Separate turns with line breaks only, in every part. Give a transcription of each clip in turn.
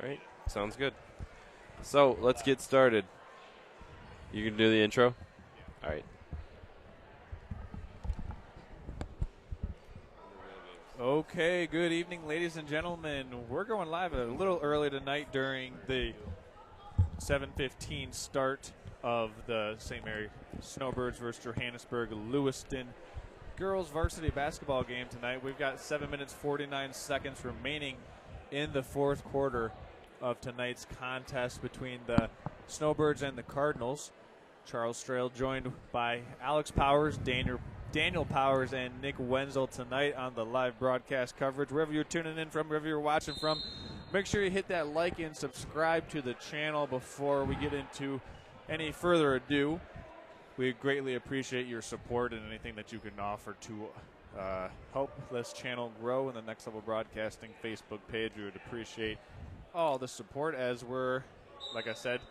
All right, sounds good. So let's get started. You can do the intro? All right.
Okay, good evening, ladies and gentlemen. We're going live a little early tonight during the 7:15 start of the St. Mary Snowbirds versus Johannesburg-Lewiston girls varsity basketball game tonight. We've got 7 minutes 49 seconds remaining in the fourth quarter of tonight's contest between the Snowbirds and the Cardinals. Charles Strail joined by Alex Powers, Daniel Powers, and Nick Wenzel tonight on the live broadcast coverage. Wherever you're tuning in from, wherever you're watching from, make sure you hit that like and subscribe to the channel before we get into any further ado. We greatly appreciate your support and anything that you can offer to help this channel grow in the Next Level Broadcasting Facebook page. We would appreciate all the support as we're, like I said,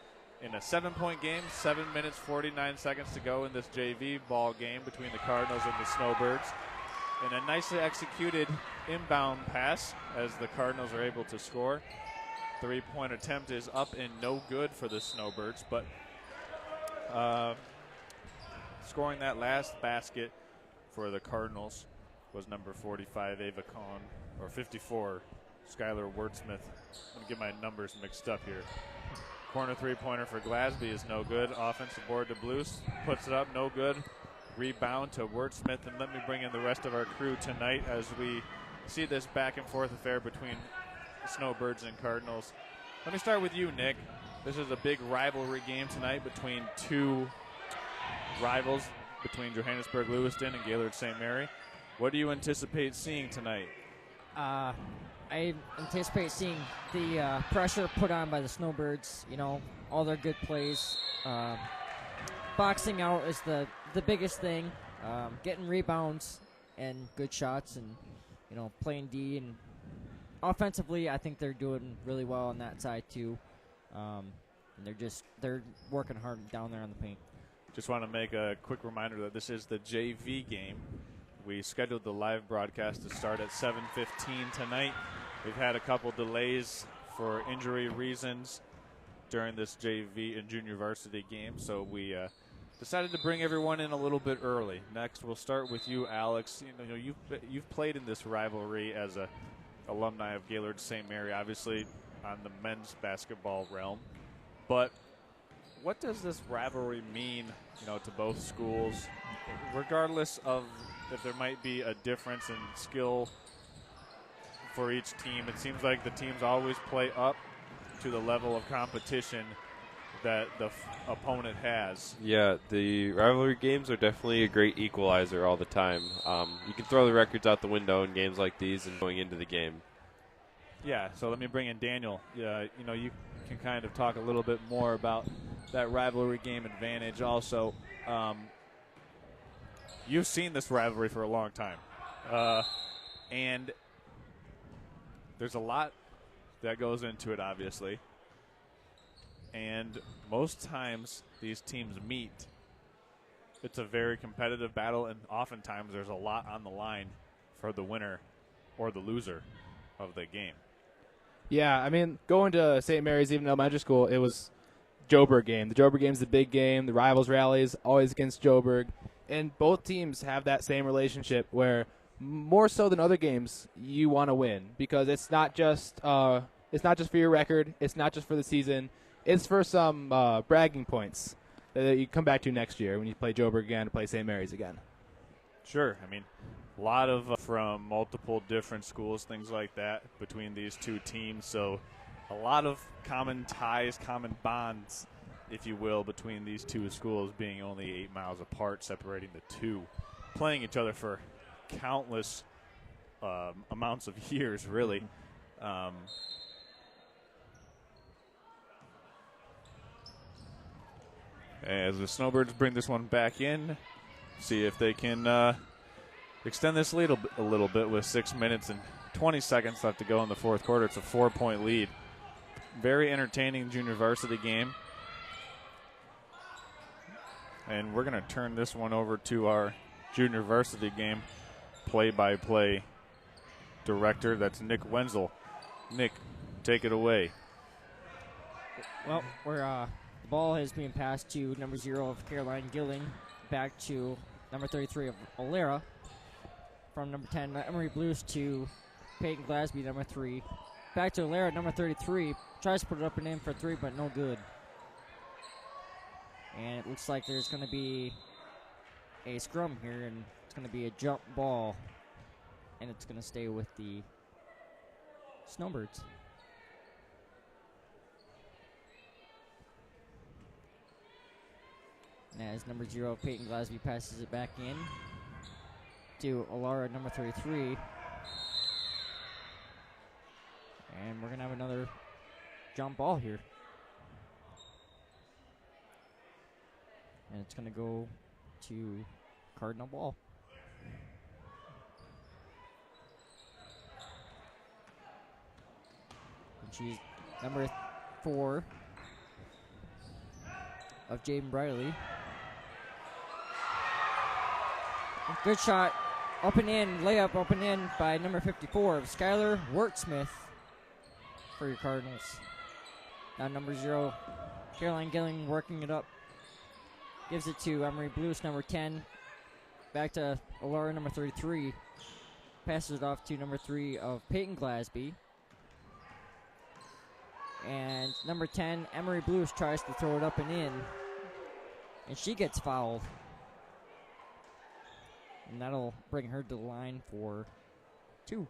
in a 7-point game, 7 minutes 49 seconds to go in this JV ball game between the Cardinals and the Snowbirds. And a nicely executed inbound pass as the Cardinals are able to score. 3-point attempt is up and no good for the Snowbirds, but scoring that last basket for the Cardinals was number 45, Ava Kahn, or 54, Skylar Wordsmith. Let me get my numbers mixed up here. Corner three-pointer for Glasby is no good. Offensive board to Blues, puts it up, no good. Rebound to Wordsmith, and let me bring in the rest of our crew tonight as we see this back-and-forth affair between Snowbirds and Cardinals. Let me start with you, Nick. This is a big rivalry game tonight between two rivals, between Johannesburg-Lewiston and Gaylord St. Mary. What do you anticipate seeing tonight?
I anticipate seeing the pressure put on by the Snowbirds, all their good plays. Boxing out is the biggest thing, getting rebounds and good shots and, playing D. And offensively, I think they're doing really well on that side too. And they're working hard down there on the paint.
Just want to make a quick reminder that this is the JV game. We scheduled the live broadcast to start at 7:15 tonight. We've had a couple delays for injury reasons during this JV and junior varsity game, so we decided to bring everyone in a little bit early. Next, we'll start with you, Alex. You've played in this rivalry as a alumni of Gaylord St. Mary, obviously on the men's basketball realm. But what does this rivalry mean, to both schools, regardless of if there might be a difference in skill for each team? It seems like the teams always play up to the level of competition that the opponent has.
Yeah, the rivalry games are definitely a great equalizer all the time. You can throw the records out the window in games like these and going into the game.
Yeah, so let me bring in Daniel. You can kind of talk a little bit more about that rivalry game advantage also. You've seen this rivalry for a long time. And there's a lot that goes into it, obviously. And most times these teams meet. It's a very competitive battle, and oftentimes there's a lot on the line for the winner or the loser of the game.
Yeah, going to St. Mary's, even elementary school, it was Joburg game. The Joburg game's the big game. The rivals rallies always against Joburg. And both teams have that same relationship where more so than other games, you want to win because it's not just for your record. It's not just for the season. It's for some bragging points that you come back to next year when you play Joburg again, play St. Mary's again.
Sure. A lot of from multiple different schools, things like that between these two teams. So a lot of common ties, common bonds, if you will, between these two schools, being only 8 miles apart, separating the two, playing each other for countless amounts of years, really. As the Snowbirds bring this one back in, see if they can extend this lead a little bit with 6 minutes and 20 seconds left to go in the fourth quarter. It's a 4-point lead. Very entertaining junior varsity game. And we're going to turn this one over to our junior varsity game play-by-play director. That's Nick Wenzel. Nick, take it away.
Well, where the ball has been passed to number 0 of Caroline Gilling, back to number 33 of Olera. From number 10, Emery Blues, to Peyton Glasby, number 3. Back to Olera, number 33. Tries to put it up and in for 3, but no good. And it looks like there's going to be a scrum here, and it's going to be a jump ball. And it's going to stay with the Snowbirds. And as number 0, Peyton Glasby, passes it back in to Alara, number 33. And we're going to have another jump ball here. And it's going to go to Cardinal ball. And she's number 4 of Jaden Briley. Good shot. Up and in. Layup up and in by number 54 of Skylar Wertsmith for your Cardinals. Now number 0, Caroline Gilling, working it up. Gives it to Emery Blues, number 10. Back to Alara, number 33. Passes it off to number 3 of Peyton Glasby. And number 10, Emery Blues, tries to throw it up and in. And she gets fouled. And that'll bring her to the line for 2.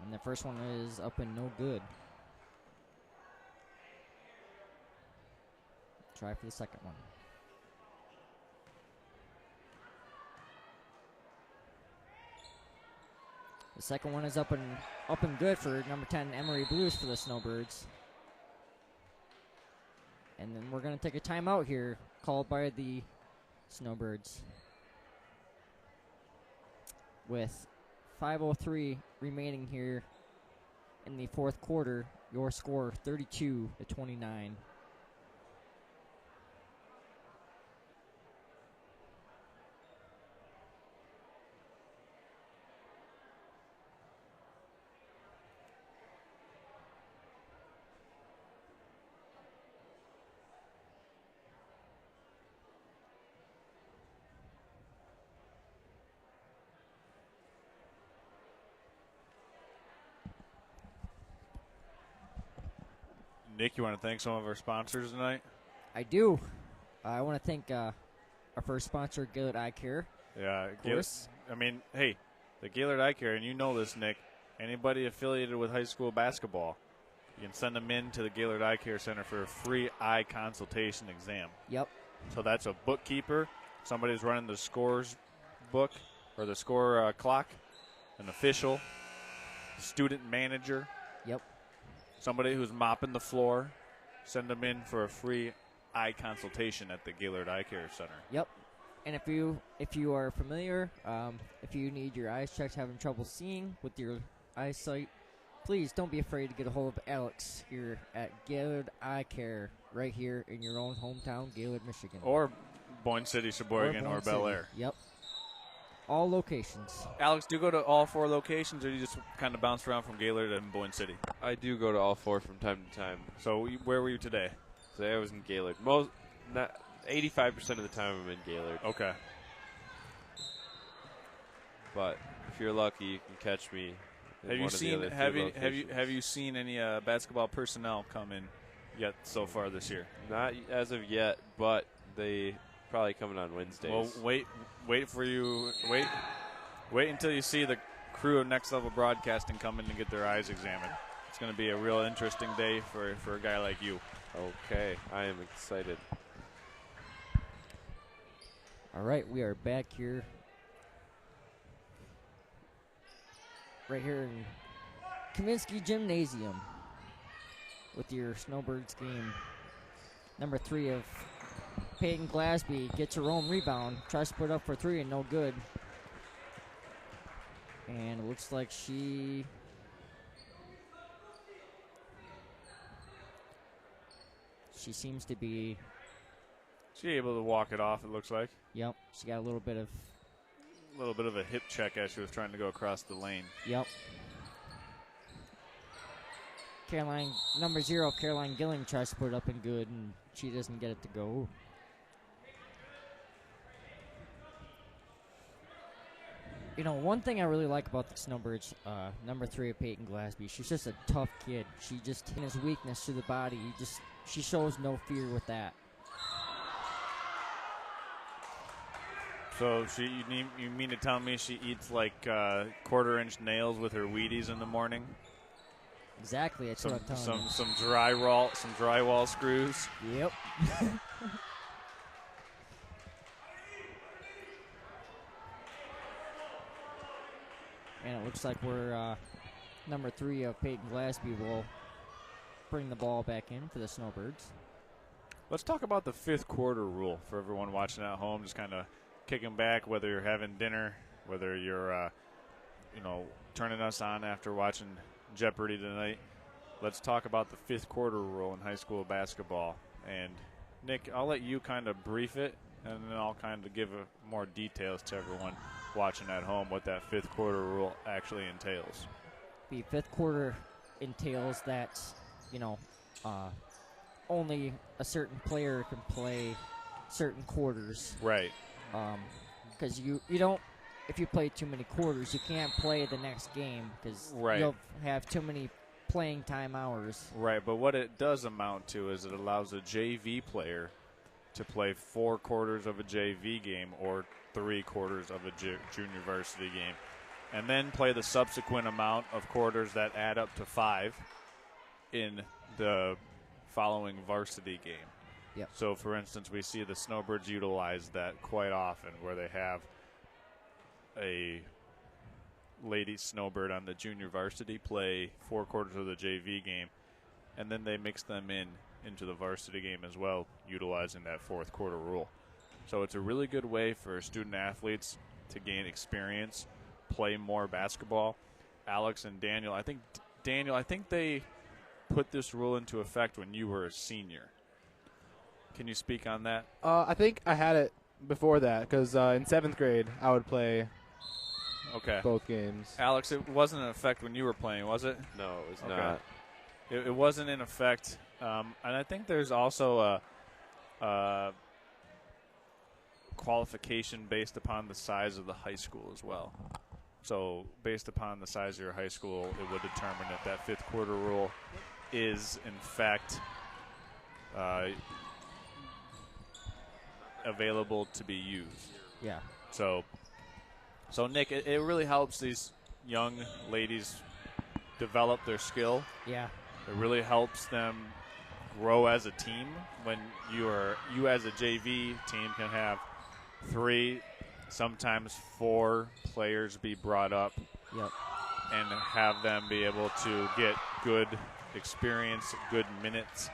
And the first one is up and no good. Try for the second one. The second one is up and good for number 10, Emery Blues, for the Snowbirds. And then we're going to take a timeout here, called by the Snowbirds. With 5:03 remaining here in the fourth quarter, your score 32-29.
Nick, you want to thank some of our sponsors tonight?
I do. I want to thank our first sponsor, Gaylord Eye Care.
Yeah,
of course.
I mean, hey, the Gaylord Eye Care, and you know this, Nick, anybody affiliated with high school basketball, you can send them in to the Gaylord Eye Care Center for a free eye consultation exam.
Yep.
So that's a bookkeeper, somebody who's running the scores book or the score clock, an official, student manager.
Yep.
Somebody who's mopping the floor. Send them in for a free eye consultation at the Gaylord Eye Care Center.
Yep. And if you are familiar, if you need your eyes checked, having trouble seeing with your eyesight, please don't be afraid to get a hold of Alex here at Gaylord Eye Care, right here in your own hometown, Gaylord, Michigan.
Or Boyne City, Sheboygan, or Bel Air.
Yep. All locations.
Alex, do you go to all 4 locations, or do you just kind of bounce around from Gaylord and Boyne City?
I do go to all 4 from time to time.
So where were you today?
Today I was in Gaylord. 85% of the time I'm in Gaylord.
Okay.
But if you're lucky, you can catch me.
Have you seen any basketball personnel come in yet so far this year?
Not as of yet, but they probably coming on Wednesdays.
Well, wait until you see the crew of Next Level Broadcasting come in to get their eyes examined. It's going to be a real interesting day for a guy like you.
Okay, I am excited.
All right, we are back here. Right here in Kaminsky Gymnasium with your Snowbirds game. Number 3 of Peyton Glasby gets her own rebound, tries to put up for 3 and no good. And it looks like she seems to be
She able to walk it off, it looks like.
Yep. She got a little bit of
A hip check as she was trying to go across the lane.
Yep. Caroline, number 0, Caroline Gilling tries to put it up and good, and she doesn't get it to go. You know, one thing I really like about the Snowbirds, number 3 of Peyton Glasby, she's just a tough kid. She just, in his weakness to the body, she shows no fear with that.
So you mean to tell me she eats like quarter-inch nails with her Wheaties in the morning?
Exactly, that's what I'm telling you.
Some drywall screws.
Yep. And it looks like we're number 3 of Peyton Glasby will bring the ball back in for the Snowbirds.
Let's talk about the 5th quarter rule for everyone watching at home. Just kind of kicking back, whether you're having dinner, whether you're, turning us on after watching Jeopardy tonight. Let's talk about the 5th quarter rule in high school basketball. And Nick, I'll let you kind of brief it, and then I'll kind of give more details to everyone watching at home what that 5th quarter rule actually entails.
The 5th quarter entails that, only a certain player can play certain quarters.
Right.
Because you don't, if you play too many quarters, you can't play the next game because you'll have too many playing time hours.
Right, but what it does amount to is it allows a JV player to play 4 quarters of a JV game or 3 quarters of a junior varsity game, and then play the subsequent amount of quarters that add up to 5 in the following varsity game.
Yep.
So, for instance, we see the Snowbirds utilize that quite often, where they have a lady Snowbird on the junior varsity play 4 quarters of the JV game, and then they mix them into the varsity game as well, utilizing that 4th quarter rule. So it's a really good way for student athletes to gain experience, play more basketball. Alex and Daniel, I think they put this rule into effect when you were a senior. Can you speak on that?
I think I had it before that because in 7th grade I would play both games.
Alex, it wasn't in effect when you were playing, was it?
No, it was not.
It wasn't in effect. And I think there's also a qualification based upon the size of the high school as well. So based upon the size of your high school, it would determine if that 5th quarter rule is, in fact, available to be used.
Yeah.
So Nick, it really helps these young ladies develop their skill.
Yeah.
It really helps them grow as a team when you as a JV team can have 3, sometimes 4 players be brought up.
Yep.
And have them be able to get good experience, good minutes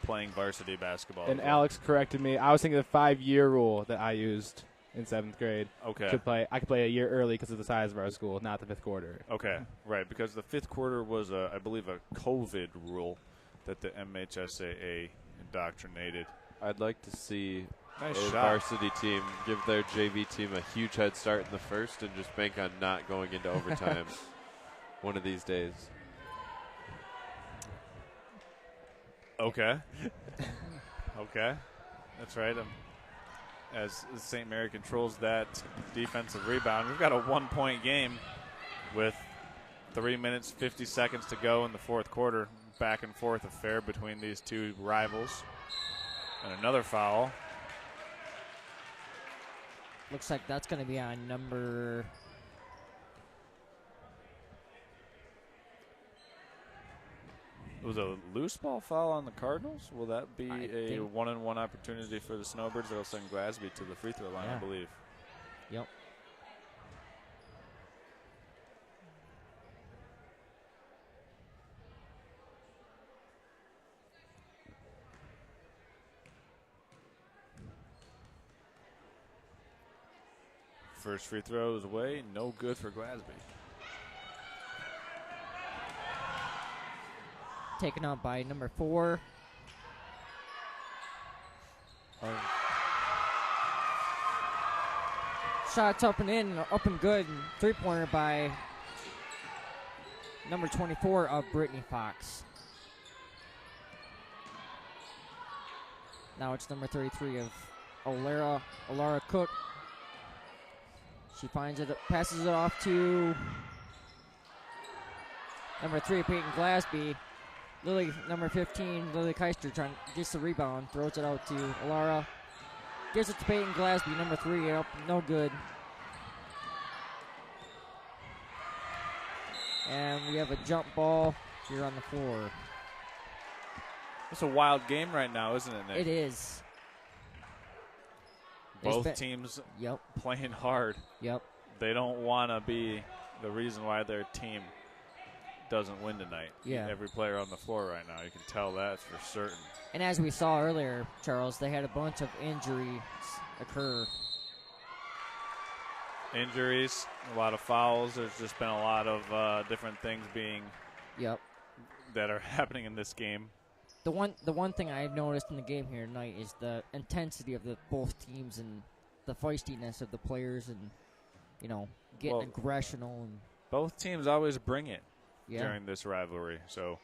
playing varsity basketball.
And Alex corrected me. I was thinking the 5-year rule that I used in 7th grade.
Okay.
I could play a year early because of the size of our school, not the 5th quarter.
Okay, right, because the 5th quarter was, I believe, a COVID rule that the MHSAA indoctrinated.
I'd like to see
Nice
a
shot.
varsity team give their JV team a huge head start in the first and just bank on not going into overtime one of these days.
Okay. Okay. That's right. As St. Mary controls that defensive rebound, we've got a 1-point game with 3 minutes, 50 seconds to go in the 4th quarter. Back and forth affair between these two rivals. And another foul.
Looks like that's going to be on number...
It was a loose ball foul on the Cardinals. Will that be
I
a
think-
one-on-one opportunity for the Snowbirds? They'll send Glasby to the free throw line, I
Yeah.
believe.
Yep.
First free throw is away. No good for Glasby.
Taken out by number 4 of Shots up and in, up and good. And three-pointer by number 24 of Brittany Fox. Now it's number 33 of Alara Cook. She finds it, passes it off to number 3, Peyton Glasby. Lily, number 15, Lily Keister gets the rebound, throws it out to Alara. Gives it to Peyton Glasby, number 3, up, no good. And we have a jump ball here on the floor.
It's a wild game right now, isn't it, Nick?
It is.
Both teams playing hard.
Yep.
They don't want to be the reason why their team doesn't win tonight.
Yeah.
Every player on the floor right now, you can tell that for certain.
And as we saw earlier, Charles, they had a bunch of injuries occur.
Injuries, a lot of fouls. There's just been a lot of different things that are happening in this game.
The one thing I've noticed in the game here tonight is the intensity of both teams and the feistiness of the players and, getting aggressional. And
both teams always bring it during this rivalry. So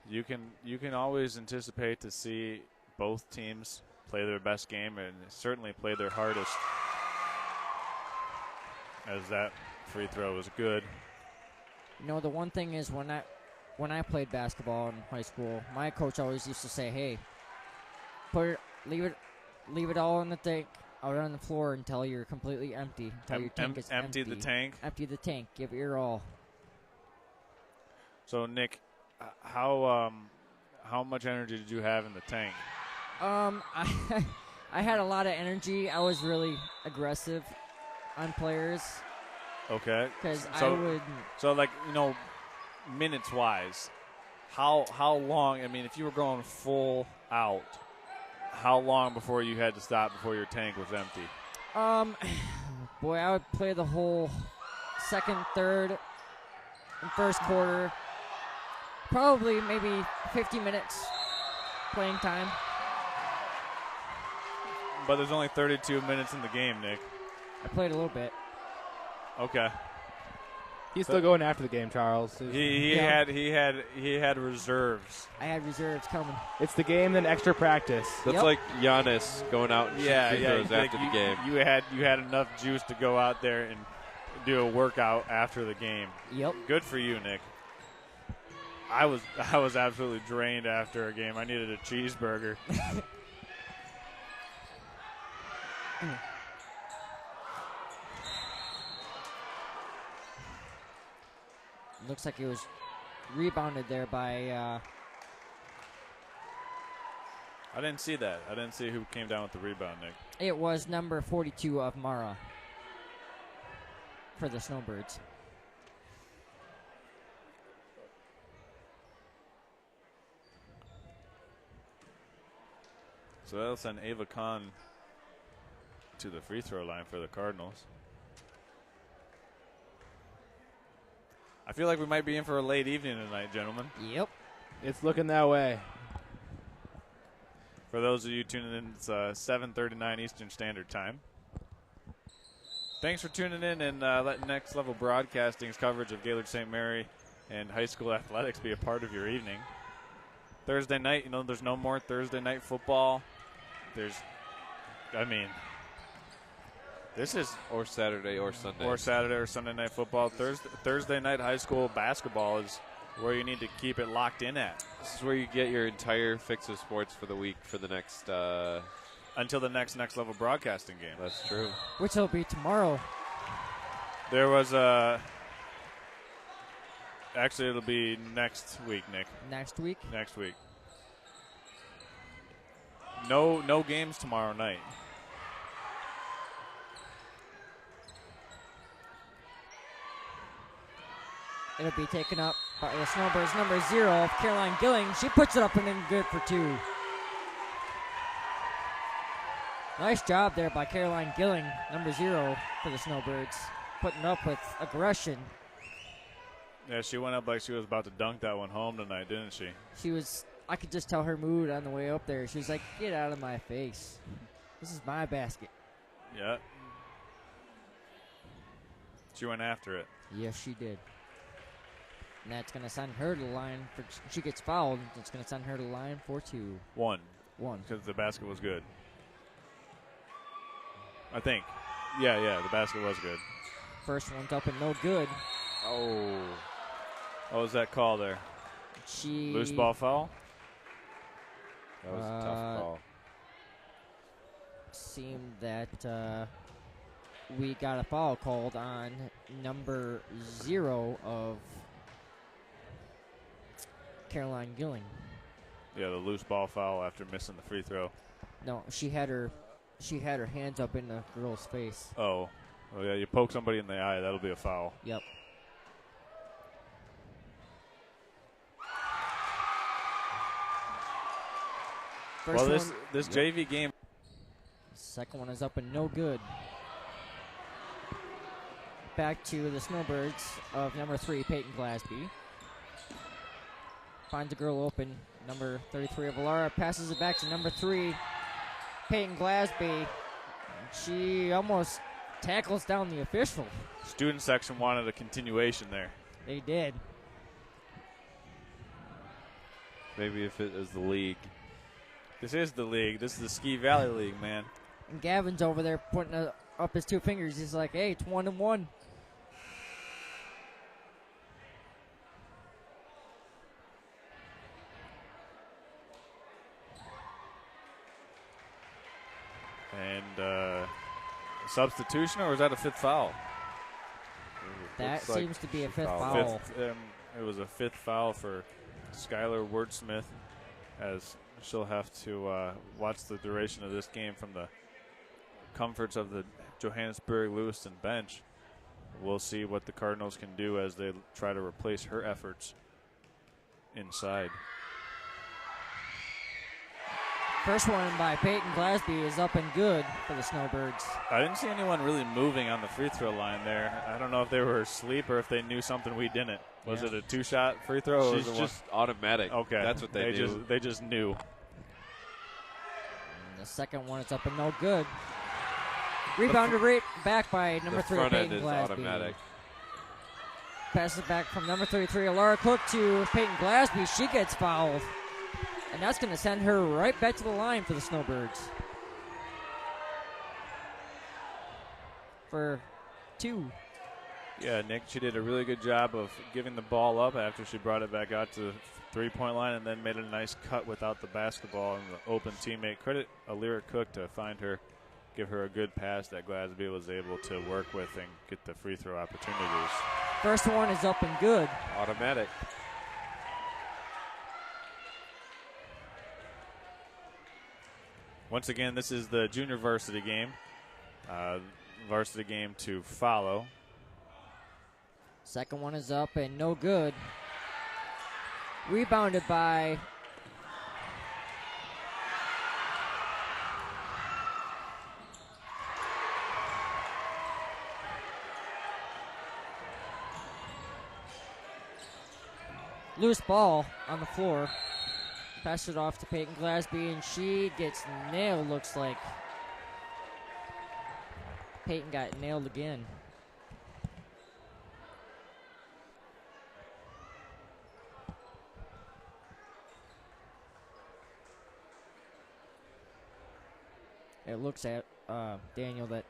you can always anticipate to see both teams play their best game and certainly play their hardest, as that free throw was good.
The one thing is when I played basketball in high school, my coach always used to say, "Hey, leave it all in the tank, out on the floor until you're completely empty, until your tank is empty.
Empty the tank.
Empty the tank. Give it your all."
So Nick, how much energy did you have in the tank?
I had a lot of energy. I was really aggressive on players.
Okay.
Because
minutes wise, how long? I mean, if you were going full out, how long before you had to stop before your tank was empty?
Boy, I would play the whole second, third, and first quarter. Probably maybe 50 minutes playing time.
But there's only 32 minutes in the game, Nick.
I played a little bit.
Okay.
He's still going after the game, Charles.
He had reserves.
I had reserves coming.
It's the game, then extra practice.
That's like Giannis going out and shooting free throws after the game.
You had enough juice to go out there and do a workout after the game.
Yep.
Good for you, Nick. I was absolutely drained after a game. I needed a cheeseburger.
Looks like it was rebounded there by.
I didn't see that. I didn't see who came down with the rebound, Nick.
It was number 42 of Mara for the Snowbirds.
So that'll send Ava Khan to the free throw line for the Cardinals. I feel like we might be in for a late evening tonight, gentlemen.
Yep.
It's looking that way.
For those of you tuning in, it's 7:39 Eastern Standard Time. Thanks for tuning in and letting Next Level Broadcasting's coverage of Gaylord St. Mary and high school athletics be a part of your evening. Thursday night, there's no more Thursday night football. This is
or Saturday or Sunday.
Or Saturday or Sunday night football. Thursday night high school basketball is where you need to keep it locked in at.
This is where you get your entire fix of sports for the week for the next
until the next level broadcasting game.
That's true.
Which will be tomorrow.
There was actually it'll be next week, Nick.
Next week?
Next week. No games tomorrow night.
It'll be taken up by the Snowbirds, number 0, Caroline Gilling. She puts it up and in good for 2. Nice job there by Caroline Gilling, number 0 for the Snowbirds, putting up with aggression.
Yeah, she went up like she was about to dunk that one home tonight, didn't she?
I could just tell her mood on the way up there. She was like, "Get out of my face. This is my basket."
Yeah. She went after it.
Yes, she did. And that's going to send her to the line. She gets fouled. It's going to send her to the line for 2.
1.
1.
Because the basket was good. I think. Yeah, the basket was good.
First one's up and no good.
Oh. What was that call there? Loose ball foul?
That was a tough call.
Seemed that we got a foul called on number 0 of Caroline Gilling.
Yeah, the loose ball foul after missing the free throw.
No, she had her hands up in the girl's face.
Oh, yeah, you poke somebody in the eye, that'll be a foul.
Yep.
This JV game.
Second one is up and no good. Back to the Snowbirds of number 3, Peyton Glasby. Finds a girl open. Number 33 of Alara passes it back to number 3, Peyton Glasby. She almost tackles down the official.
Student section wanted a continuation there.
They did.
Maybe if it is the league.
This is the league. This is the Ski Valley League, man.
And Gavin's over there putting up his 2 fingers. He's like, hey, it's 1-1.
And substitution, or was that a 5th foul?
That seems to be a 5th foul.
It was a 5th foul for Skylar Wordsmith, as she'll have to watch the duration of this game from the comforts of the Johannesburg-Lewiston bench. We'll see what the Cardinals can do as they try to replace her efforts inside.
First one by Peyton Glasby is up and good for the Snowbirds.
I didn't see anyone really moving on the free throw line there. I don't know if they were asleep or if they knew something we didn't. Was it a 2-shot free throw?
She's just automatic.
Okay.
That's what they do.
They just knew.
And the second one is up and no good. Rebounded right back by number 3,
front
Peyton
end is
Glasby.
automatic.
Passes back from number 33, Alara Cook, to Peyton Glasby. She gets fouled. And that's going to send her right back to the line for the Snowbirds. For 2.
Yeah, Nick, she did a really good job of giving the ball up after she brought it back out to the three-point line and then made a nice cut without the basketball and the open teammate. Credit Alara Cook to find her, give her a good pass that Glasby was able to work with and get the free throw opportunities.
First one is up and good.
Automatic.
Once again, this is the junior varsity game. Varsity game to follow.
Second one is up and no good. Rebounded by loose ball on the floor. Pass it off to Peyton Glasby, and she gets nailed, looks like. Peyton got nailed again. It looks at Daniel that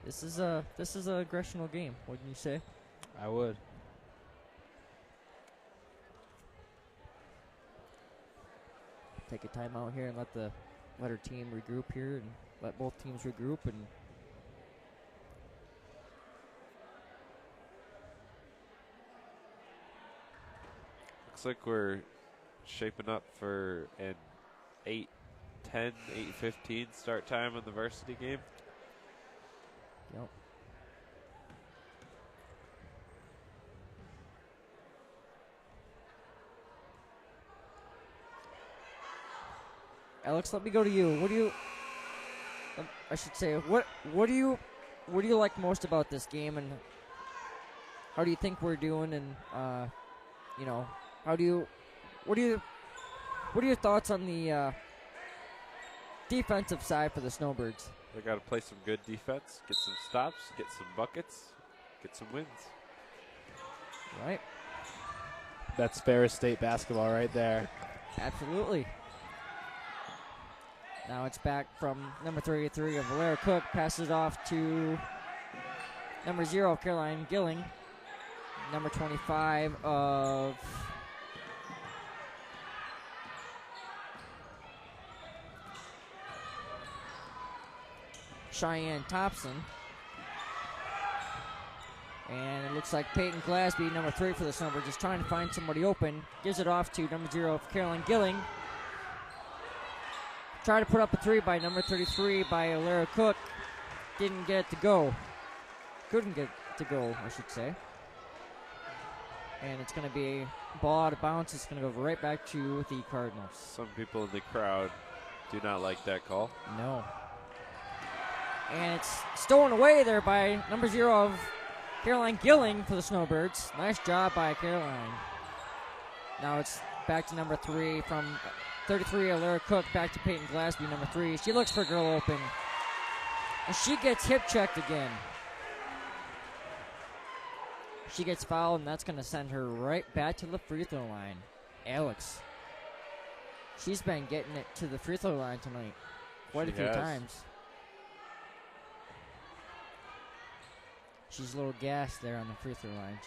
this is a aggressional game. Wouldn't you say?
I would.
Take a timeout here and let her team regroup here, and let both teams regroup. And
looks like we're shaping up for an 8:10, 8:15 start time in the varsity game.
yep. Alex, let me go to you. What do you? I should say, what do you like most about this game, and how do you think we're doing? And what are your thoughts on the defensive side for the Snowbirds?
They got to play some good defense, get some stops, get some buckets, get some wins.
Right.
That's Ferris State basketball right there.
Absolutely. Now it's back from number 33 of Valera Cook. Passes it off to number 0 of Caroline Gilling. Number 25 of Cheyenne Thompson. And it looks like Peyton Glasby, number 3 for the Snowbirds, just trying to find somebody open. Gives it off to number 0 of Caroline Gilling. Tried to put up a 3 by number 33 by Lara Cook. Didn't get it to go. Couldn't get it to go, I should say. And it's going to be a ball out of bounds. It's going to go right back to the Cardinals.
Some people in the crowd do not like that call.
No. And it's stolen away there by number 0 of Caroline Gilling for the Snowbirds. Nice job by Caroline. Now it's back to number 3 from 33, Lara Cook, back to Peyton Glasby, number 3. She looks for a girl open. And she gets hip checked again. She gets fouled, and that's going to send her right back to the free throw line. Alex. She's been getting it to the free throw line tonight quite a few times. She's a little gassed there on the free throw line.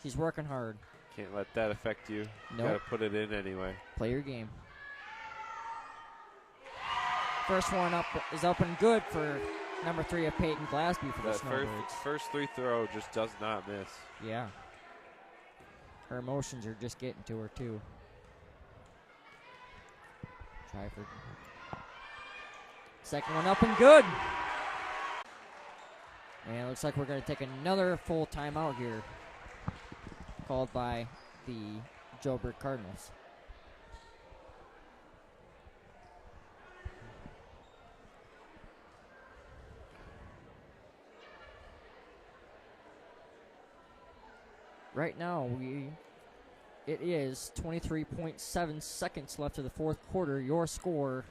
She's working hard.
Can't let that affect you.
Nope.
Got to put it in anyway.
Play your game. First one up is up and good for number 3 of Peyton Glasby for the Snowbirds.
First free throw just does not miss.
Yeah. Her emotions are just getting to her, too. Tryford. Second one up and good. And it looks like we're going to take another full timeout here, called by the Joburg Cardinals. Right now, it is 23.7 seconds left of the fourth quarter. Your score,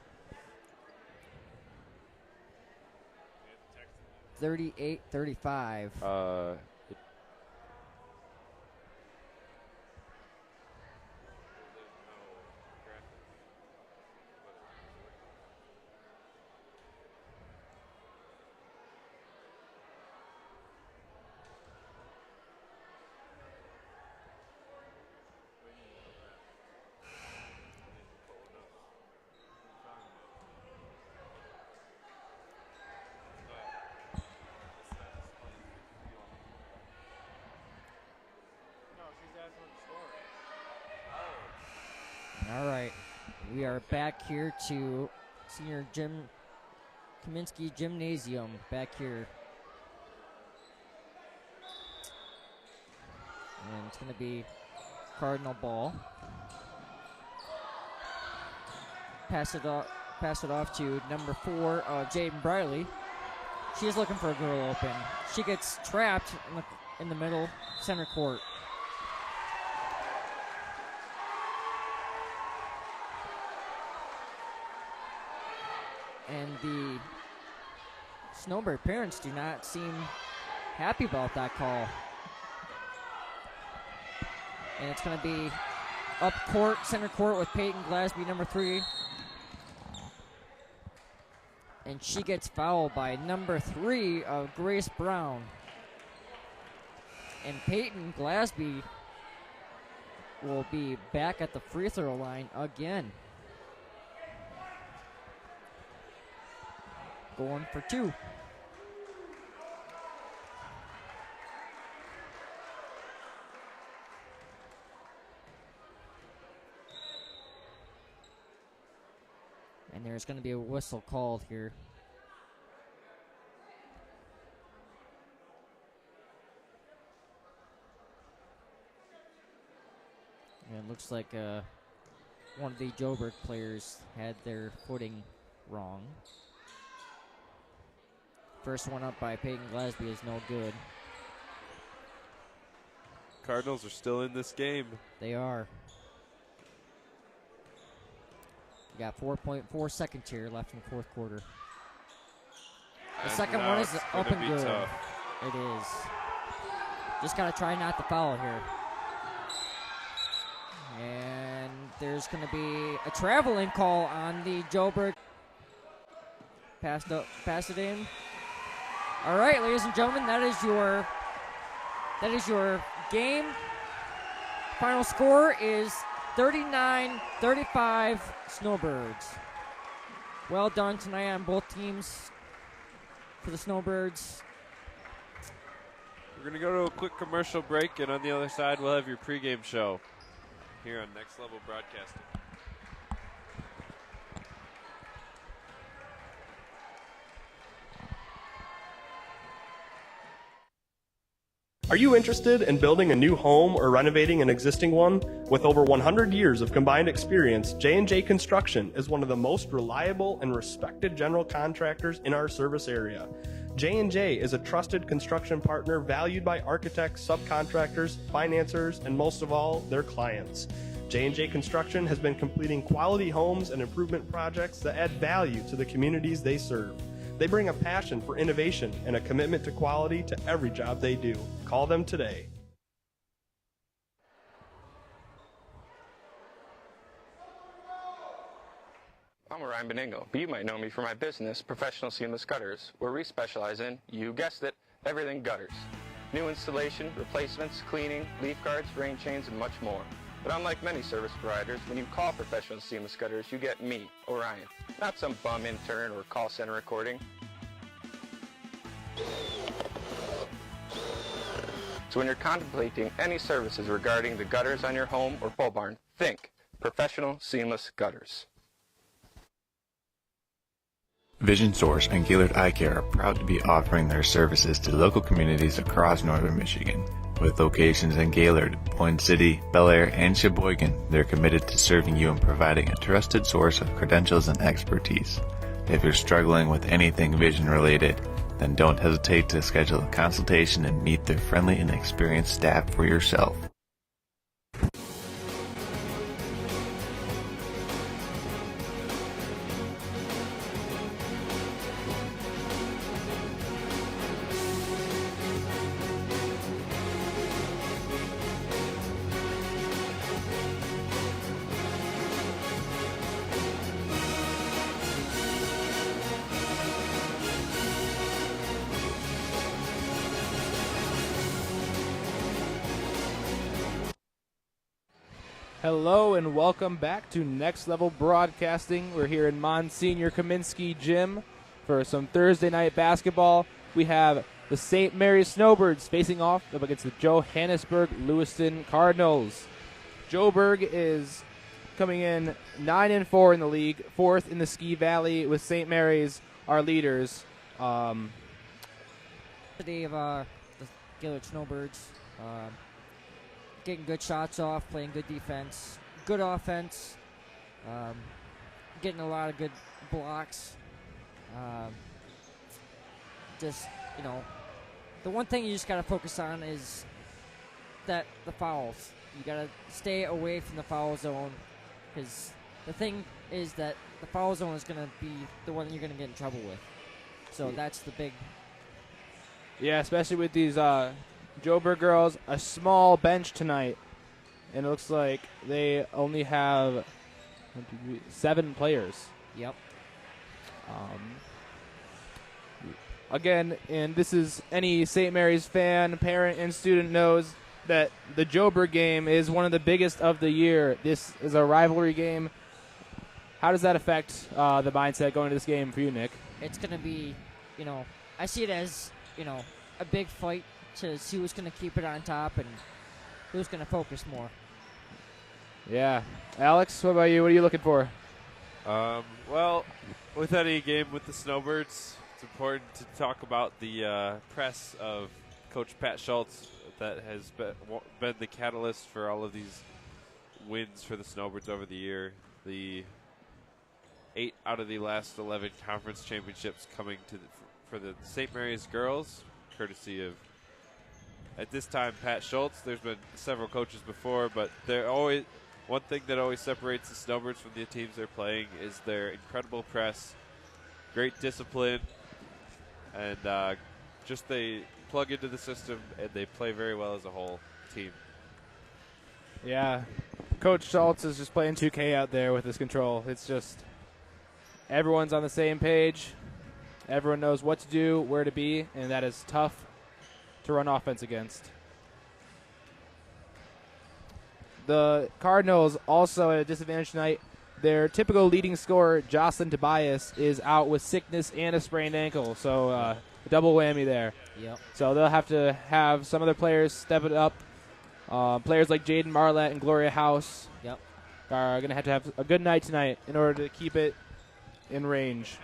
38-35. All right, we are back here to Senior Kaminsky Gymnasium back here. And it's going to be Cardinal ball. Pass it off to number 4, Jaden Briley. She's looking for a girl open. She gets trapped in the middle center court. And the Snowbird parents do not seem happy about that call. And it's going to be up court, center court with Peyton Glasby, number 3. And she gets fouled by number 3 of Grace Brown. And Peyton Glasby will be back at the free throw line again. Going for 2. And there's going to be a whistle called here. And it looks like one of the Joburg players had their footing wrong. First one up by Peyton Glasby is no good.
Cardinals are still in this game.
They are. We got 4.4 seconds here left in the fourth quarter. The
And
second
now
one is
it's
up
gonna
and
be
good.
tough.
It is. Just got to try not to foul here. And there's going to be a traveling call on the Joburg. Pass it in. All right, ladies and gentlemen, that is your game. Final score is 39-35 Snowbirds. Well done tonight on both teams for the Snowbirds.
We're going to go to a quick commercial break, and on the other side, we'll have your pregame show here on Next Level Broadcasting.
Are you interested in building a new home or renovating an existing one? With over 100 years of combined experience, J&J Construction is one of the most reliable and respected general contractors in our service area. J&J is a trusted construction partner valued by architects, subcontractors, financiers, and most of all, their clients. J&J Construction has been completing quality homes and improvement projects that add value to the communities they serve. They bring a passion for innovation and a commitment to quality to every job they do. Call them today.
I'm Ryan Beningo, but you might know me for my business, Professional Seamless Gutters, where we specialize in, you guessed it, everything gutters. New installation, replacements, cleaning, leaf guards, rain chains, and much more. But unlike many service providers, when you call Professional Seamless Gutters, you get me, Orion, not some bum intern or call center recording. So when you're contemplating any services regarding the gutters on your home or pole barn, think Professional Seamless Gutters.
Vision Source and Gaylord Eye Care are proud to be offering their services to local communities across northern Michigan. With locations in Gaylord, Boyne City, Bel Air, and Sheboygan, they're committed to serving you and providing a trusted source of credentials and expertise. If you're struggling with anything vision related, then don't hesitate to schedule a consultation and meet their friendly and experienced staff for yourself.
Hello and welcome back to Next Level Broadcasting. We're here in Monsignor Kaminsky Gym for some Thursday night basketball. We have the St. Mary's Snowbirds facing off up against the Johannesburg-Lewiston Cardinals. Joburg is coming in 9-4 in the league, 4th in the Ski Valley, with St. Mary's our leaders.
Today of the Gaylord Snowbirds. Getting good shots off, playing good defense, good offense, getting a lot of good blocks. The one thing you just got to focus on is the fouls. You got to stay away from the foul zone, because the thing is that the foul zone is going to be the one you're going to get in trouble with. So that's the big...
Yeah, especially with these Joburg girls, a small bench tonight, and it looks like they only have 7 players.
Yep.
Again, and this is any St. Mary's fan, parent, and student knows that the Joburg game is one of the biggest of the year. This is a rivalry game. How does that affect the mindset going into this game for you, Nick?
It's going to be, I see it as, a big fight to see who's going to keep it on top and who's going to focus more.
Yeah. Alex, what about you? What are you looking for?
Well, with any game with the Snowbirds, it's important to talk about the press of Coach Pat Schultz that has been the catalyst for all of these wins for the Snowbirds over the year. The 8 out of the last 11 conference championships coming to for the St. Mary's girls, courtesy of, at this time, Pat Schultz. There's been several coaches before, but one thing that always separates the Snowbirds from the teams they're playing is their incredible press, great discipline, and just they plug into the system, and they play very well as a whole team.
Yeah. Coach Schultz is just playing 2K out there with his control. It's just everyone's on the same page. Everyone knows what to do, where to be, and that is tough to run offense against. The Cardinals also at a disadvantage tonight. Their typical leading scorer, Jocelyn Tobias, is out with sickness and a sprained ankle, so a double whammy there.
Yep.
So they'll have to have some other players step it up. Players like Jaden Marlett and Gloria House are going to have a good night tonight in order to keep it in range.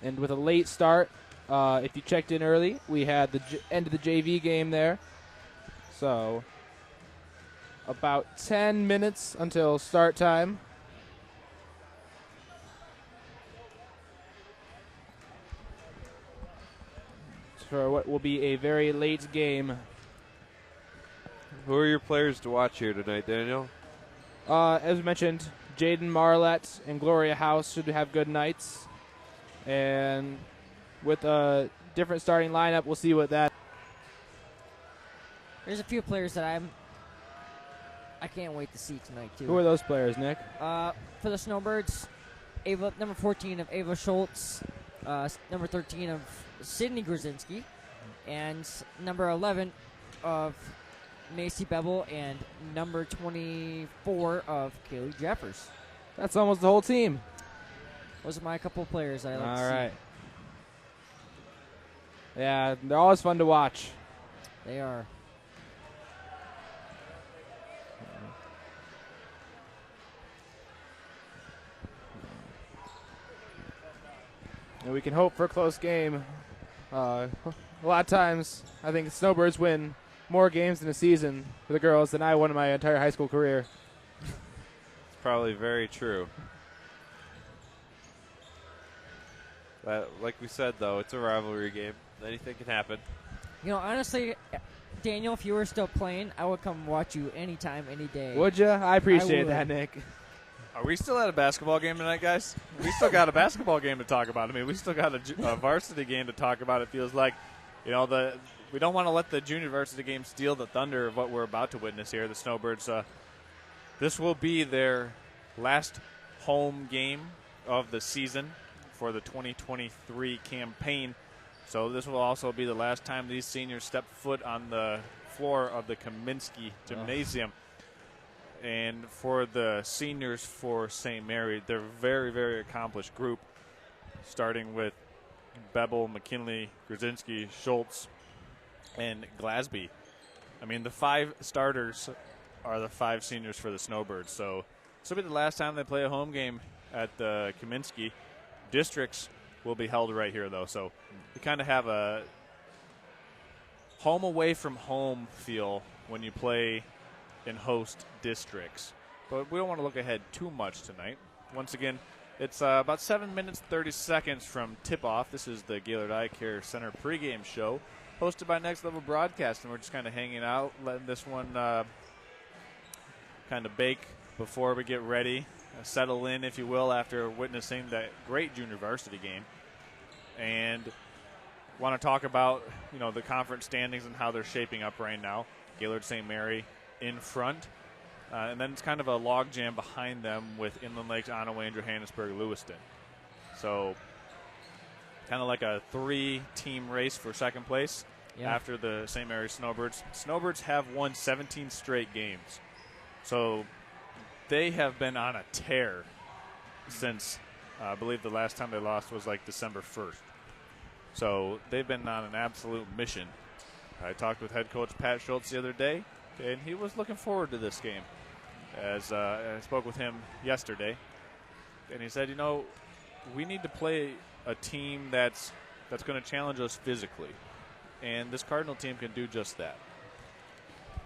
And with a late start, if you checked in early, we had the end of the JV game there. So about 10 minutes until start time. For what will be a very late game.
Who are your players to watch here tonight, Daniel?
As mentioned, Jaden Marlett and Gloria House should have good nights. And with a different starting lineup, we'll see what that.
There's a few players that I can't wait to see tonight, too.
Who are those players, Nick?
For the Snowbirds, number 14 of Ava Schultz, number 13 of Sydney Grzinski, and number 11 of Macy Bevel, and number 24 of Kaylee Jeffers.
That's almost the whole team.
Those are my couple of players that I like to see.
All right. Yeah, they're always fun to watch.
They are.
And we can hope for a close game. A lot of times, I think Snowbirds win more games in a season for the girls than I won in my entire high school career.
It's probably very true. Like we said, though, it's a rivalry game. Anything can happen.
You know, honestly, Daniel, if you were still playing, I would come watch you anytime, any day.
Would you? I appreciate
would.
that, Nick.
Are we still at a basketball game tonight, guys? We still got a basketball game to talk about. I mean, we still got a varsity game to talk about. It feels like, you know, we don't want to let the junior varsity game steal the thunder of what we're about to witness here. The Snowbirds, this will be their last home game of the season for the 2023 campaign. So this will also be the last time these seniors step foot on the floor of the Kaminsky Gymnasium. And for the seniors for St. Mary, they're a very, very accomplished group, starting with Bebel, McKinley, Grzinski, Schultz, and Glasby. I mean, the 5 starters are the 5 seniors for the Snowbirds. So this will be the last time they play a home game at the Kaminsky. Districts will be held right here, though. So you kind of have a home away from home feel when you play in host districts. But we don't want to look ahead too much tonight. Once again, it's about 7 minutes, 30 seconds from tip-off. This is the Gaylord Eye Care Center pregame show hosted by Next Level Broadcast, and we're just kind of hanging out, letting this one kind of bake before we get ready, settle in, if you will, after witnessing that great junior varsity game. And want to talk about, you know, the conference standings and how they're shaping up right now. Gaylord St. Mary in front, and then it's kind of a logjam behind them with Inland Lakes, Onaway, and Johannesburg-Lewiston. So kind of like a 3-team race for second place after the St. Mary's Snowbirds. Snowbirds have won 17 straight games. So they have been on a tear since I believe the last time they lost was like December 1st. So they've been on an absolute mission. I talked with head coach Pat Schultz the other day, and he was looking forward to this game. As I spoke with him yesterday, and he said, you know, we need to play a team that's going to challenge us physically, and this Cardinal team can do just that.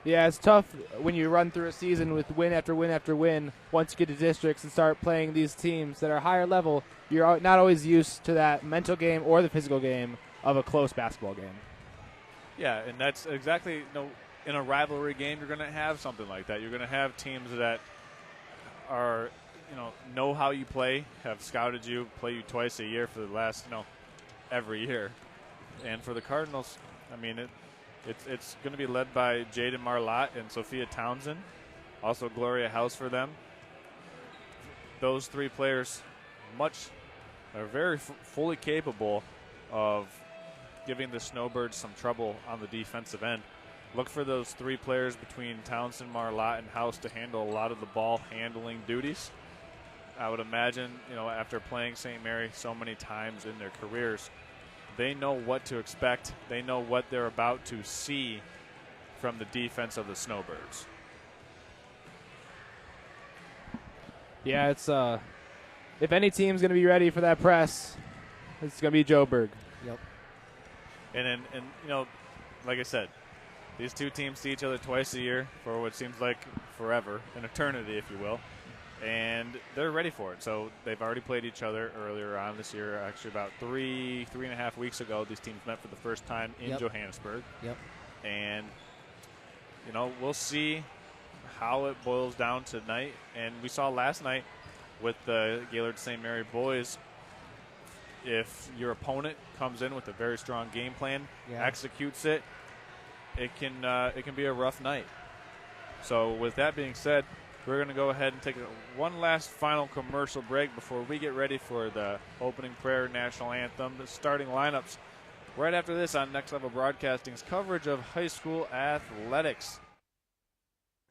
Yeah, it's tough when you run through a season with win after win after win. Once you get to districts and start playing these teams that are higher level, you're not always used to that mental game or the physical game of a close basketball game.
Yeah, and that's exactly, you know, in a rivalry game, you're going to have something like that. You're going to have teams that are, you know how you play, have scouted you, play you twice a year for the last, every year. And for the Cardinals, I mean, it's going to be led by Jaden Marlott and Sophia Townsend, also Gloria House for them. Those three players are very fully capable of giving the Snowbirds some trouble on the defensive end. Look for those three players between Townsend, Marlott, and House to handle a lot of the ball handling duties. I would imagine, after playing St. Mary so many times in their careers, they know what to expect. They know what they're about to see from the defense of the Snowbirds.
Yeah, it's if any team's going to be ready for that press, it's going to be Joburg.
Yep.
And like I said, these two teams see each other twice a year for what seems like forever, an eternity, if you will. And they're ready for it. So they've already played each other earlier on this year. Actually, about three and a half weeks ago, these teams met for the first time in Johannesburg.
Yep.
And, we'll see how it boils down tonight. And we saw last night with the Gaylord St. Mary boys, if your opponent comes in with a very strong game plan, executes it, it can be a rough night. So with that being said, we're going to go ahead and take one last final commercial break before we get ready for the opening prayer, national anthem, the starting lineups. Right after this on Next Level Broadcasting's coverage of high school athletics.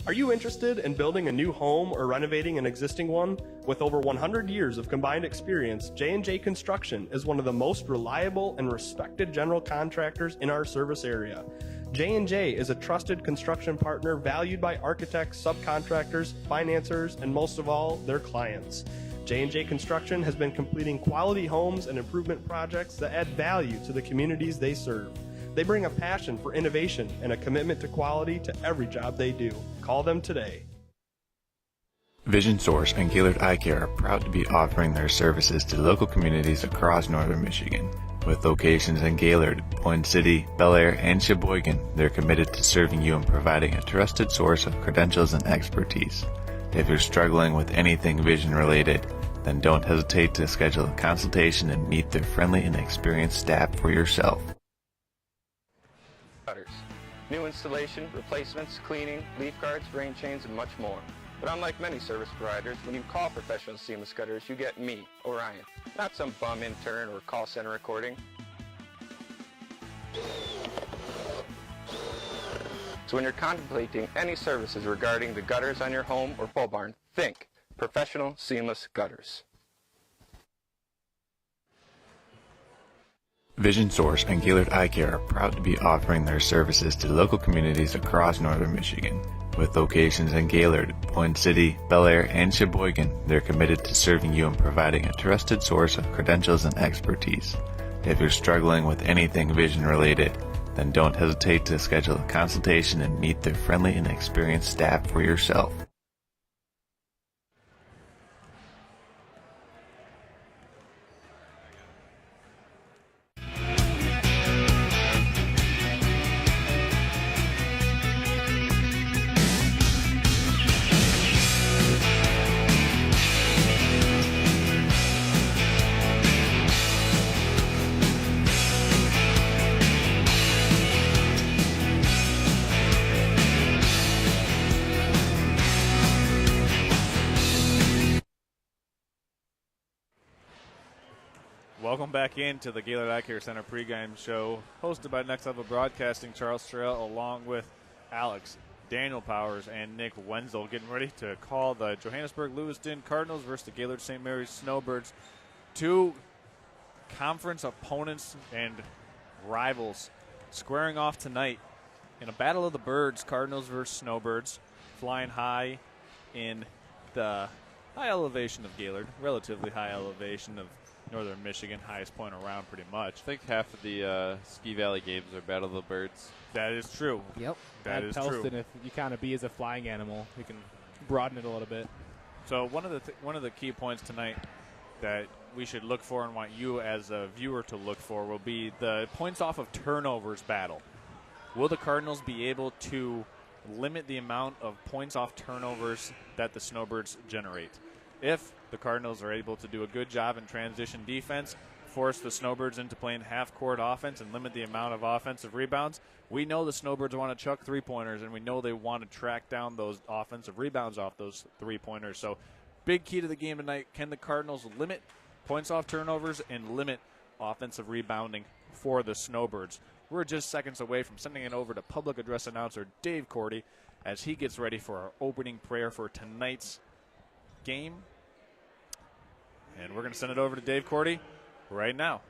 Are you interested in building a new home or renovating an existing one? With over 100 years of combined experience, J&J Construction is one of the most reliable and respected general contractors in our service area. J&J is a trusted construction partner valued by architects, subcontractors, financiers, and most of all, their clients. J&J Construction has been completing quality homes and improvement projects that add value to the communities they serve. They bring a passion for innovation and a commitment to quality to every job they do. Call them today.
Vision Source and Gaylord Eye Care are proud to be offering their services to local communities across northern Michigan. With locations in Gaylord, Point City, Bel Air, and Sheboygan, they're committed to serving you and providing a trusted source of credentials and expertise. If you're struggling with anything vision related, then don't hesitate to schedule a consultation and meet their friendly and experienced staff for yourself.
New installation, replacements, cleaning, leaf guards, rain chains, and much more. But unlike many service providers, when you call Professional Seamless Gutters, you get me, Orion, not some bum intern or call center recording. So when you're contemplating any services regarding the gutters on your home or pole barn, think Professional Seamless Gutters.
Vision Source and Gaylord Eye Care are proud to be offering their services to local communities across northern Michigan. With locations in Gaylord, Point City, Bel Air, and Sheboygan, they're committed to serving you and providing a trusted source of credentials and expertise. If you're struggling with anything vision related, then don't hesitate to schedule a consultation and meet their friendly and experienced staff for yourself.
Welcome back into the Gaylord Eye Care Center pregame show, hosted by Next Level Broadcasting. Charles Terrell, along with Alex, Daniel Powers, and Nick Wenzel, getting ready to call the Johannesburg-Lewiston Cardinals versus the Gaylord St. Mary's Snowbirds. Two conference opponents and rivals squaring off tonight in a battle of the birds. Cardinals versus Snowbirds, flying high in the high elevation of Gaylord, relatively high elevation of northern Michigan, highest point around pretty much.
I think half of the Ski Valley games are Battle of the Birds.
That is true.
Yep.
That is
Pelston,
true.
if you count a bee as a flying animal, you can broaden it a little bit.
So one of the key points tonight that we should look for and want you as a viewer to look for will be the points off of turnovers battle. Will the Cardinals be able to limit the amount of points off turnovers that the Snowbirds generate? If the Cardinals are able to do a good job in transition defense, force the Snowbirds into playing half-court offense and limit the amount of offensive rebounds. We know the Snowbirds want to chuck three-pointers, and we know they want to track down those offensive rebounds off those three-pointers. So big key to the game tonight, can the Cardinals limit points off turnovers and limit offensive rebounding for the Snowbirds? We're just seconds away from sending it over to public address announcer Dave Cordy as he gets ready for our opening prayer for tonight's game. And we're going to send it over to Dave Cordy right now.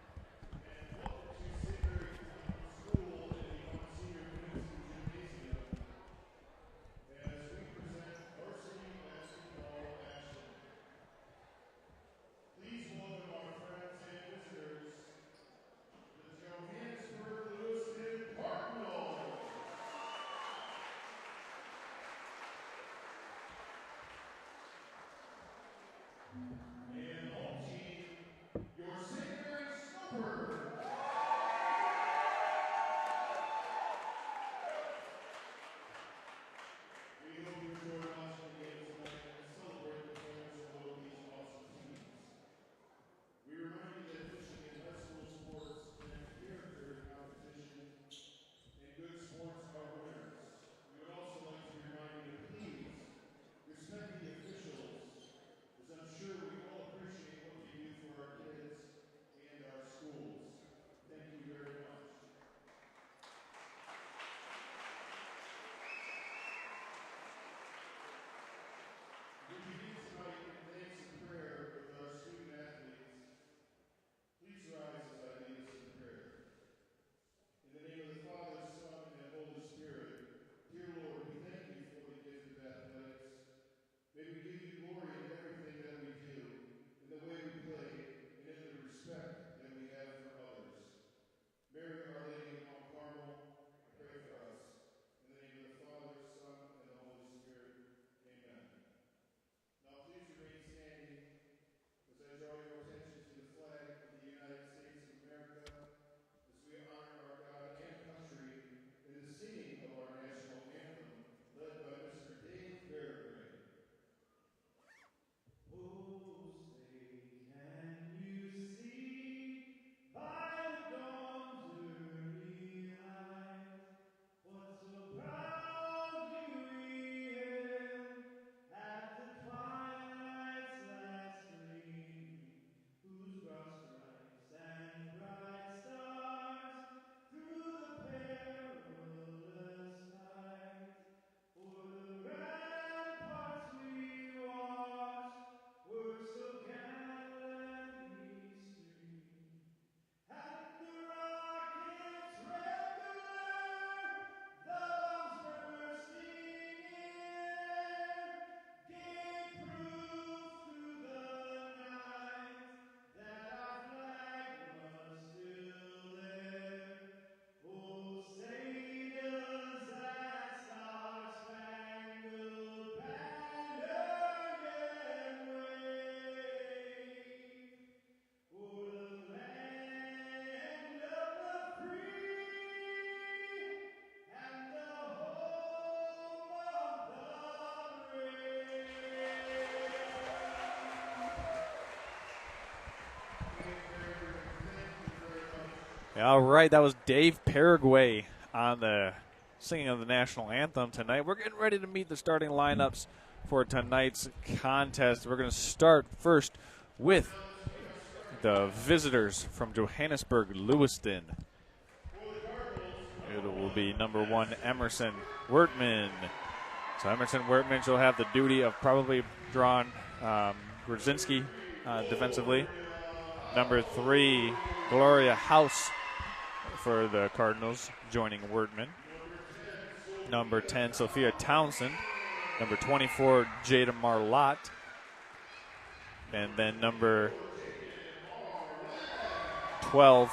Please welcome our friends and visitors, the Johannesburg-Lewiston Cardinals. And home team, your St. Mary's Snowbirds. We hope you enjoy watching the game tonight and celebrate the players of both these awesome teams. We remind you that pitching in high school sports and character in competition, and good sports are winners. We would also like to remind you to please respect the officials, as I'm sure we all appreciate what you do for our kids and our schools. Thank you very much. We begin tonight in thanks and prayer with our student athletes. Please rise as I lead us in prayer. In the name of the Father, Son, and Holy Spirit, dear Lord, we thank you for the gift of athletics. May we give you glory in everything that we do, in the way we play, and in the respect that we have for others. Mary, Our Lady of Mount Carmel, pray for us. In the name of the Father, Son, and the Holy Spirit, amen. Now please remain standing as I draw your attention to the flag of the United States of America as we honor our God and country in the singing of our national anthem, led by Mr. Dave Bergman. Oh, say, can you see by the dawn's early light what so proudly we hailed at the twilight's last gleaming, whose broad stripes and bright stars through the perilous fight o'er the ramparts we watched were so gallantly streaming, and the rocket's red glare, the bombs bursting in, gave proof through the night that our flag was still there. Oh, say does that star-spangled banner yet wave o'er the land of the free and the home of the brave?
All right, that was Dave Paraguay on the singing of the national anthem tonight. We're getting ready to meet the starting lineups for tonight's contest. We're going to start first with the visitors from Johannesburg-Lewiston. It will be number 1, Emerson Wertman. So Emerson Wertman will have the duty of probably drawing Grzinski defensively. Number 3, Gloria House for the Cardinals, joining Wertman. Number 10, Sophia Townsend. Number 24, Jada Marlott. And then number 12,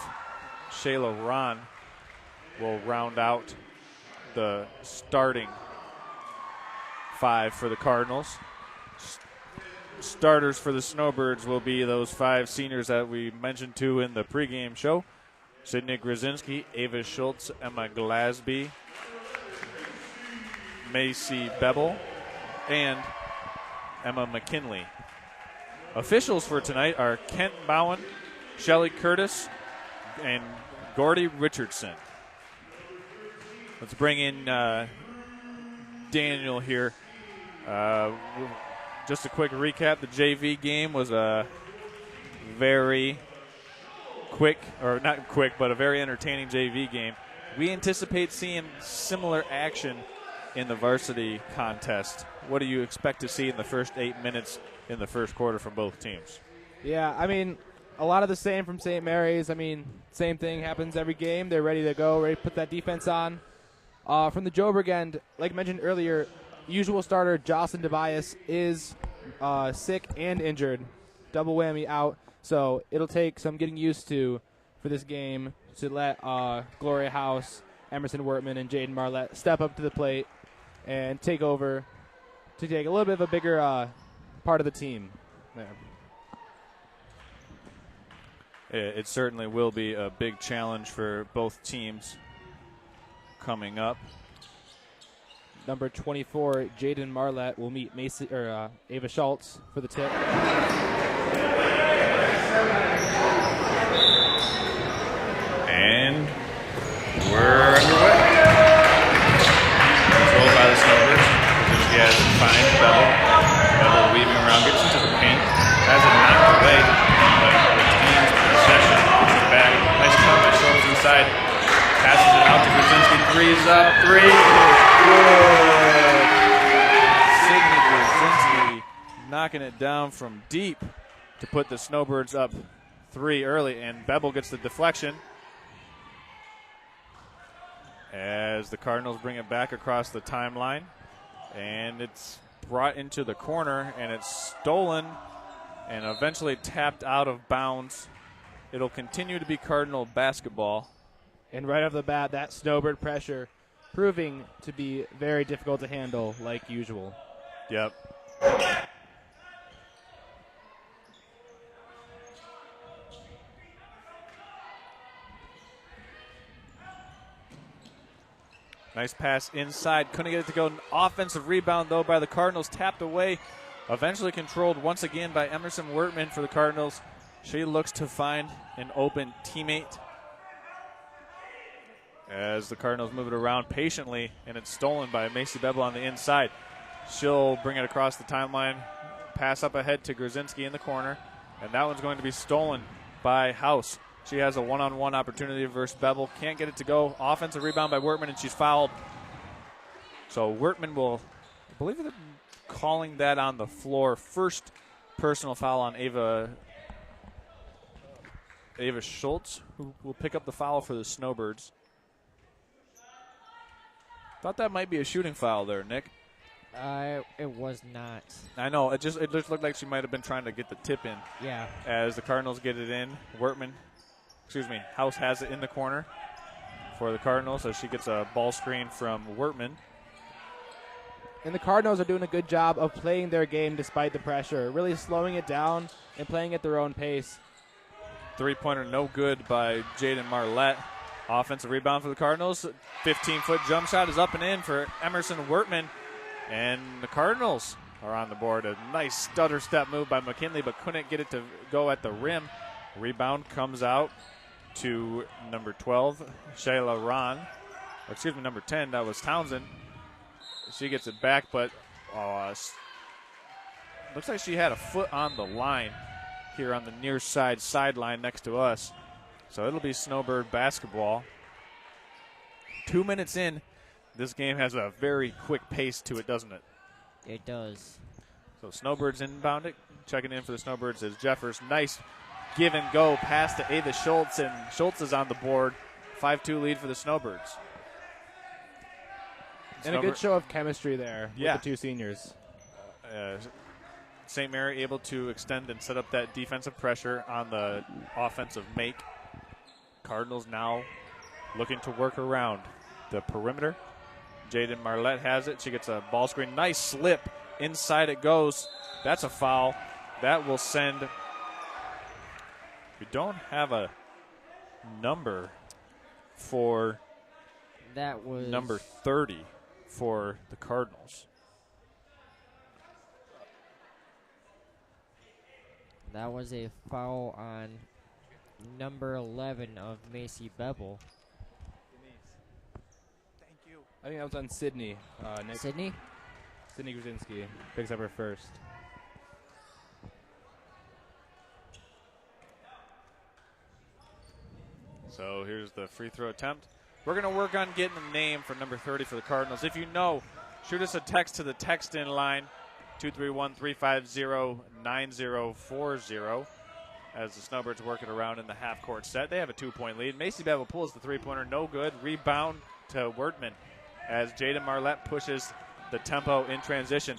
Shayla Ron will round out the starting 5 for the Cardinals. Starters for the Snowbirds will be those 5 seniors that we mentioned to in the pregame show. Sydney Grzinski, Ava Schultz, Emma Glasby, Macy Bevel, and Emma McKinley. Officials for tonight are Kent Bowen, Shelly Curtis, and Gordy Richardson. Let's bring in Daniel here. Just a quick recap. The JV game was a very quick, or not quick, but a very entertaining JV game. We anticipate seeing similar action in the varsity contest. What do you expect to see in the first 8 minutes in the first quarter from both teams?
Yeah, I mean, a lot of the same from St. Mary's. I mean, same thing happens every game. They're ready to go, ready to put that defense on. From the Joburg end, like mentioned earlier, usual starter Jocelyn Tobias is sick and injured. Double whammy out. So it'll take some getting used to for this game to let Gloria House, Emerson Wortman, and Jaden Marlette step up to the plate and take over to take a little bit of a bigger part of the team there.
It certainly will be a big challenge for both teams coming up.
Number 24, Jaden Marlette, will meet Ava Schultz for the tip.
And we're underway. Controlled by the Snowbirds. She has it fine. Bevel weaving around, gets into the paint. Has it knocked away, but retains possession. Puts it back. Nice cut by Schultz inside. Passes it out to Brzezinski. Three's up. Three. Good.
Sydney Brzezinski knocking it down from deep to put the Snowbirds up 3 early, and Bevel gets the deflection as the Cardinals bring it back across the timeline, and it's brought into the corner, and it's stolen and eventually tapped out of bounds. It'll continue to be Cardinal basketball.
And right off the bat, that Snowbird pressure proving to be very difficult to handle like usual.
Yep. Nice pass inside. Couldn't get it to go. An offensive rebound, though, by the Cardinals. Tapped away. Eventually controlled once again by Emerson Wortman for the Cardinals. She looks to find an open teammate as the Cardinals move it around patiently, and it's stolen by Macy Bevel on the inside. She'll bring it across the timeline. Pass up ahead to Grzinski in the corner, and that one's going to be stolen by House. She has a one-on-one opportunity versus Bevel. Can't get it to go. Offensive rebound by Wortman, and she's fouled. So Wortman will, I believe they're calling that on the floor. First personal foul on Ava Schultz, who will pick up the foul for the Snowbirds. Thought that might be a shooting foul there, Nick.
It was not.
I know. It just looked like she might have been trying to get the tip in.
Yeah.
As the Cardinals get it in, House has it in the corner for the Cardinals as she gets a ball screen from Wortman.
And the Cardinals are doing a good job of playing their game despite the pressure, really slowing it down and playing at their own pace.
Three-pointer no good by Jaden Marlette. Offensive rebound for the Cardinals. 15-foot jump shot is up and in for Emerson Wortman. And the Cardinals are on the board. A nice stutter step move by McKinley, but couldn't get it to go at the rim. Rebound comes out to number 12, Shayla Ron. Number 10, that was Townsend. She gets it back, but looks like she had a foot on the line here on the near side sideline next to us. So it'll be Snowbird basketball. 2 minutes in, this game has a very quick pace to it, doesn't it?
It does.
So Snowbirds inbound it. Checking in for the Snowbirds is Jeffers. Nice give and go pass to Ava Schultz, and Schultz is on the board. 5-2 lead for the Snowbirds.
And a good show of chemistry there with the two seniors.
St. Mary able to extend and set up that defensive pressure on the offensive make. Cardinals now looking to work around the perimeter. Jaden Marlette has it. She gets a ball screen. Nice slip. Inside it goes. That's a foul. That will send. We don't have a number for
that was
number 30 for the Cardinals.
That was a foul on number 11 of Macy Bevel.
Thank you.
I think that was on Sydney.
Sydney?
Sydney Grzinski picks up her first.
So here's the free throw attempt. We're going to work on getting a name for number 30 for the Cardinals. If you know, shoot us a text to the text-in line, 231-350-9040, as the Snowbirds work it around in the half-court set. They have a 2-point lead. Macy Bevel pulls the three-pointer, no good. Rebound to Wertman as Jaden Marlette pushes the tempo in transition.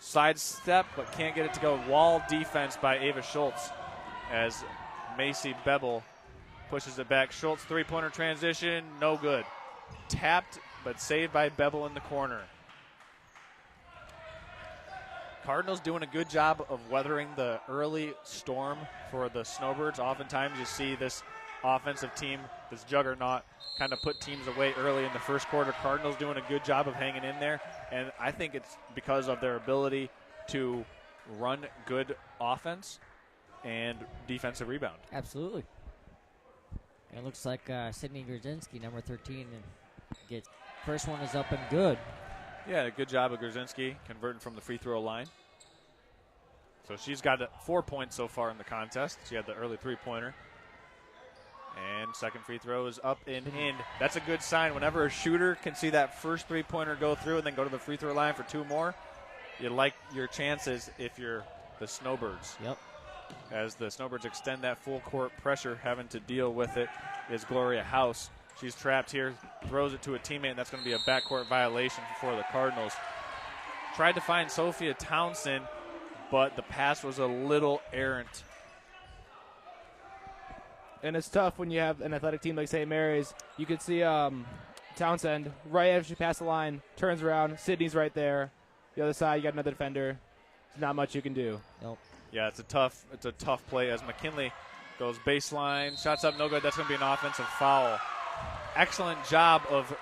Sidestep, but can't get it to go. Wall defense by Ava Schultz as Macy Bevel pushes it back. Schultz three-pointer transition, no good. Tapped, but saved by Bevel in the corner. Cardinals doing a good job of weathering the early storm for the Snowbirds. Oftentimes you see this offensive team, this juggernaut, kind of put teams away early in the first quarter. Cardinals doing a good job of hanging in there, and I think it's because of their ability to run good offense and defensive rebound.
Absolutely. And it looks like Sydney Grzinski, number 13, and gets first one is up and good.
Yeah, a good job of Grzinski converting from the free throw line. So she's got 4 points so far in the contest. She had the early three-pointer. And second free throw is up and in. That's a good sign. Whenever a shooter can see that first three-pointer go through and then go to the free throw line for two more, you like your chances if you're the Snowbirds.
Yep.
As the Snowbirds extend that full court pressure, having to deal with it is Gloria House. She's trapped here, throws it to a teammate, and that's going to be a backcourt violation for the Cardinals. Tried to find Sophia Townsend, but the pass was a little errant.
And it's tough when you have an athletic team like St. Mary's. You could see Townsend right after she passed the line, turns around, Sydney's right there. The other side, you got another defender. There's not much you can do.
Nope.
Yeah, it's a tough play as McKinley goes baseline, shots up, no good. That's going to be an offensive foul. Excellent job of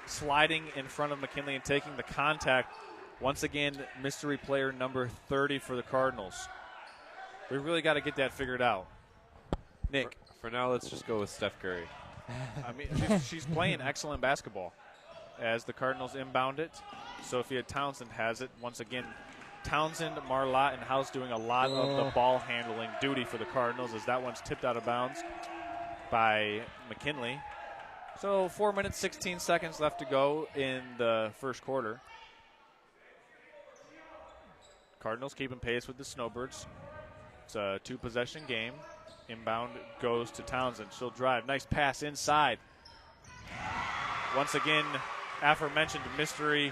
sliding in front of McKinley and taking the contact. Once again, mystery player number 30 for the Cardinals. We really got to get that figured out. Nick.
For now, let's just go with Steph Curry.
I mean, she's playing excellent basketball. As the Cardinals inbound it, Sophia Townsend has it. Once again, Townsend, Marlott, and House doing a lot of the ball handling duty for the Cardinals as that one's tipped out of bounds by McKinley. So 4 minutes, 16 seconds left to go in the first quarter. Cardinals keeping pace with the Snowbirds. It's a two-possession game. Inbound goes to Townsend. She'll drive. Nice pass inside. Once again, aforementioned mystery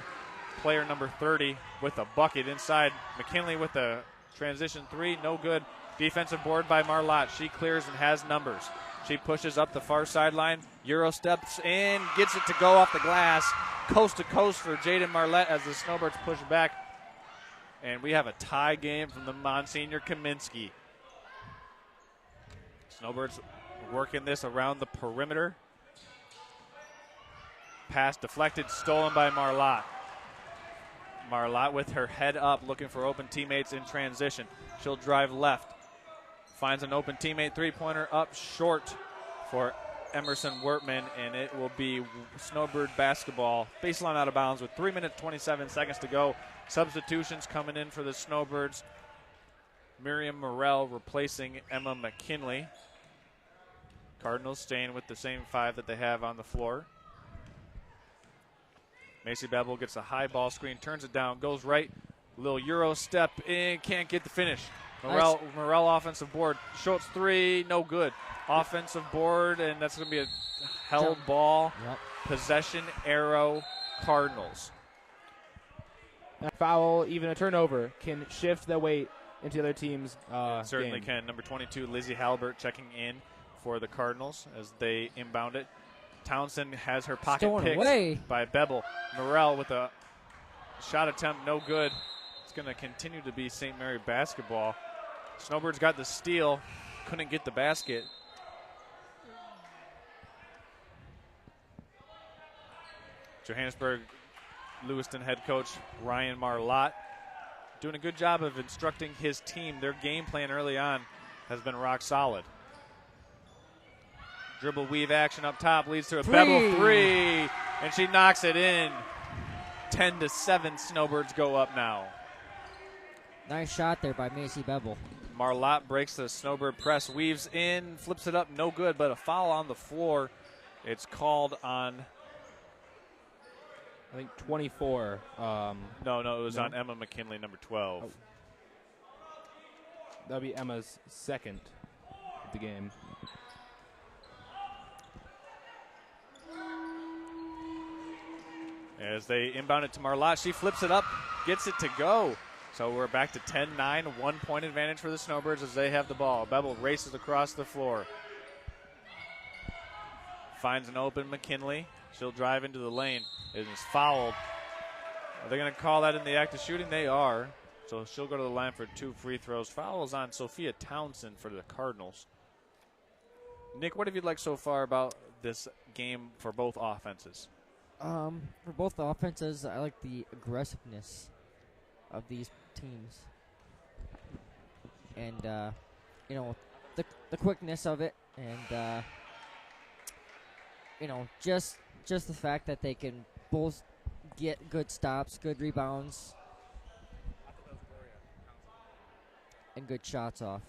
player number 30 with a bucket inside. McKinley with the transition three. No good. Defensive board by Marlott. She clears and has numbers. She pushes up the far sideline. Euro steps in, gets it to go off the glass. Coast to coast for Jaden Marlette as the Snowbirds push back. And we have a tie game from the Monsignor Kaminsky. Snowbirds working this around the perimeter. Pass deflected, stolen by Marlott. Marlott with her head up, looking for open teammates in transition. She'll drive left. Finds an open teammate, three-pointer up short for Emerson Wertman, and it will be Snowbird basketball. Baseline out of bounds with 3 minutes, 27 seconds to go. Substitutions coming in for the Snowbirds. Miriam Morrell replacing Emma McKinley. Cardinals staying with the same five that they have on the floor. Macy Bevel gets a high ball screen, turns it down, goes right. Little Euro step in, can't get the finish. Morrell offensive board. Schultz three, no good. Offensive board, and that's going to be a held ball.
Yep.
Possession arrow, Cardinals.
A foul, even a turnover, can shift the weight into the other team's
certainly
game.
can. Number 22, Lizzie Halbert checking in for the Cardinals as they inbound it. Townsend has her pocket picked by Bevel. Morrell with a shot attempt, no good. It's going to continue to be St. Mary basketball. Snowbirds got the steal, couldn't get the basket. Johannesburg-Lewiston head coach Ryan Marlott doing a good job of instructing his team. Their game plan early on has been rock solid. Dribble weave action up top leads to a
Three.
Bebel three, and she knocks it in. 10-7, Snowbirds go up now.
Nice shot there by Macy Bebel.
Marlotte breaks the Snowbird press, weaves in, flips it up, no good, but a foul on the floor. It's called on,
I think 24.
no, it was on Emma McKinley, number 12.
Oh. That'll be Emma's second of the game.
As they inbound it to Marlotte, she flips it up, gets it to go. So we're back to 10-9, 1 point advantage for the Snowbirds as they have the ball. Bebel races across the floor. Finds an open McKinley. She'll drive into the lane. It is fouled. Are they going to call that in the act of shooting? They are. So she'll go to the line for 2 free throws. Fouls on Sophia Townsend for the Cardinals. Nick, what have you liked so far about this game for both offenses?
For both offenses, I like the aggressiveness of these teams, and the quickness of it, and just the fact that they can both get good stops, good rebounds, and good shots off.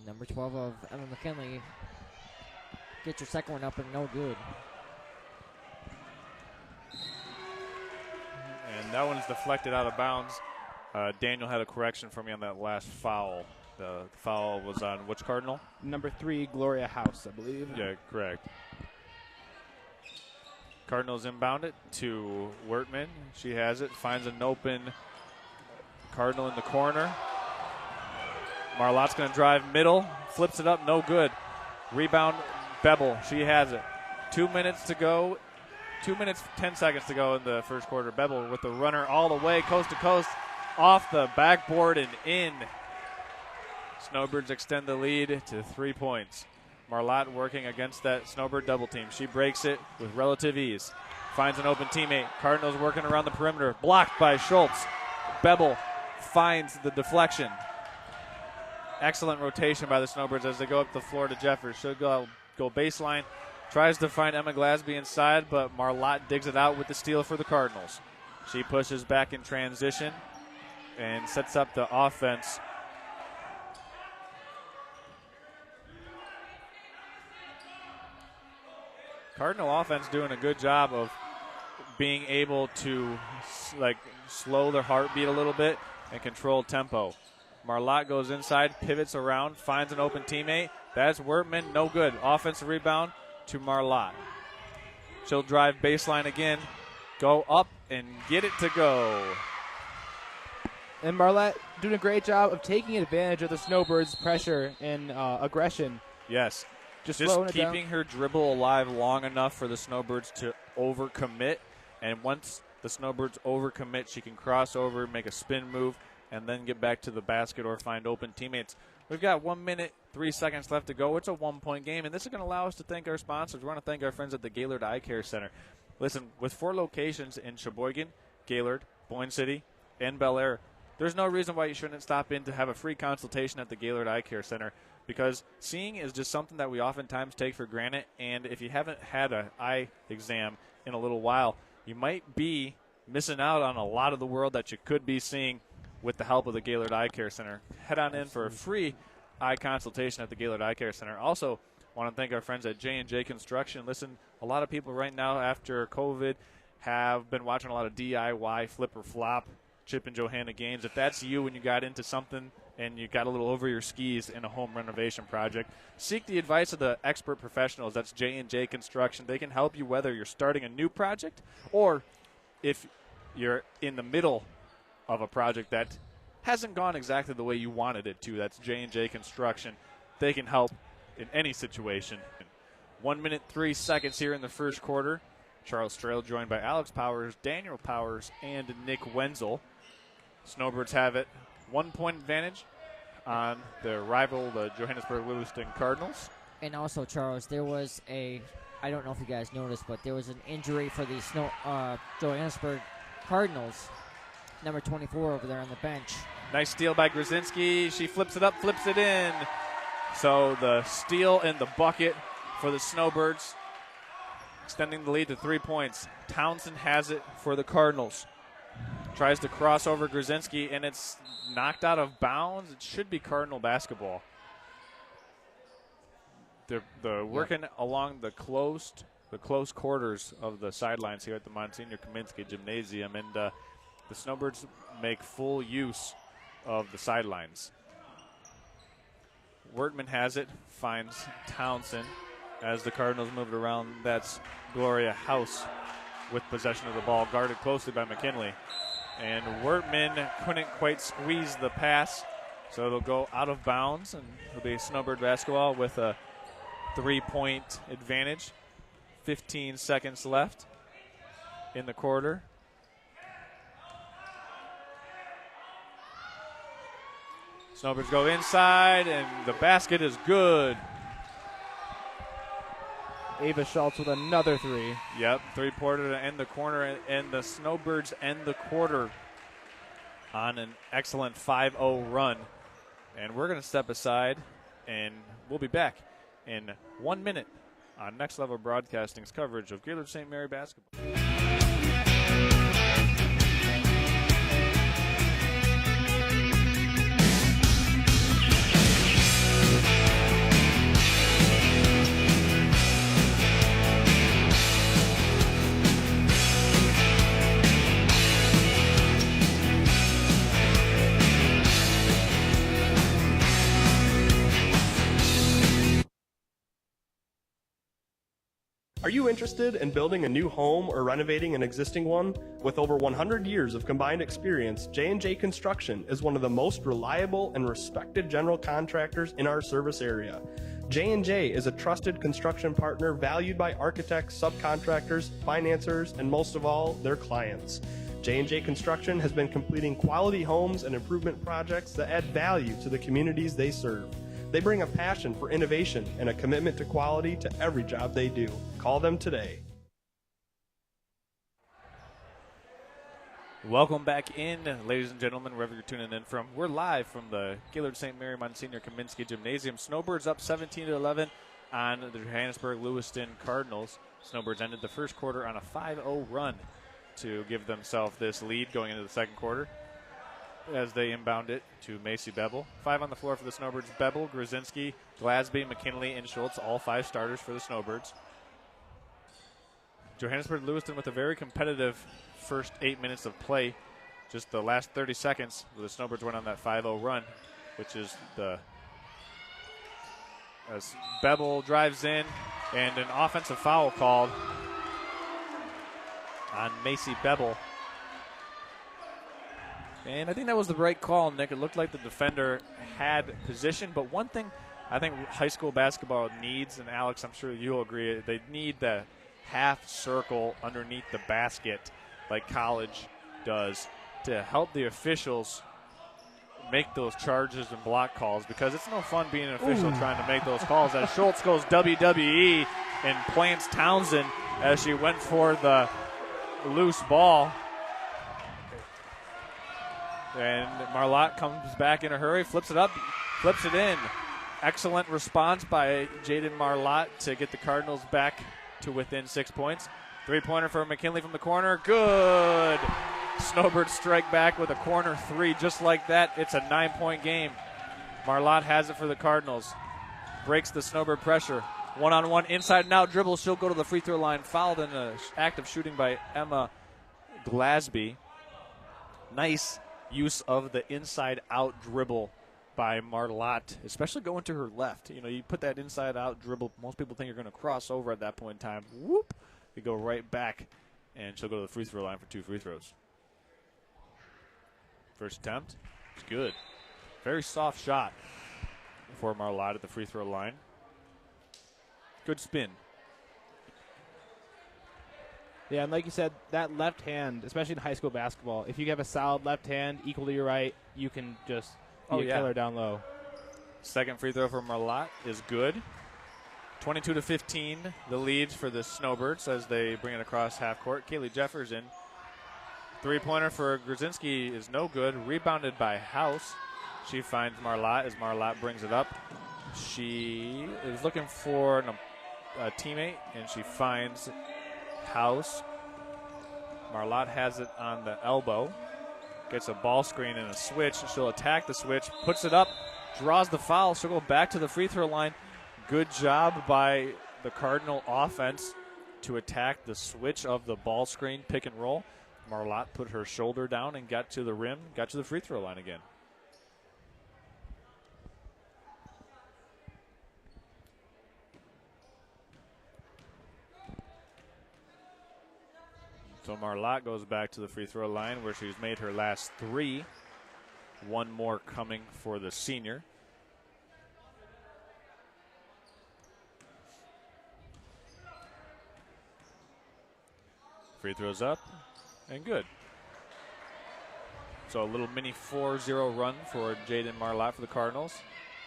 Number 12 of Emma McKinley gets her second one up and no good.
And that one's deflected out of bounds. Daniel had a correction for me on that last foul. The foul was on which Cardinal?
Number 3, Gloria House, I believe.
Yeah, correct. Cardinals inbound it to Wertman. She has it, finds an open Cardinal in the corner. Marlotte's going to drive middle, flips it up, no good. Rebound, Bebel, she has it. 2 minutes to go. 2 minutes, 10 seconds to go in the first quarter. Bebel with the runner all the way, coast to coast, off the backboard and in. Snowbirds extend the lead to 3 points. Marlotte working against that Snowbird double team. She breaks it with relative ease. Finds an open teammate. Cardinals working around the perimeter. Blocked by Schultz. Bebel finds the deflection. Excellent rotation by the Snowbirds as they go up the floor to Jeffers. Should go baseline. Tries to find Emma Glasby inside, but Marlotte digs it out with the steal for the Cardinals. She pushes back in transition and sets up the offense. Cardinal offense doing a good job of being able to slow their heartbeat a little bit and control tempo. Marlotte goes inside, pivots around, finds an open teammate. That's Wertman, no good. Offensive rebound to Marlotte. She'll drive baseline again, go up and get it to go.
And Marlotte doing a great job of taking advantage of the Snowbirds' pressure and aggression.
Yes. Just keeping her dribble alive long enough for the Snowbirds to overcommit. And once the Snowbirds overcommit, she can cross over, make a spin move, and then get back to the basket or find open teammates. We've got 1 minute, 3 seconds left to go. It's a 1 point game, and this is going to allow us to thank our sponsors. We want to thank our friends at the Gaylord Eye Care Center. Listen, with 4 locations in Sheboygan, Gaylord, Boyne City, and Bel Air, there's no reason why you shouldn't stop in to have a free consultation at the Gaylord Eye Care Center, because seeing is just something that we oftentimes take for granted, and if you haven't had an eye exam in a little while, you might be missing out on a lot of the world that you could be seeing with the help of the Gaylord Eye Care Center. Head on in for a free eye consultation at the Gaylord Eye Care Center. Also, want to thank our friends at J&J Construction. Listen, a lot of people right now after COVID have been watching a lot of DIY, flip or flop, Chip and Johanna games. If that's you and you got into something and you got a little over your skis in a home renovation project, seek the advice of the expert professionals. That's J&J Construction. They can help you whether you're starting a new project or if you're in the middle of a project that hasn't gone exactly the way you wanted it to. That's J&J Construction. They can help in any situation. 1 minute, 3 seconds here in the first quarter. Charles Strail joined by Alex Powers, Daniel Powers, and Nick Wenzel. Snowbirds have it. 1 point advantage on their rival, the Johannesburg-Lewiston Cardinals.
And also, Charles, there was I don't know if you guys noticed, but there was an injury for the Johannesburg Cardinals. Number 24 over there on the bench.
Nice steal by Grzinski. She flips it up, flips it in. So the steal and the bucket for the Snowbirds, extending the lead to 3 points. Townsend has it for the Cardinals. Tries to cross over Grzinski, and it's knocked out of bounds. It should be Cardinal basketball. They're working along the close quarters of the sidelines here at the Monsignor Kaminsky Gymnasium, and the Snowbirds make full use of the sidelines. Wertman has it, finds Townsend. As the Cardinals moved around, that's Gloria House with possession of the ball, guarded closely by McKinley. And Wertman couldn't quite squeeze the pass, so it'll go out of bounds, and it'll be Snowbird basketball with a 3-point advantage. 15 seconds left in the quarter. Snowbirds go inside, and the basket is good.
Ava Schultz with another three.
Yep, three-pointer to end the corner, and the Snowbirds end the quarter on an excellent 5-0 run. And we're going to step aside, and we'll be back in 1 minute on Next Level Broadcasting's coverage of Gaylord St. Mary basketball.
Are you interested in building a new home or renovating an existing one? With over 100 years of combined experience, J&J Construction is one of the most reliable and respected general contractors in our service area. J&J is a trusted construction partner valued by architects, subcontractors, financiers, and most of all, their clients. J&J Construction has been completing quality homes and improvement projects that add value to the communities they serve. They bring a passion for innovation and a commitment to quality to every job they do. Call them today.
Welcome back in, ladies and gentlemen, wherever you're tuning in from. We're live from the Gaylord St. Mary Monsignor Kaminsky Gymnasium. Snowbirds up 17-11 on the Johannesburg-Lewiston Cardinals. Snowbirds ended the first quarter on a 5-0 run to give themselves this lead going into the second quarter, as they inbound it to Macy Bevel. 5 on the floor for the Snowbirds. Bevel, Grzinski, Glasby, McKinley, and Schultz, all 5 starters for the Snowbirds. Johannesburg-Lewiston with a very competitive first 8 minutes of play. Just the last 30 seconds, the Snowbirds went on that 5-0 run, which is as Bevel drives in, and an offensive foul called on Macy Bevel. And I think that was the right call, Nick. It looked like the defender had position. But one thing I think high school basketball needs, and Alex, I'm sure you'll agree, they need the half circle underneath the basket like college does to help the officials make those charges and block calls, because it's no fun being an official trying to make those calls. As Schultz goes WWE and plants Townsend as she went for the loose ball. And Marlotte comes back in a hurry, flips it up, flips it in. Excellent response by Jaden Marlotte to get the Cardinals back to within 6 points. Three-pointer for McKinley from the corner. Good. Snowbirds strike back with a corner three. Just like that, it's a 9-point game. Marlotte has it for the Cardinals. Breaks the Snowbird pressure. One-on-one, inside and out dribble. She'll go to the free throw line. Fouled in an act of shooting by Emma Glasby. Nice use of the inside-out dribble by Marlotte, especially going to her left. You know, you put that inside-out dribble, most people think you're going to cross over at that point in time. Whoop! You go right back, and she'll go to the free throw line for 2 free throws. First attempt, it's good. Very soft shot for Marlotte at the free throw line. Good spin.
Yeah, and like you said, that left hand, especially in high school basketball, if you have a solid left hand equal to your right, you can just be a killer down low.
Second free throw for Marlotte is good. 22-15, the lead for the Snowbirds as they bring it across half court. Kaylee Jefferson Three-pointer for Grzinski is no good. Rebounded by House. She finds Marlott as Marlott brings it up. She is looking for a teammate, and she finds House. Marlott has it on the elbow. Gets a ball screen and a switch. She'll attack the switch, puts it up, draws the foul. She'll go back to the free throw line. Good job by the Cardinal offense to attack the switch of the ball screen pick and roll. Marlott put her shoulder down and got to the rim, got to the free throw line again. So Marlott goes back to the free throw line where she's made her last three. One more coming for the senior. Free throws up and good. So a little mini 4-0 run for Jaden Marlott for the Cardinals.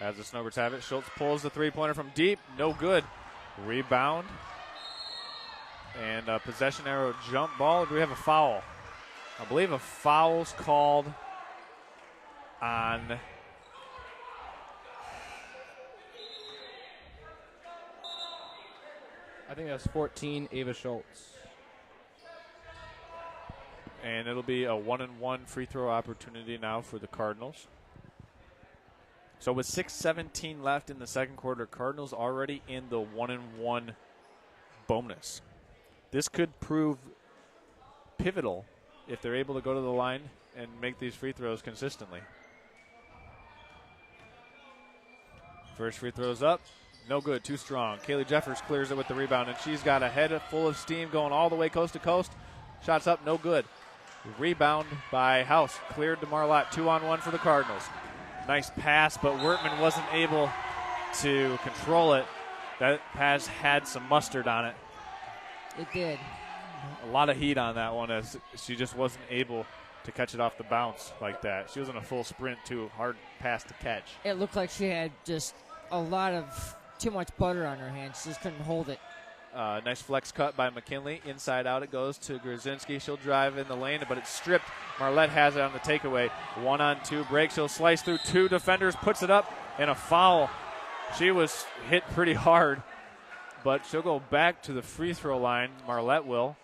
As the Snowbirds have it, Schultz pulls the three-pointer from deep. No good. Rebound. And a possession arrow jump ball. Do we have a foul? I believe a foul's called on
I think that's 14, Ava Schultz.
And it'll be a 1-and-1 free throw opportunity now for the Cardinals. So with 6:17 left in the second quarter, Cardinals already in the 1-and-1 bonus. This could prove pivotal if they're able to go to the line and make these free throws consistently. First free throws up. No good, too strong. Kaylee Jeffers clears it with the rebound, and she's got a head full of steam going all the way coast to coast. Shots up, no good. Rebound by House. Cleared to Marlott. 2-on-1 for the Cardinals. Nice pass, but Wertman wasn't able to control it. That pass had some mustard on it.
It did.
A lot of heat on that one as she just wasn't able to catch it off the bounce like that. She was in a full sprint, too. Hard pass to catch.
It looked like she had just a lot of too much butter on her hands. She just couldn't hold it.
Nice flex cut by McKinley. Inside out it goes to Grzinski. She'll drive in the lane, but it's stripped. Marlett has it on the takeaway. 1-on-2 break. She'll slice through two defenders, puts it up, and a foul. She was hit pretty hard, but she'll go back to the free throw line. Marlett will.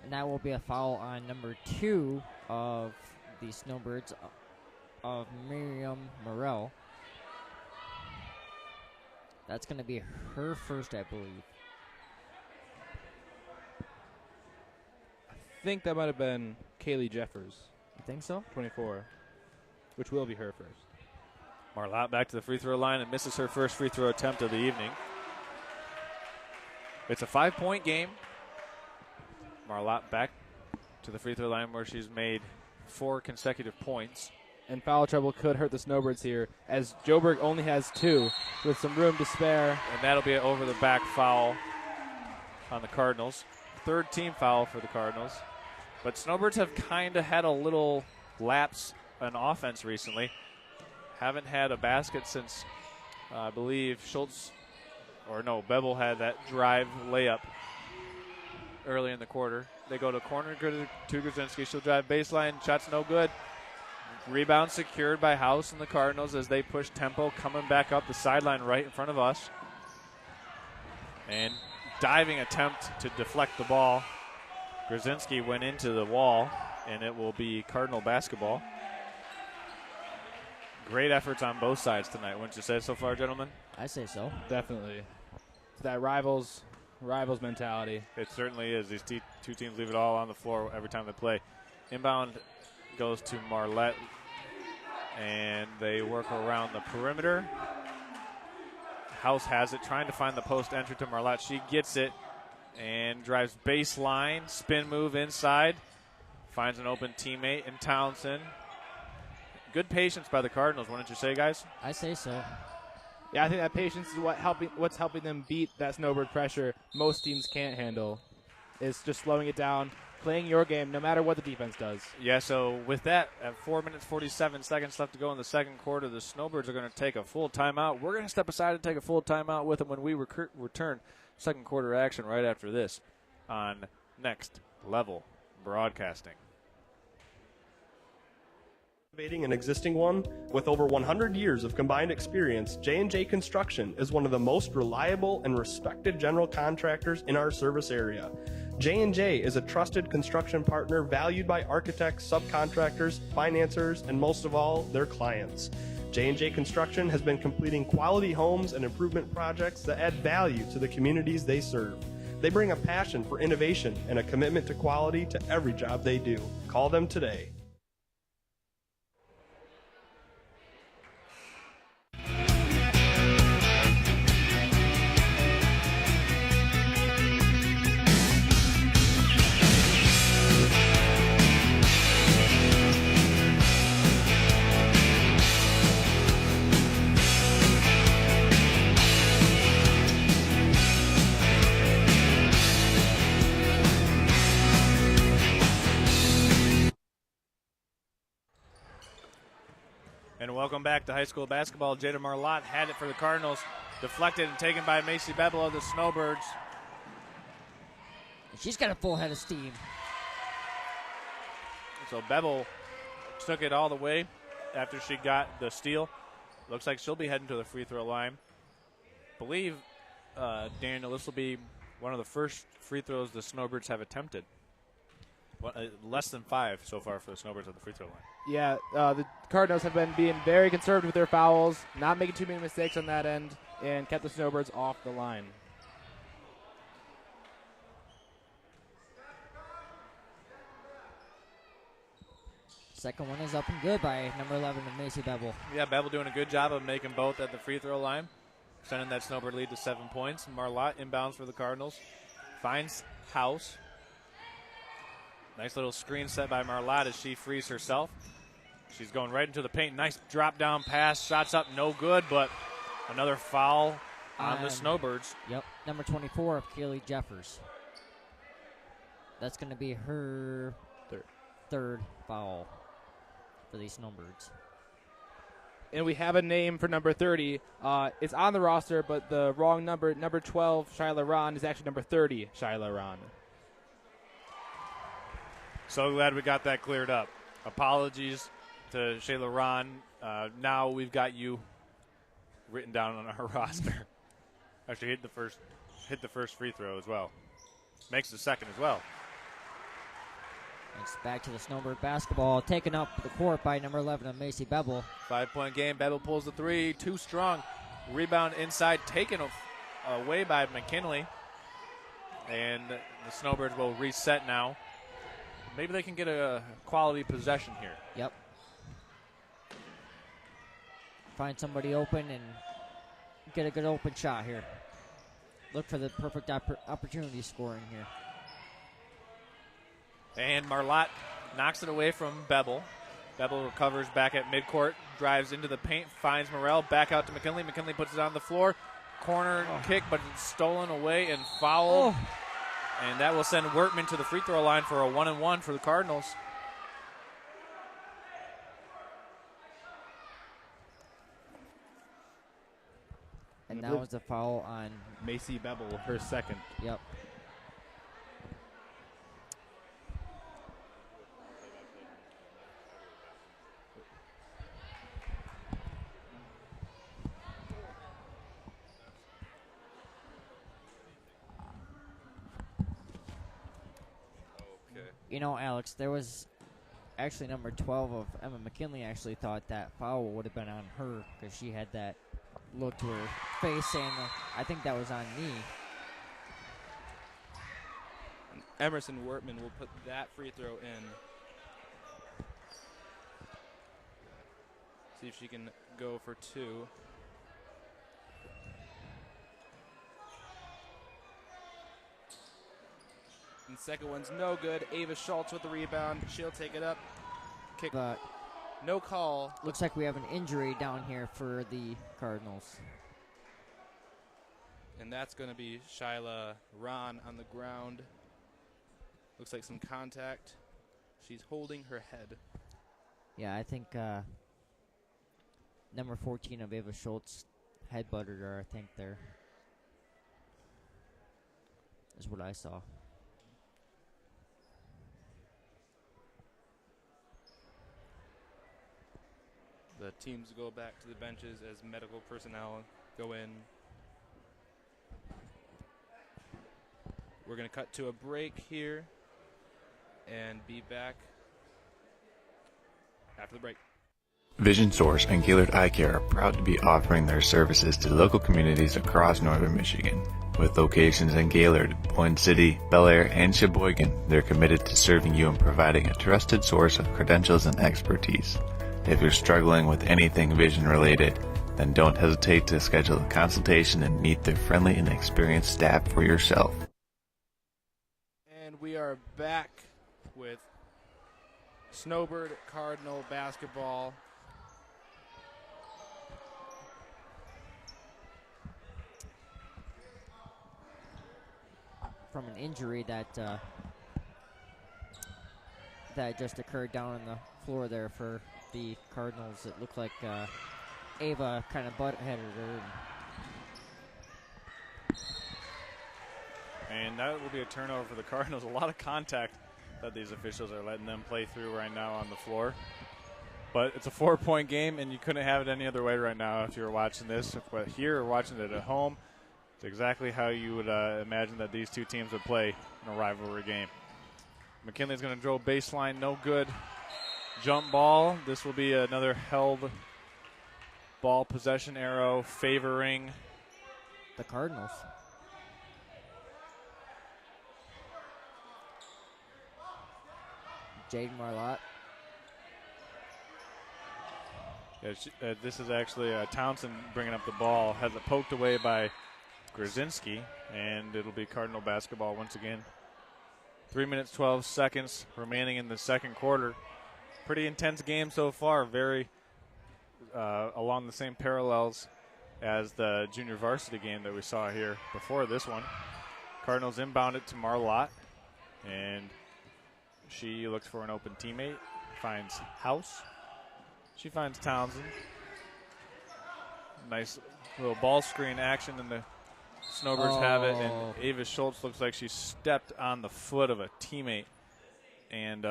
And that will be a foul on number 2 of the Snowbirds of Miriam Morrell. That's going to be her first, I believe.
I think that might have been Kaylee Jeffers.
You think so?
24, which will be her first.
Marlott back to the free throw line and misses her first free throw attempt of the evening. It's a 5-point game. Marlott back to the free throw line where she's made 4 consecutive points.
And foul trouble could hurt the Snowbirds here, as Joburg only has 2 with some room to spare.
And that'll be an over-the-back foul on the Cardinals. Third team foul for the Cardinals. But Snowbirds have kind of had a little lapse in offense recently. Haven't had a basket since, I believe, Bevel had that drive layup early in the quarter. They go to corner to Grzinski. She'll drive baseline. Shot's no good. Rebound secured by House and the Cardinals as they push tempo, coming back up the sideline right in front of us. And diving attempt to deflect the ball. Grzinski went into the wall, and it will be Cardinal basketball. Great efforts on both sides tonight, wouldn't you say so far, gentlemen?
I say so.
Definitely. It's that rivals mentality.
It certainly is. These two teams leave it all on the floor every time they play. Inbound goes to Marlett, and they work around the perimeter. House has it, trying to find the post entry to Marlett. She gets it and drives baseline, spin move inside, finds an open teammate in Townsend. Good patience by the Cardinals, wouldn't you say, guys?
I say so.
Yeah, I think that patience is what's helping them beat that Snowbird pressure most teams can't handle. Is just slowing it down, playing your game no matter what the defense does.
Yeah, so with that, at 4 minutes, 47 seconds left to go in the second quarter, the Snowbirds are going to take a full timeout. We're going to step aside and take a full timeout with them when we return second quarter action right after this on Next Level Broadcasting.
Renovating an existing one with over 100 years of combined experience, J&J Construction is one of the most reliable and respected general contractors in our service area. J&J is a trusted construction partner valued by architects, subcontractors, financiers, and most of all, their clients. J&J Construction has been completing quality homes and improvement projects that add value to the communities they serve. They bring a passion for innovation and a commitment to quality to every job they do. Call them today.
And welcome back to high school basketball. Jada Marlotte had it for the Cardinals. Deflected and taken by Macy Bebel of the Snowbirds.
She's got a full head of steam.
So Bebel took it all the way after she got the steal. Looks like she'll be heading to the free throw line. Believe, Daniel, this will be one of the first free throws the Snowbirds have attempted. Less than 5 so far for the Snowbirds at the free throw line.
Yeah, the Cardinals have been being very conservative with their fouls, not making too many mistakes on that end, and kept the Snowbirds off the line.
Second one is up and good by number 11 of Macy Bebel.
Yeah, Bebel doing a good job of making both at the free throw line, sending that Snowbird lead to 7 points. Marlotte inbounds for the Cardinals. Finds House. Nice little screen set by Marlotte as she frees herself. She's going right into the paint. Nice drop down pass. Shots up, no good, but another foul on the Snowbirds.
Yep, number 24 of Kaylee Jeffers. That's going to be her third foul for these Snowbirds.
And we have a name for number 30. It's on the roster, but the wrong number. Number 12, Shyla Ron, is actually number 30, Shyla Ron.
So glad we got that cleared up. Apologies to Shayla Ron. Now we've got you written down on our roster. Actually hit the first free throw as well. Makes the second as well.
It's back to the Snowbird basketball, taken up the court by number 11 of Macy Bebel.
5-point game. Bebel pulls the three. Too strong. Rebound inside, taken away by McKinley. And the Snowbirds will reset now. Maybe they can get a quality possession here.
Yep. Find somebody open and get a good open shot here. Look for the perfect opportunity scoring here.
And Marlotte knocks it away from Bebel. Bebel recovers back at midcourt, drives into the paint, finds Morrell, back out to McKinley. McKinley puts it on the floor. Corner kick, but it's stolen away and fouled. And that will send Wertman to the free throw line for a 1-and-1 for the Cardinals.
And that was a foul on
Macy Bebel, her second.
Yep. You know, Alex, there was actually number 12 of Emma McKinley actually thought that foul would have been on her because she had that look to her face saying, I think that was on me.
Emerson Wertman will put that free throw in. See if she can go for 2. And second one's no good. Ava Schultz with the rebound. She'll take it up. Kick. No call.
Looks like we have an injury down here for the Cardinals.
And that's going to be Shyla Ron on the ground. Looks like some contact. She's holding her head.
Yeah, I think number 14 of Ava Schultz headbutted her, I think there. Is what I saw.
The teams go back to the benches as medical personnel go in. We're going to cut to a break here and be back after the break.
Vision Source and Gaylord Eye Care are proud to be offering their services to local communities across northern Michigan. With locations in Gaylord, Point City, Bel Air, and Sheboygan, they're committed to serving you and providing a trusted source of credentials and expertise. If you're struggling with anything vision related, then don't hesitate to schedule a consultation and meet their friendly and experienced staff for yourself.
And we are back with Snowbird Cardinal basketball.
From an injury that just occurred down on the floor there for the Cardinals. It looked like Ava kind of butt-headed her.
And that will be a turnover for the Cardinals. A lot of contact that these officials are letting them play through right now on the floor. But it's a 4-point game, and you couldn't have it any other way right now if you were watching this. But here or watching it at home, it's exactly how you would imagine that these two teams would play in a rivalry game. McKinley's going to drill baseline, no good. Jump ball. This will be another held ball possession arrow favoring
the Cardinals. Jaden Marlott.
Yeah, this is actually Townsend bringing up the ball. Has it poked away by Grzinski, and it'll be Cardinal basketball once again. 3 minutes, 12 seconds remaining in the second quarter. Pretty intense game so far. Very along the same parallels as the junior varsity game that we saw here before this one. Cardinals inbound it to Marlott, and she looks for an open teammate, finds House. She finds Townsend. Nice little ball screen action, and the Snowbirds have it, and Ava Schultz looks like she stepped on the foot of a teammate, and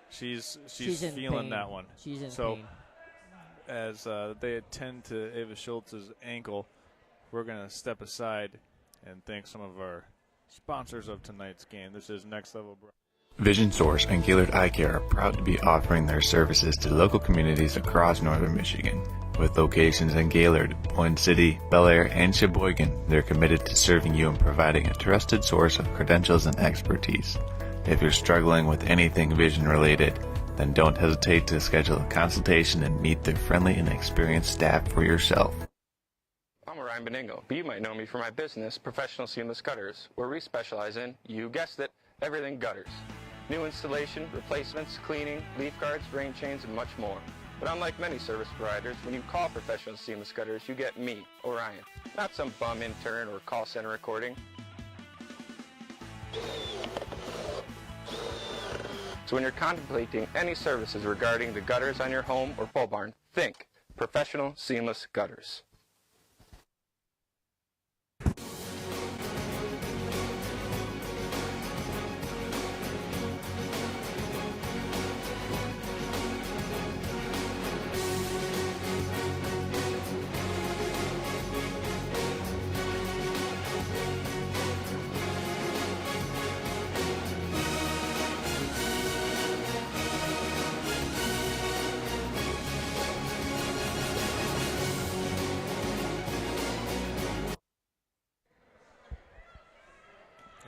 she's feeling
pain.
that one.
She's in
so
pain.
As they attend to Ava Schultz's ankle, we're going to step aside and thank some of our sponsors of tonight's game. This is Next Level.
Vision Source and Gaylord Eye Care are proud to be offering their services to local communities across northern Michigan. With locations in Gaylord, Point City, Bel Air, and Sheboygan, they're committed to serving you and providing a trusted source of credentials and expertise. If you're struggling with anything vision related, then don't hesitate to schedule a consultation and meet their friendly and experienced staff for yourself.
I'm Ryan Beningo, but you might know me for my business, Professional Seamless Gutters, where we specialize in, you guessed it, everything gutters. New installation, replacements, cleaning, leaf guards, rain chains, and much more. But unlike many service providers, when you call Professional Seamless Gutters, you get me, Orion, not some bum intern or call center recording. So when you're contemplating any services regarding the gutters on your home or pole barn, think Professional Seamless Gutters.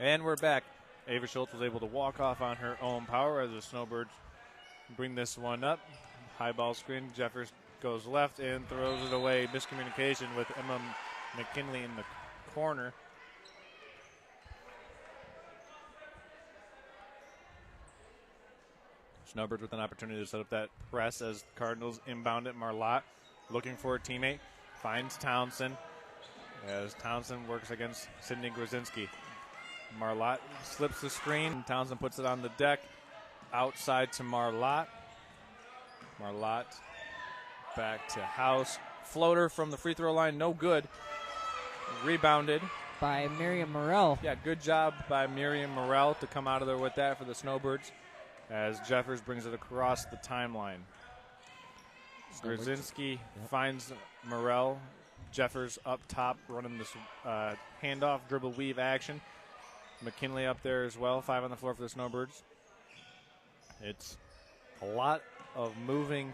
And we're back. Ava Schultz was able to walk off on her own power as the Snowbirds bring this one up. High ball screen. Jeffers goes left and throws it away. Miscommunication with Emma McKinley in the corner. Snowbirds with an opportunity to set up that press as Cardinals inbound it. Marlott looking for a teammate. Finds Townsend as Townsend works against Sydney Grzinski. Marlott slips the screen. Townsend puts it on the deck. Outside to Marlott. Marlott back to House. Floater from the free throw line, no good. Rebounded
by Miriam Morrell.
Yeah, good job by Miriam Morrell to come out of there with that for the Snowbirds as Jeffers brings it across the timeline. Grzinski finds Morrell. Jeffers up top running this handoff, dribble, weave action. McKinley up there as well, 5 on the floor for the Snowbirds. It's a lot of moving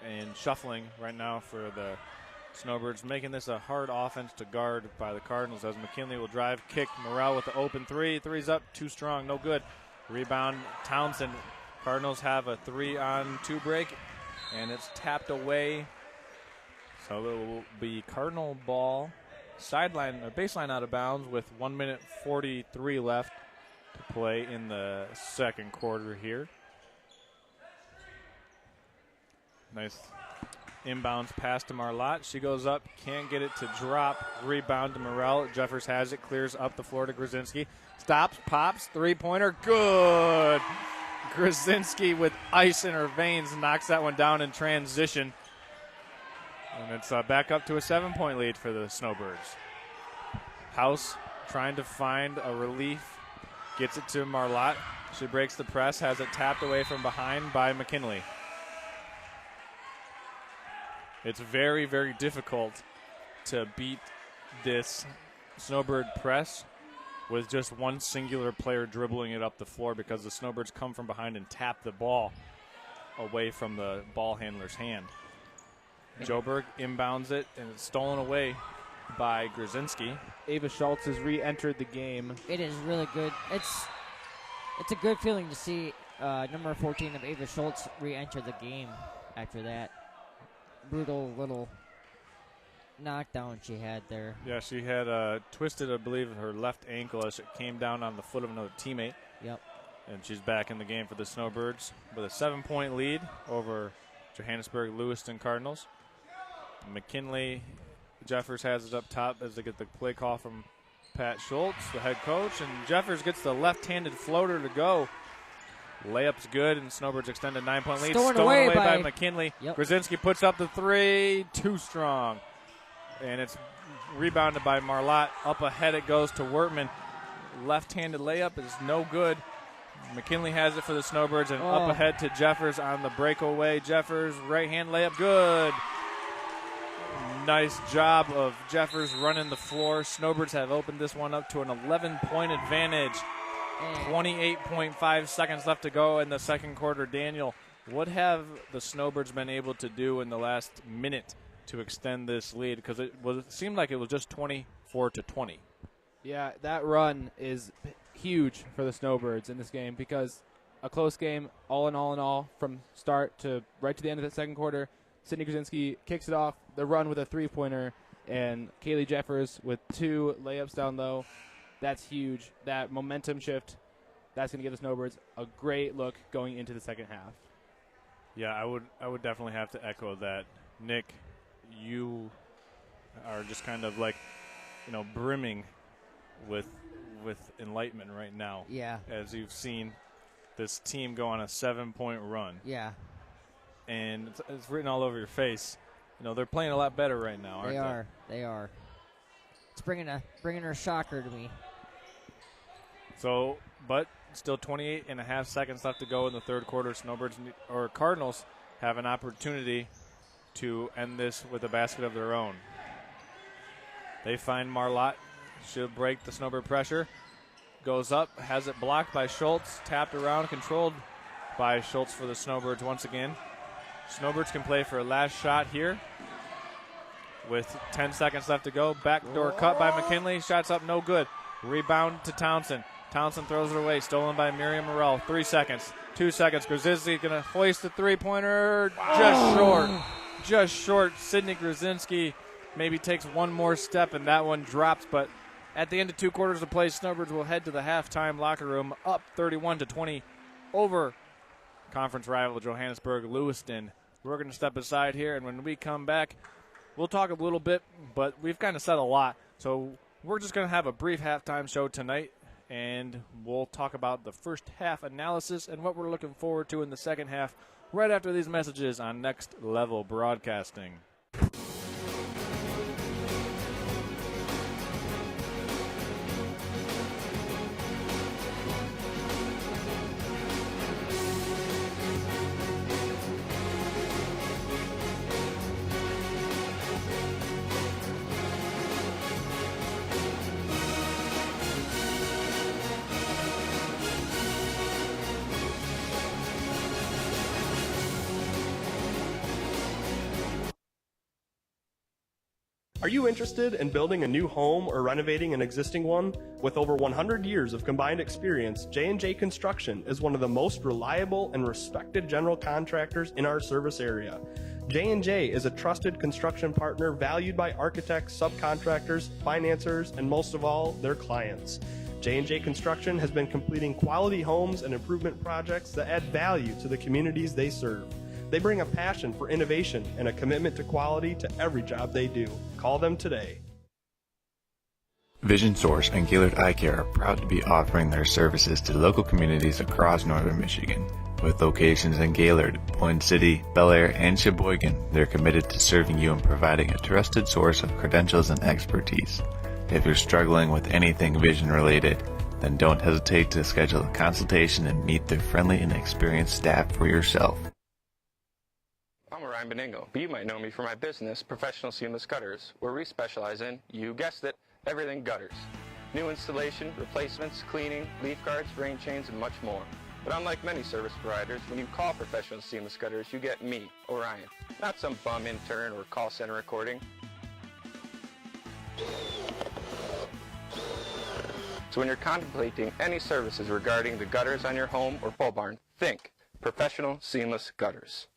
and shuffling right now for the Snowbirds, making this a hard offense to guard by the Cardinals as McKinley will drive, kick. Morrell with the open three. Three's up, too strong, no good. Rebound, Townsend. Cardinals have a 3-on-2 break, and it's tapped away. So it will be Cardinal ball, sideline or baseline out of bounds with 1 minute 43 left to play in the second quarter here. Nice inbounds pass to Marlotte. She goes up, can't get it to drop. Rebound to Morrell. Jeffers has it, clears up the floor to Grzinski. Stops, pops, three-pointer, good. Grzinski with ice in her veins knocks that one down in transition. And it's back up to a 7-point lead for the Snowbirds. House trying to find a relief. Gets it to Marlotte. She breaks the press, has it tapped away from behind by McKinley. It's very, very difficult to beat this Snowbird press with just one singular player dribbling it up the floor because the Snowbirds come from behind and tap the ball away from the ball handler's hand. Joburg inbounds it, and it's stolen away by Grzinski.
Ava Schultz has re-entered the game.
It is really good. It's a good feeling to see number 14 of Ava Schultz re-enter the game after that brutal little knockdown she had there.
Yeah, she had twisted, I believe, her left ankle as it came down on the foot of another teammate.
Yep.
And she's back in the game for the Snowbirds with a 7-point lead over Johannesburg-Lewiston Cardinals. McKinley, Jeffers has it up top as they get the play call from Pat Schultz, the head coach, and Jeffers gets the left-handed floater to go. Layup's good, and Snowbirds extend a 9-point lead.
Stolen away
by McKinley.
Yep.
Grzinski puts up the three, too strong. And it's rebounded by Marlotte. Up ahead it goes to Wertman. Left-handed layup is no good. McKinley has it for the Snowbirds, and up ahead to Jeffers on the breakaway. Jeffers, right-hand layup, good. Nice job of Jeffers running the floor. Snowbirds have opened this one up to an 11-point advantage. 28.5 seconds left to go in the second quarter. Daniel, what have the Snowbirds been able to do in the last minute to extend this lead? Because it seemed like it was just 24-20.
Yeah, that run is huge for the Snowbirds in this game because a close game, all in all, from start to right to the end of the second quarter. Sydney Grzinski kicks it off, the run with a three-pointer, and Kaylee Jeffers with 2 layups down low. That's huge. That momentum shift, that's going to give the Snowbirds a great look going into the second half.
Yeah, I would definitely have to echo that. Nick, you are just kind of like, brimming with enlightenment right now.
Yeah.
As you've seen this team go on a 7-point run.
Yeah.
And it's written all over your face. They're playing a lot better right now, aren't they?
They are. It's bringing a shocker to me.
So, but still 28.5 seconds left to go in the third quarter. Cardinals have an opportunity to end this with a basket of their own. They find Marlotte. She'll break the Snowbird pressure. Goes up, has it blocked by Schultz. Tapped around, controlled by Schultz for the Snowbirds once again. Snowbirds can play for a last shot here with 10 seconds left to go. Backdoor cut by McKinley. Shots up, no good. Rebound to Townsend. Townsend throws it away. Stolen by Miriam Morrell. 3 seconds. 2 seconds. Grzinski going to hoist the three-pointer. Just short. Sydney Grzinski maybe takes one more step, and that one drops. But at the end of 2 quarters of play, Snowbirds will head to the halftime locker room up 31-20 over conference rival Johannesburg-Lewiston. We're going to step aside here, and when we come back, we'll talk a little bit, but we've kind of said a lot. So we're just going to have a brief halftime show tonight, and we'll talk about the first half analysis and what we're looking forward to in the second half right after these messages on Next Level Broadcasting.
Are you interested in building a new home or renovating an existing one? With over 100 years of combined experience, J&J Construction is one of the most reliable and respected general contractors in our service area. J&J is a trusted construction partner valued by architects, subcontractors, financiers, and most of all, their clients. J&J Construction has been completing quality homes and improvement projects that add value to the communities they serve. They bring a passion for innovation and a commitment to quality to every job they do. Call them today.
Vision Source and Gaylord Eye Care are proud to be offering their services to local communities across northern Michigan. With locations in Gaylord, Point City, Bel Air, and Sheboygan, they're committed to serving you and providing a trusted source of credentials and expertise. If you're struggling with anything vision related, then don't hesitate to schedule a consultation and meet their friendly and experienced staff for yourself.
I'm Ryan Beningo, but you might know me for my business, Professional Seamless Gutters, where we specialize in, you guessed it, everything gutters. New installation, replacements, cleaning, leaf guards, rain chains, and much more. But unlike many service providers, when you call Professional Seamless Gutters, you get me, Orion, not some bum intern or call center recording. So when you're contemplating any services regarding the gutters on your home or pole barn, think Professional Seamless Gutters.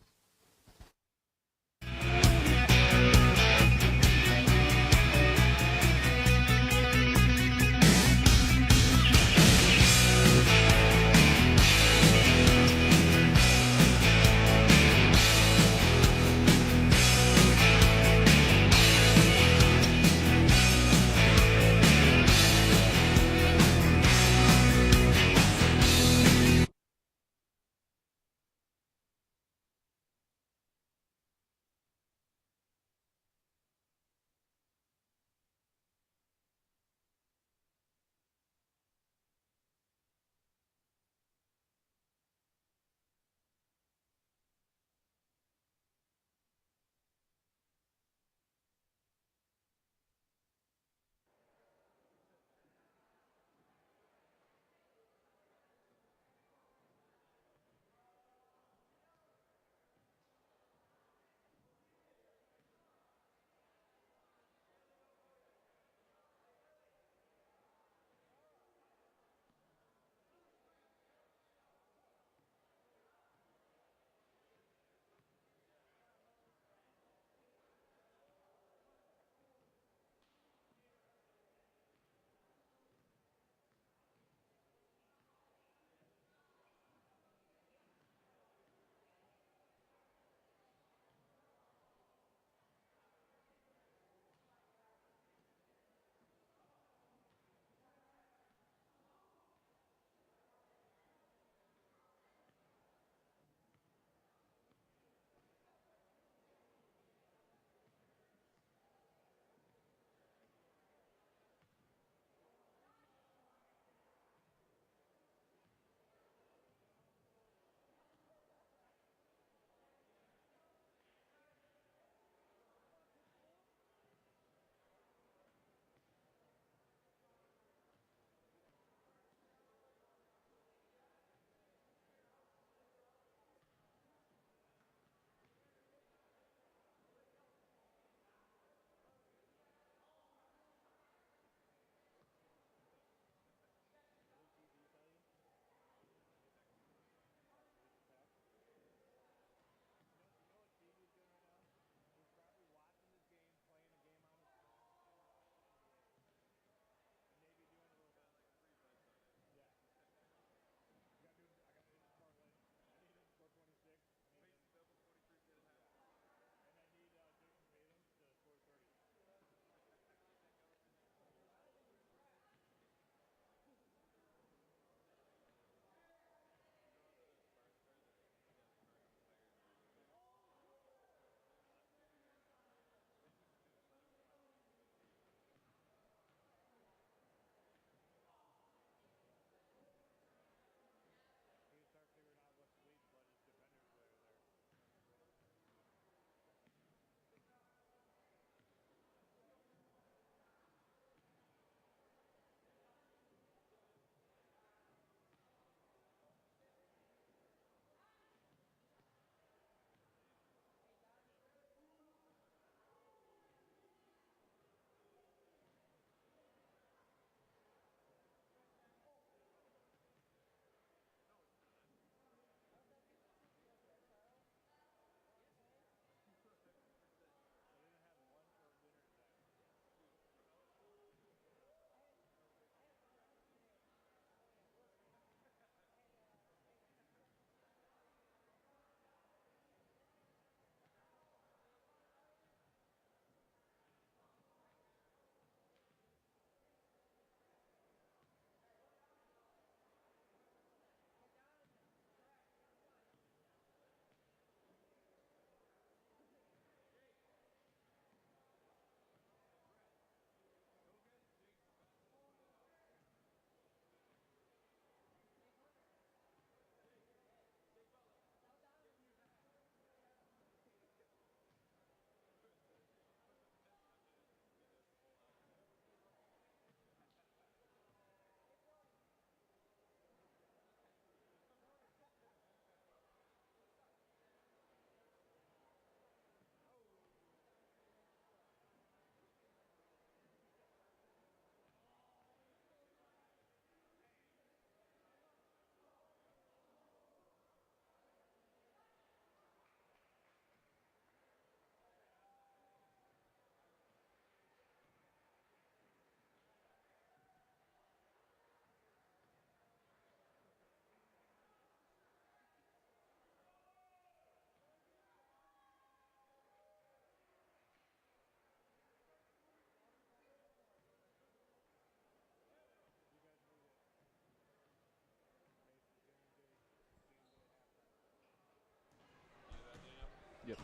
Yep.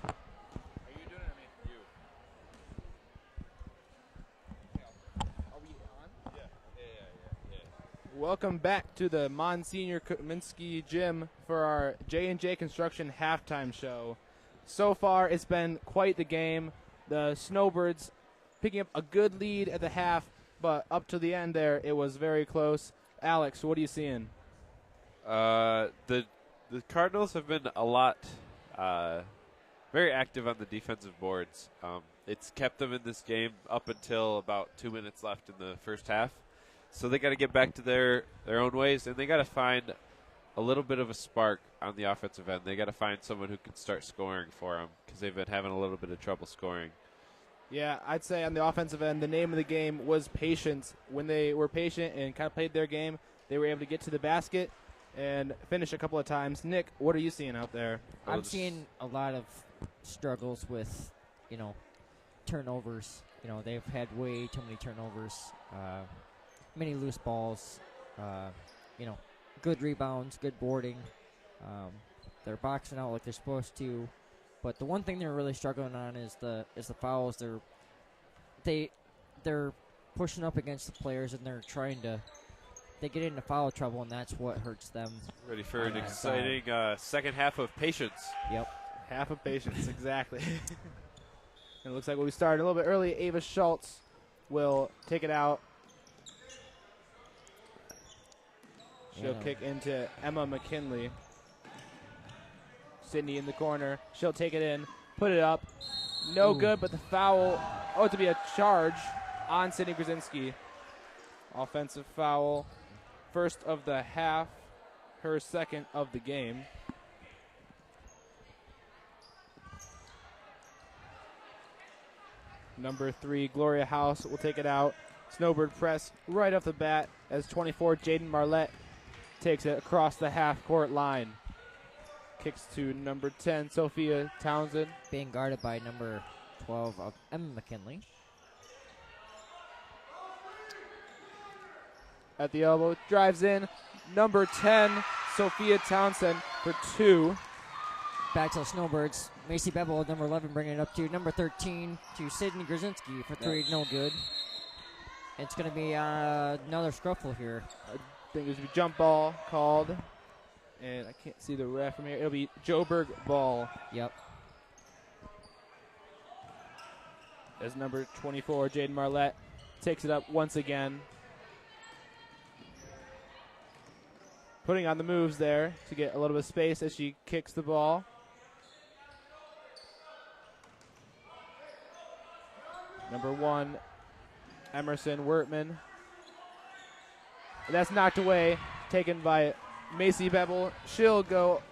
Are you doing it?
Are we on? Yeah. Welcome back to the Monsignor Kaminsky Gym for our J&J Construction halftime show. So far, it's been quite the game. The Snowbirds picking up a good lead at the half, but up to the end there, it was very close. Alex, what are you seeing?
The Cardinals have been a lot very active on the defensive boards. It's kept them in this game up until about 2 minutes left in the first half. So they got to get back to their own ways, and they got to find a little bit of a spark on the offensive end. They got to find someone who can start scoring for them because they've been having a little bit of trouble scoring.
Yeah, I'd say on the offensive end, the name of the game was patience. When they were patient and kind of played their game, they were able to get to the basket and finish a couple of times. Nick, what are you seeing out there?
I'm seeing a lot of struggles with, turnovers. They've had way too many turnovers, many loose balls, good rebounds, good boarding. They're boxing out like they're supposed to. But the one thing they're really struggling on is the fouls. They're pushing up against the players, and they get into foul trouble, and that's what hurts them.
Ready for an exciting second half of patience.
Yep.
Half of patience, exactly. And it looks like we started a little bit early. Ava Schultz will take it out. She'll kick into Emma McKinley. Sydney in the corner. She'll take it in, put it up. No good, but the foul. Oh, to be a charge on Sydney Grzinski. Offensive foul. First of the half. Her second of the game. Number 3, Gloria House will take it out. Snowbird press right off the bat as 24, Jaden Marlette takes it across the half-court line. Kicks to number 10, Sophia Townsend.
Being guarded by number 12 of Emma McKinley.
At the elbow, drives in. Number 10, Sophia Townsend for 2.
Back to the Snowbirds. Macy Bevel, number 11, bringing it up to number 13 to Sydney Grzinski for 3, no good. It's going to be another scruffle here.
I think there's a jump ball called. And I can't see the ref from here. It'll be Joburg ball.
Yep.
As number 24, Jaden Marlette, takes it up once again. Putting on the moves there to get a little bit of space as she kicks the ball. Number 1, Emerson Wertman. And that's knocked away, taken by Macy Bevel. She'll go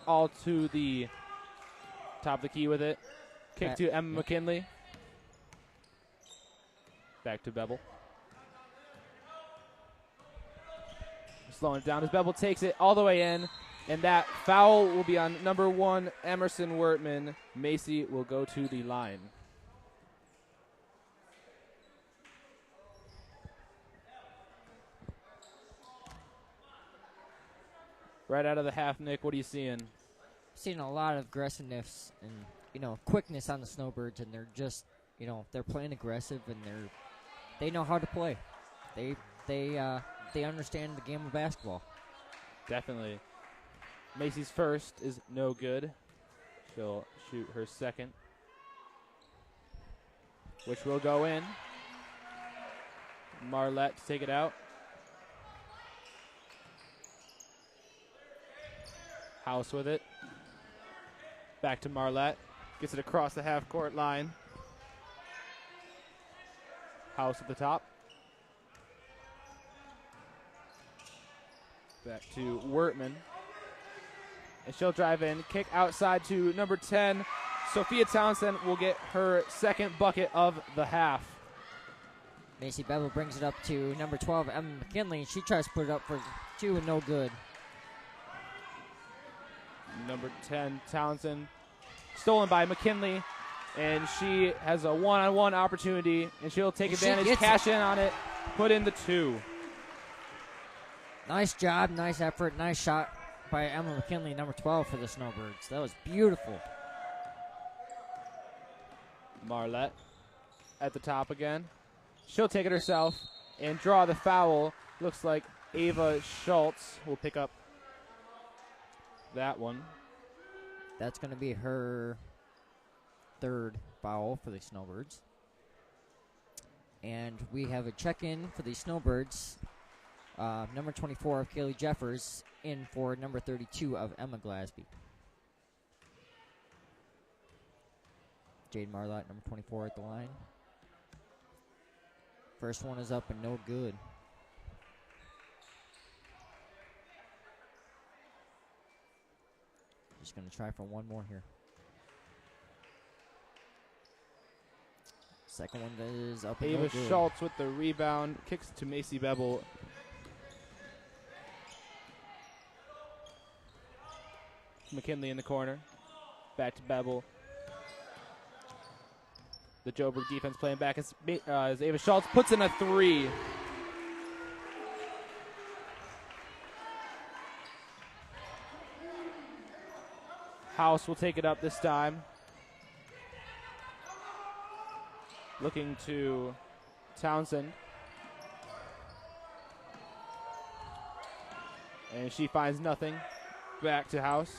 all to the top of the key with it. Kick to Emma McKinley. Back to Bevel. Slowing it down as Bevel takes it all the way in. And that foul will be on number 1, Emerson Wertman. Macy will go to the line. Right out of the half, Nick, what are you seeing?
Seeing a lot of aggressiveness and, quickness on the Snowbirds, and they're just, they're playing aggressive, and they know how to play. They understand the game of basketball.
Definitely. Macy's first is no good. She'll shoot her second, which will go in. Marlette to take it out. House with it. Back to Marlette. Gets it across the half-court line. House at the top. Back to Wertman. And she'll drive in. Kick outside to number 10. Sophia Townsend will get her second bucket of the half.
Macy Bevel brings it up to number 12, Emma McKinley. She tries to put it up for 2 and no good.
Number 10, Townsend, stolen by McKinley, and she has a one-on-one opportunity, and she'll take advantage, cash in on it, put in the 2.
Nice job, nice effort, nice shot by Emma McKinley, number 12 for the Snowbirds. That was beautiful.
Marlette at the top again. She'll take it herself and draw the foul. Looks like Ava Schultz will pick up that one.
That's going to be her third foul for the Snowbirds. And we have a check-in for the Snowbirds. Number 24 of Kaylee Jeffers in for number 32 of Emma Glasby. Jade Marlott, number 24 at the line. First one is up and no good. Just going to try for one more here. Second one is up and no
Ava
good.
Schultz with the rebound. Kicks to Macy Bevel. McKinley in the corner. Back to Bevel. The Joburg defense playing back as Ava Schultz puts in a three. House will take it up this time. Looking to Townsend. And she finds nothing. Back to House.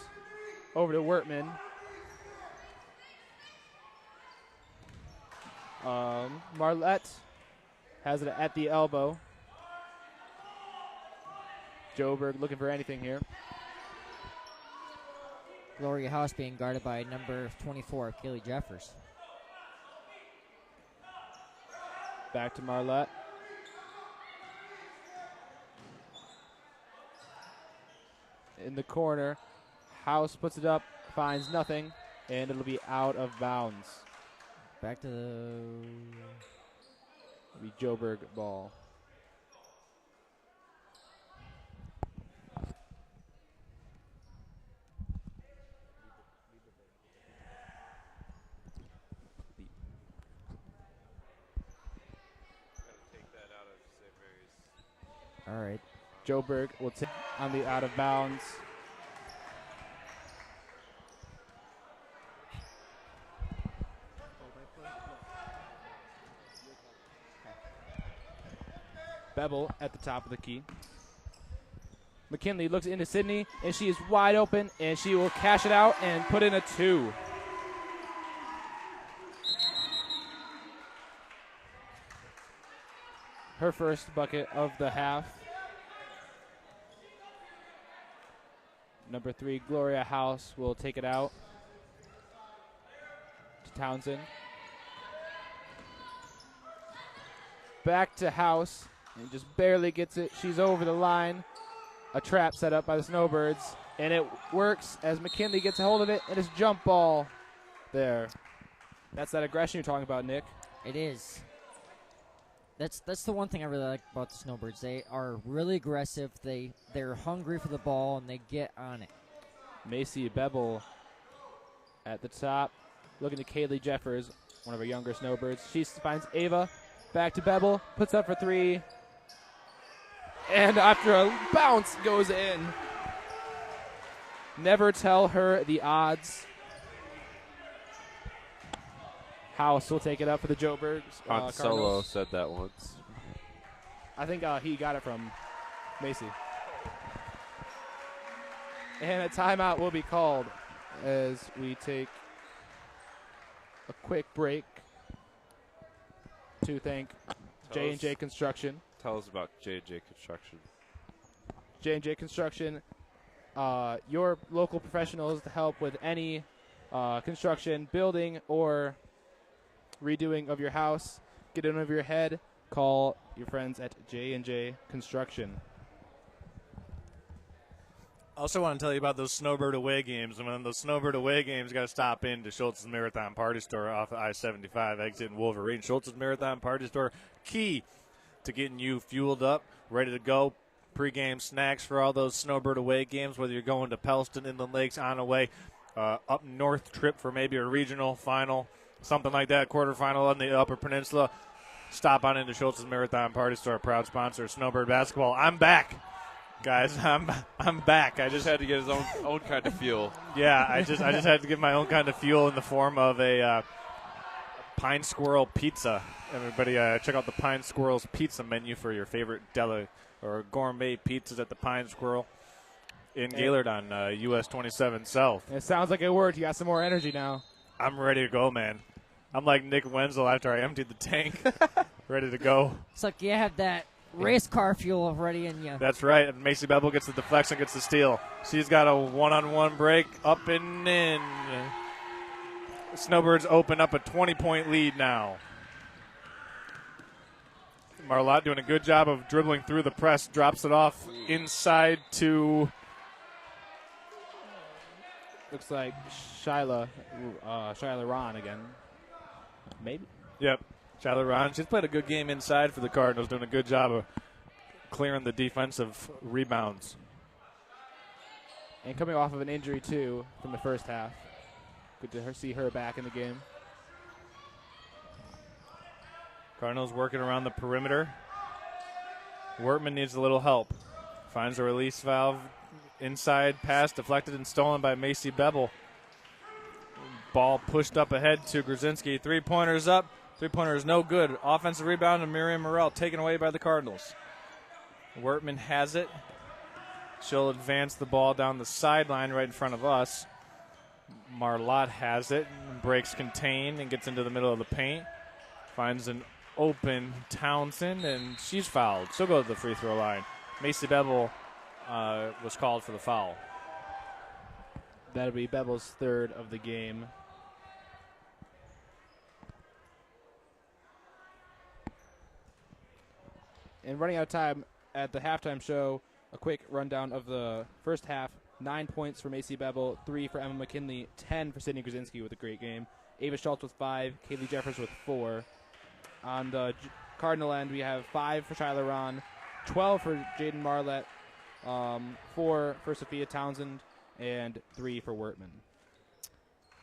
Over to Wertman. Marlette has it at the elbow. Joburg looking for anything here.
Gloria House being guarded by number 24 of Kaylee Jeffers.
Back to Marlette. In the corner. House puts it up, finds nothing, and it'll be out of bounds.
Back to the
It'll be Joburg ball.
All right.
Joburg will take on the out of bounds. Bevel at the top of the key. McKinley looks into Sydney, and she is wide open, and she will cash it out and put in a two. Her first bucket of the half. Number 3, Gloria House will take it out to Townsend. Back to House, and just barely gets it. She's over the line. A trap set up by the Snowbirds, and it works as McKinley gets a hold of it, and it's jump ball there. That's that aggression you're talking about, Nick.
It is. That's the one thing I really like about the Snowbirds. They are really aggressive. They're hungry for the ball, and they get on it.
Macy Bevel at the top. Looking to Kaylee Jeffers, one of our younger Snowbirds. She finds Ava. Back to Bevel. Puts up for three. And after a bounce, goes in. Never tell her the odds. House will take it up for the Joburgs.
Han Solo
Cardinals.
said that once.
I think he got it from Macy. And a timeout will be called as we take a quick break to thank J&J Construction.
Tell us about J&J Construction.
J&J Construction, your local professionals to help with any construction, building, or redoing of your house. Get it over your head. Call your friends at J&J Construction.
I also want to tell you about those Snowbird away games. And when those Snowbird away games, got to stop in to Schultz's Marathon Party Store off of I-75, exit in Wolverine. Schultz's Marathon Party Store, key to getting you fueled up, ready to go. Pregame snacks for all those Snowbird away games, whether you're going to Pelston, Inland Lakes, on a way, up north trip for maybe a regional final, something like that, quarterfinal on the Upper Peninsula. Stop on into Schultz's Marathon Party Store, proud sponsor of Snowbird basketball. I'm back, guys. I'm back. I just
had to get his own kind of fuel.
Yeah, I just had to get my own kind of fuel in the form of a Pine Squirrel Pizza. Everybody, check out the Pine Squirrel's pizza menu for your favorite deli or gourmet pizzas at the Pine Squirrel in Gaylord on US 27 South.
It sounds like it worked. You got some more energy now.
I'm ready to go, man. I'm like Nick Wenzel after I emptied the tank. Ready to go.
It's like you have that race car fuel already in you.
That's right. And Macy Bevel gets the deflection, gets the steal. She's got a one-on-one break up and in. Snowbirds open up a 20-point lead now. Marlotte doing a good job of dribbling through the press, drops it off inside to...
Looks like Shyla Ron again. Maybe?
Yep. Shyla Ron. She's played a good game inside for the Cardinals, doing a good job of clearing the defensive rebounds.
And coming off of an injury, too, from the first half. Good to see her back in the game.
Cardinals working around the perimeter. Wortman needs a little help. Finds a release valve. Inside pass deflected and stolen by Macy Bevel. Ball pushed up ahead to Grzinski. Three-pointers up. Three-pointer is no good. Offensive rebound and Miriam Morrell taken away by the Cardinals. Wortman has it. She'll advance the ball down the sideline right in front of us. Marlotte has it. Breaks contain and gets into the middle of the paint. Finds an open Townsend, and she's fouled. She'll go to the free throw line. Macy Bevel was called for the foul.
That'll be Bevel's third of the game. And running out of time at the halftime show, a quick rundown of the first half. 9 points for Macy Bevel, 3 for Emma McKinley, 10 for Sydney Grzinski with a great game. Ava Schultz with 5, Kaylee Jeffers with 4. On the Cardinal end, we have 5 for Shyla Ron, 12 for Jaden Marlette, 4 for Sophia Townsend, and 3 for Wortman.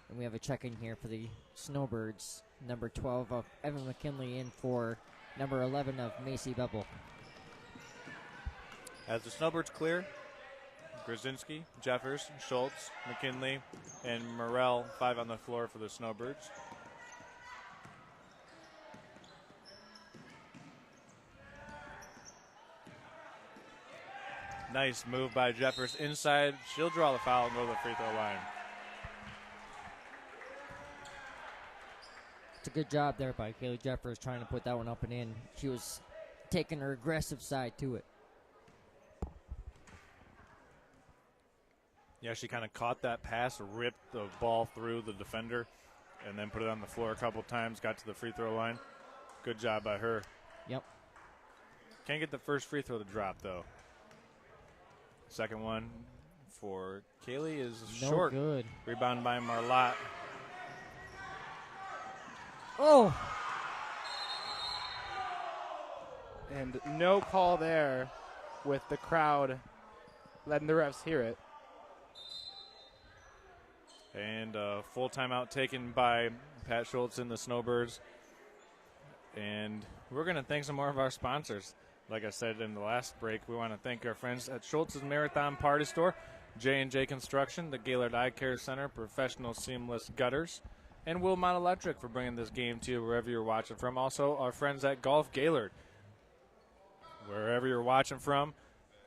And we have a check-in here for the Snowbirds. Number 12 of Evan McKinley in for number 11 of Macy Bevel.
As the Snowbirds clear, Grzinski, Jeffers, Schultz, McKinley, and Morrell, 5 on the floor for the Snowbirds. Nice move by Jeffers inside. She'll draw the foul and go to the free throw line.
It's a good job there by Kaylee Jeffers trying to put that one up and in. She was taking her aggressive side to it.
Yeah, she kind of caught that pass, ripped the ball through the defender, and then put it on the floor a couple times, got to the free throw line. Good job by her.
Yep.
Can't get the first free throw to drop, though. Second one for Kaylee is short.
Good.
Rebound by Marlotte.
Oh!
And no call there with the crowd letting the refs hear it.
And a full timeout taken by Pat Schultz and the Snowbirds. And we're going to thank some more of our sponsors. Like I said in the last break, we want to thank our friends at Schultz's Marathon Party Store, J&J Construction, the Gaylord Eye Care Center, Professional Seamless Gutters, and Wilmot Electric for bringing this game to you wherever you're watching from. Also, our friends at Golf Gaylord. Wherever you're watching from,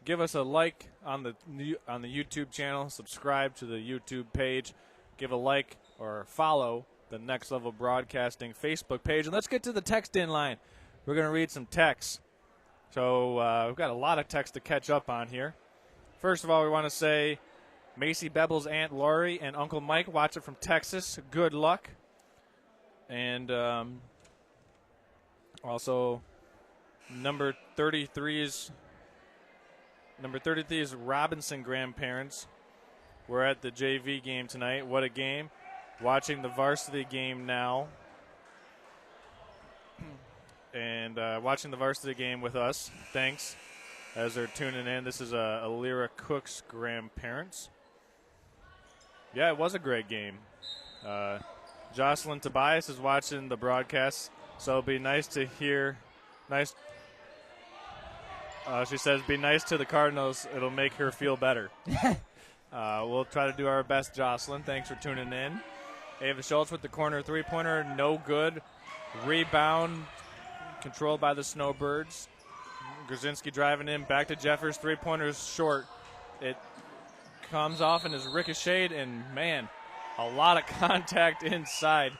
give us a like on the YouTube channel, subscribe to the YouTube page, give a like or follow the Next Level Broadcasting Facebook page, and let's get to the text-in line. We're going to read some texts. So we've got a lot of text to catch up on here. First of all, we want to say Macy Bevel's Aunt Laurie and Uncle Mike watch it from Texas. Good luck. And also number 33's Robinson grandparents. We're at the JV game tonight. What a game. Watching the varsity game now. And watching the varsity game with us. Thanks as they're tuning in. This is Alira Cook's grandparents. Yeah, it was a great game. Jocelyn Tobias is watching the broadcast, so it'll be nice to hear. She says, be nice to the Cardinals. It'll make her feel better. We'll try to do our best, Jocelyn. Thanks for tuning in. Ava Schultz with the corner three-pointer, no good. Rebound controlled by the Snowbirds. Grzinski driving in, back to Jeffers, three-pointers short. It comes off and is ricocheted, and man, a lot of contact inside.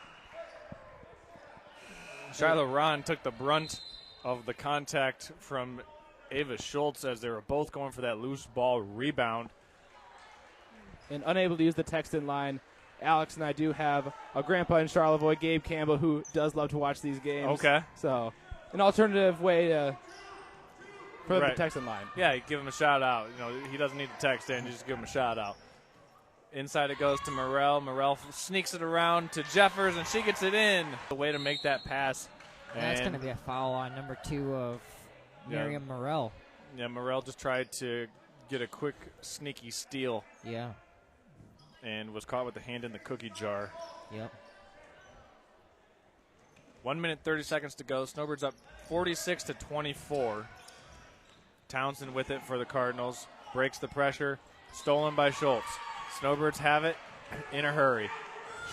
Shiloh Ron took the brunt of the contact from Ava Schultz as they were both going for that loose ball rebound.
And unable to use the text-in line, Alex and I do have a grandpa in Charlevoix, Gabe Campbell, who does love to watch these games.
Okay.
So an alternative way for
Right.
the text-in line.
Yeah, you give him a shout out. You know, he doesn't need to text in, you just give him a shout out. Inside it goes to Morrell. Morrell sneaks it around to Jeffers, and she gets it in. The way to make that pass.
And that's going to be a foul on number 2 of Miriam Morrell.
Yeah, Morrell just tried to get a quick, sneaky steal.
Yeah.
And was caught with the hand in the cookie jar.
Yep.
1 minute, 30 seconds to go. Snowbirds up 46-24. Townsend with it for the Cardinals. Breaks the pressure. Stolen by Schultz. Snowbirds have it in a hurry.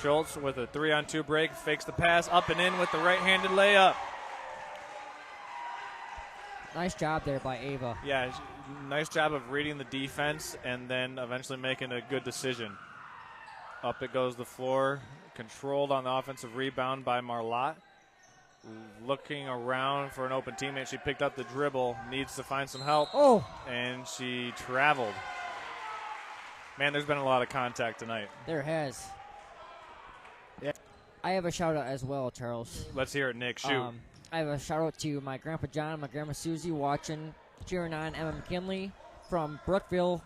Schultz with a 3-on-2 break. Fakes the pass. Up and in with the right-handed layup.
Nice job there by Ava.
Yeah, nice job of reading the defense and then eventually making a good decision. Up it goes the floor. Controlled on the offensive rebound by Marlott. Looking around for an open teammate. She picked up the dribble. Needs to find some help.
Oh!
And she traveled. Man, there's been a lot of contact tonight.
There has. Yeah. I have a shout-out as well, Charles.
Let's hear it, Nick. Shoot.
I have a shout-out to my Grandpa John, my Grandma Susie, watching, cheering on Emma McKinley from Brookville,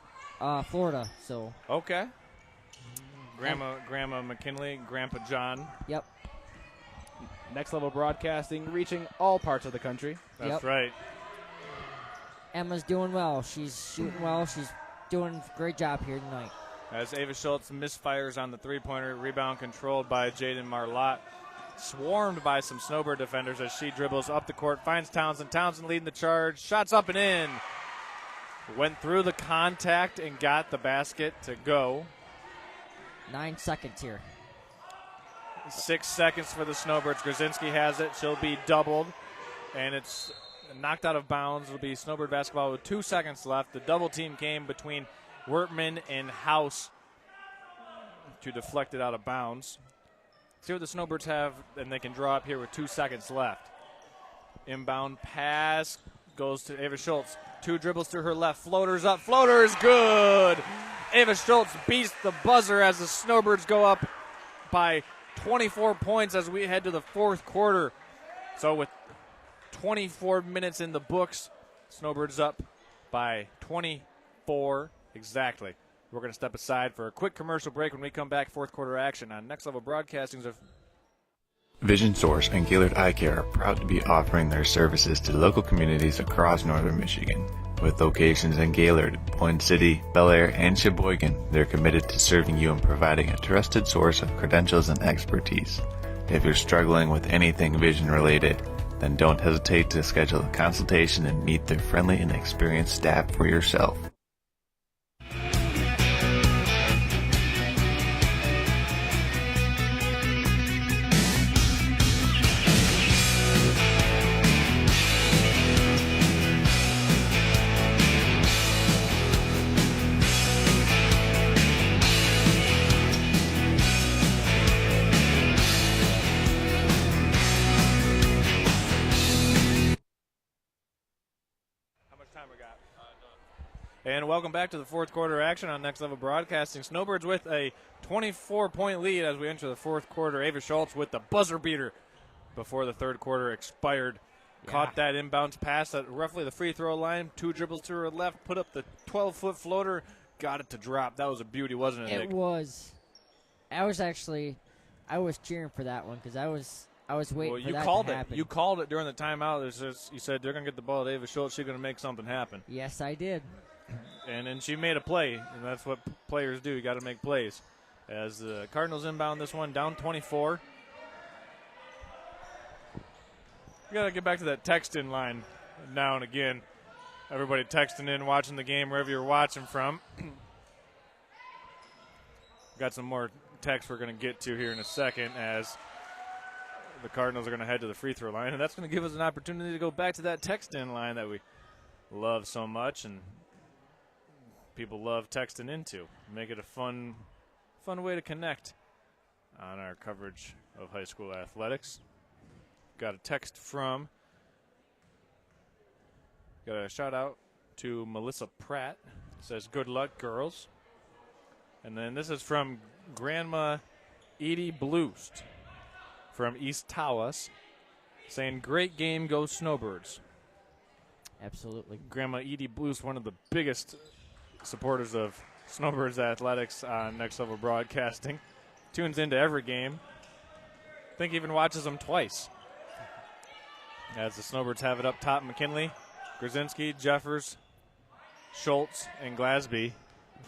Florida. So.
Okay. Grandma McKinley, Grandpa John.
Yep.
Next level broadcasting, reaching all parts of the country.
That's right.
Emma's doing well. She's shooting well. She's doing a great job here tonight.
As Ava Schultz misfires on the three-pointer, rebound controlled by Jaden Marlott. Swarmed by some Snowbird defenders as she dribbles up the court, finds Townsend. Townsend leading the charge. Shots up and in. Went through the contact and got the basket to go.
9 seconds here.
6 seconds for the Snowbirds. Grzinski has it. She'll be doubled. And it's knocked out of bounds. It'll be Snowbird basketball with 2 seconds left. The double team came between Wertman and House to deflect it out of bounds. See what the Snowbirds have, and they can draw up here with 2 seconds left. Inbound pass goes to Ava Schultz. 2 dribbles to her left. Floaters up. Floater is good. Ava Schultz beats the buzzer as the Snowbirds go up by 24 points as we head to the fourth quarter. So with 24 minutes in the books, Snowbirds up by 24 exactly. We're going to step aside for a quick commercial break. When we come back, fourth quarter action on Next Level Broadcasting's of
Vision Source and Gaylord Eye Care are proud to be offering their services to local communities across northern Michigan. With locations in Gaylord, Point City, Bel Air, and Sheboygan, they're committed to serving you and providing a trusted source of credentials and expertise. If you're struggling with anything vision related, then don't hesitate to schedule a consultation and meet their friendly and experienced staff for yourself.
And welcome back to the fourth quarter action on Next Level Broadcasting. Snowbirds with a 24-point lead as we enter the fourth quarter. Ava Schultz with the buzzer beater before the third quarter expired. Yeah. Caught that inbounds pass at roughly the free throw line. 2 dribbles to her left, put up the 12-foot floater, got it to drop. That was a beauty, wasn't it, Nick?
It was. I was cheering for that one because I was waiting for that to happen.
You called it during the timeout. You said they're going to get the ball to Ava Schultz. She's going to make something happen.
Yes, I did.
And then she made a play, and that's what players do. You got to make plays. As the Cardinals inbound this one, down 24. We got to get back to that text-in line now and again. Everybody texting in, watching the game wherever you're watching from. Got some more text we're going to get to here in a second as the Cardinals are going to head to the free throw line, and that's going to give us an opportunity to go back to that text-in line that we love so much and people love texting into. Make it a fun way to connect on our coverage of high school athletics. Got a text from, got a shout out to Melissa Pratt. Says, good luck, girls. And then this is from Grandma Edie Bloost from East Tawas, saying, great game, go Snowbirds.
Absolutely.
Grandma Edie Bloost, one of the biggest supporters of Snowbirds athletics on Next Level Broadcasting. Tunes into every game. I think even watches them twice. As the Snowbirds have it up top, McKinley, Grzinski, Jeffers, Schultz, and Glasby.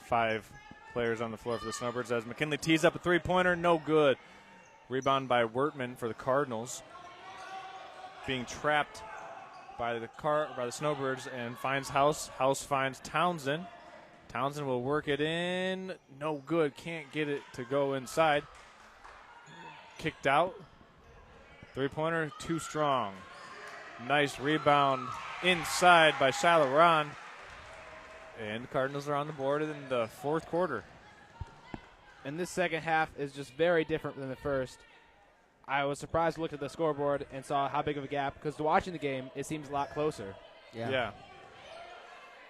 5 players on the floor for the Snowbirds as McKinley tees up a three-pointer, no good. Rebound by Wertman for the Cardinals. Being trapped by the Snowbirds and finds House. House finds Townsend. Townsend will work it in. No good. Can't get it to go inside. Kicked out. Three-pointer, too strong. Nice rebound inside by Shiloh Ron. And the Cardinals are on the board in the fourth quarter.
And this second half is just very different than the first. I was surprised to look at the scoreboard and saw how big of a gap, because watching the game, it seems a lot closer.
Yeah.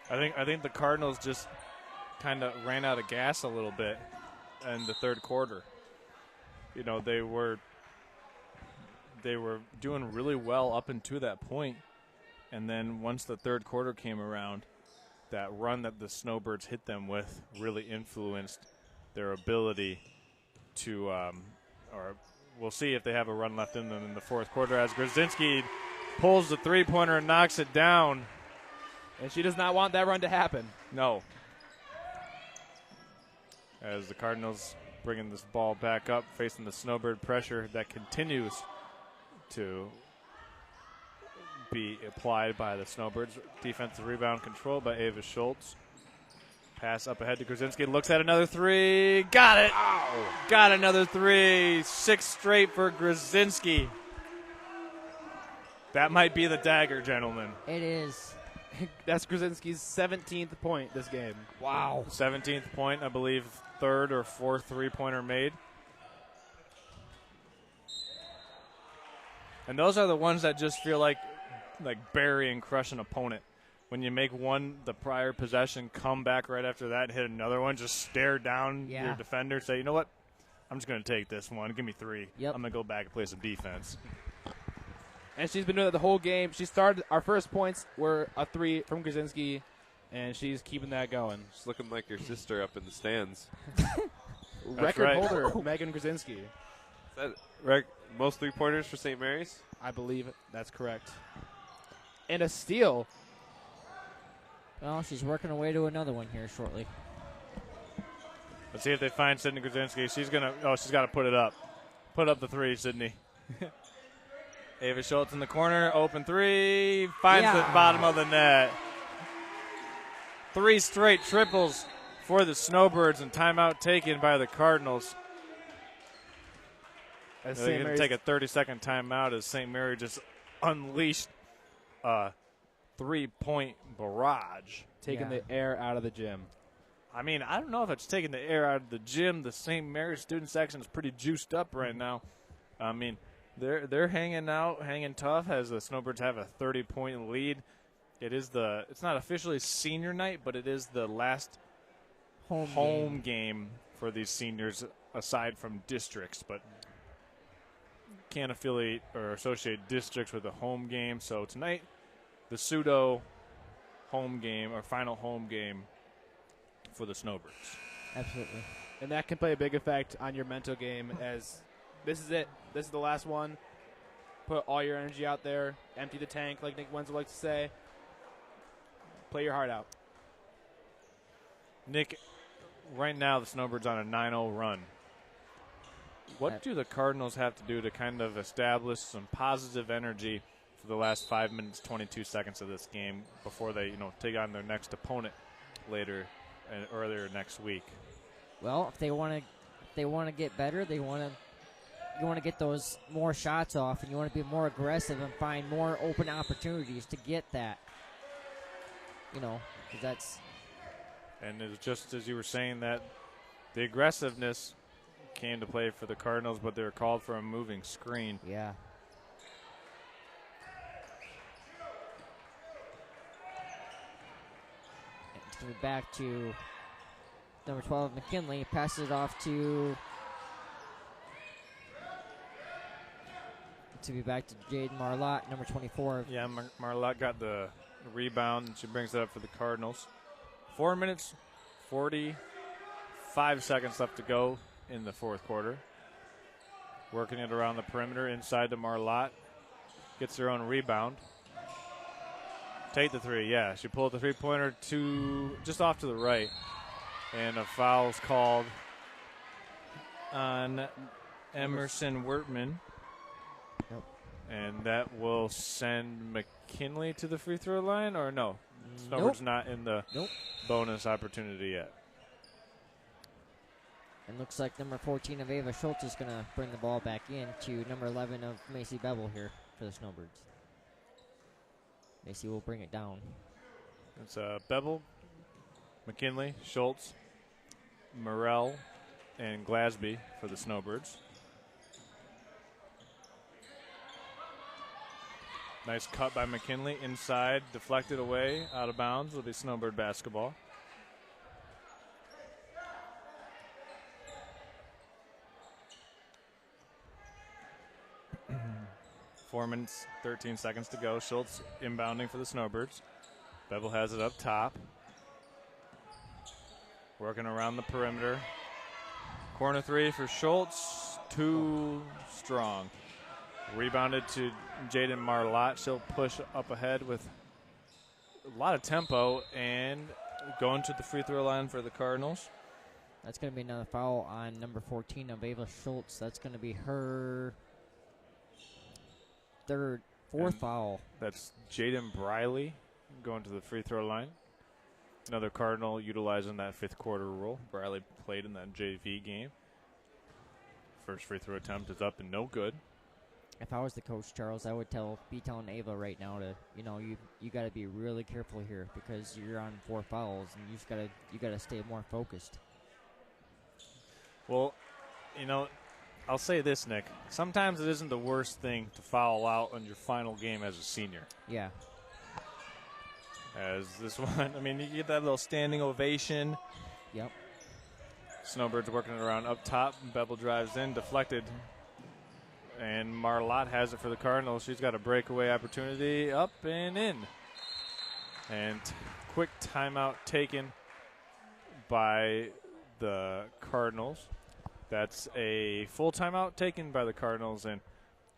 I think the Cardinals just kind of ran out of gas a little bit in the third quarter. You know, they were doing really well up until that point, and then once the third quarter came around, that run that the Snowbirds hit them with really influenced their ability to, or we'll see if they have a run left in them in the fourth quarter as Grzinski pulls the three-pointer and knocks it down.
And she does not want that run to happen.
No. As the Cardinals bringing this ball back up, facing the Snowbird pressure that continues to be applied by the Snowbirds. Defensive rebound controlled by Ava Schultz. Pass up ahead to Grzinski. Looks at another three. Got it. Ow. Got another three. 6 straight for Grzinski. That might be the dagger, gentlemen.
It is.
That's Grzinski's 17th point this game.
Wow.
17th point, I believe, third or fourth three-pointer made. And those are the ones that just feel like bury and crush an opponent. When you make one the prior possession, come back right after that and hit another one, just stare down your defender, say, you know what, I'm just going to take this one. Give me 3.
Yep.
I'm going to go back and play some defense.
And she's been doing it the whole game. She started, our first points were a 3 from Grzinski, and she's keeping that going.
She's looking like your sister up in the stands.
Record holder, Megan Grzinski.
Is that most three-pointers for St. Mary's?
I believe that's correct. And a steal.
Well, she's working her way to another one here shortly.
Let's see if they find Sydney Grzinski. She's got to put it up. Put up the 3, Sydney. Ava Schultz in the corner, open 3, finds the bottom of the net. 3 straight triples for the Snowbirds, and timeout taken by the Cardinals. They're going to take a 30-second timeout as St. Mary just unleashed a 3-point barrage.
Taking the air out of the gym.
I mean, I don't know if it's taking the air out of the gym. The St. Mary student section is pretty juiced up right now. I mean, they're hanging out, hanging tough as the Snowbirds have a 30-point lead. It's not officially senior night, but it is the last home game for these seniors aside from districts, but can't affiliate or associate districts with a home game. So tonight, the pseudo home game or final home game for the Snowbirds.
Absolutely.
And that can play a big effect on your mental game, as this is it. This is the last one. Put all your energy out there. Empty the tank, like Nick Wenzel likes to say. Play your heart out.
Nick, right now the Snowbirds on a 9-0 run. What do the Cardinals have to do to kind of establish some positive energy for the last 5 minutes, 22 seconds of this game before they, take on their next opponent earlier next week?
Well, if they want they want to get better. You want to get those more shots off, and you want to be more aggressive and find more open opportunities to get that. Because that's.
And it was just as you were saying that the aggressiveness came to play for the Cardinals, but they were called for a moving screen.
Yeah. It's going to be back to number 12, McKinley. Passes it off to be back to Jaden Marlott, number 24.
Yeah, Marlott got the rebound, and she brings it up for the Cardinals. 4 minutes, 45 seconds left to go in the fourth quarter. Working it around the perimeter inside to Marlott. Gets her own rebound. Take the three, yeah. She pulled the three-pointer just off to the right. And a foul's called on Emerson Wertman.
Yep.
And that will send McKinley to the free throw line, or no? Snowbirds not in the bonus opportunity yet.
And looks like number 14 of Ava Schultz is going to bring the ball back in to number 11 of Macy Bevel here for the Snowbirds. Macy will bring it down.
It's Bevel, McKinley, Schultz, Morrell, and Glasby for the Snowbirds. Nice cut by McKinley inside, deflected away, out of bounds. It'll be Snowbird basketball. Four minutes, 13 seconds to go. Schultz inbounding for the Snowbirds. Bevel has it up top. Working around the perimeter. Corner three for Schultz. Too strong. Rebounded to Jaden Marlott. She'll push up ahead with a lot of tempo and going to the free throw line for the Cardinals.
That's going to be another foul on number 14 of Ava Schultz. That's going to be her fourth foul.
That's Jaden Briley going to the free throw line. Another Cardinal utilizing that fifth quarter rule. Briley played in that JV game. First free throw attempt is up and no good.
If I was the coach, Charles, I would be telling Ava right now to, you got to be really careful here because you're on 4 fouls and you got to stay more focused.
Well, I'll say this, Nick. Sometimes it isn't the worst thing to foul out on your final game as a senior.
Yeah.
As this one, you get that little standing ovation.
Yep.
Snowbirds working it around up top. Bevel drives in, deflected. And Marlott has it for the Cardinals. She's got a breakaway opportunity up and in. And quick timeout taken by the Cardinals. That's a full timeout taken by the Cardinals. And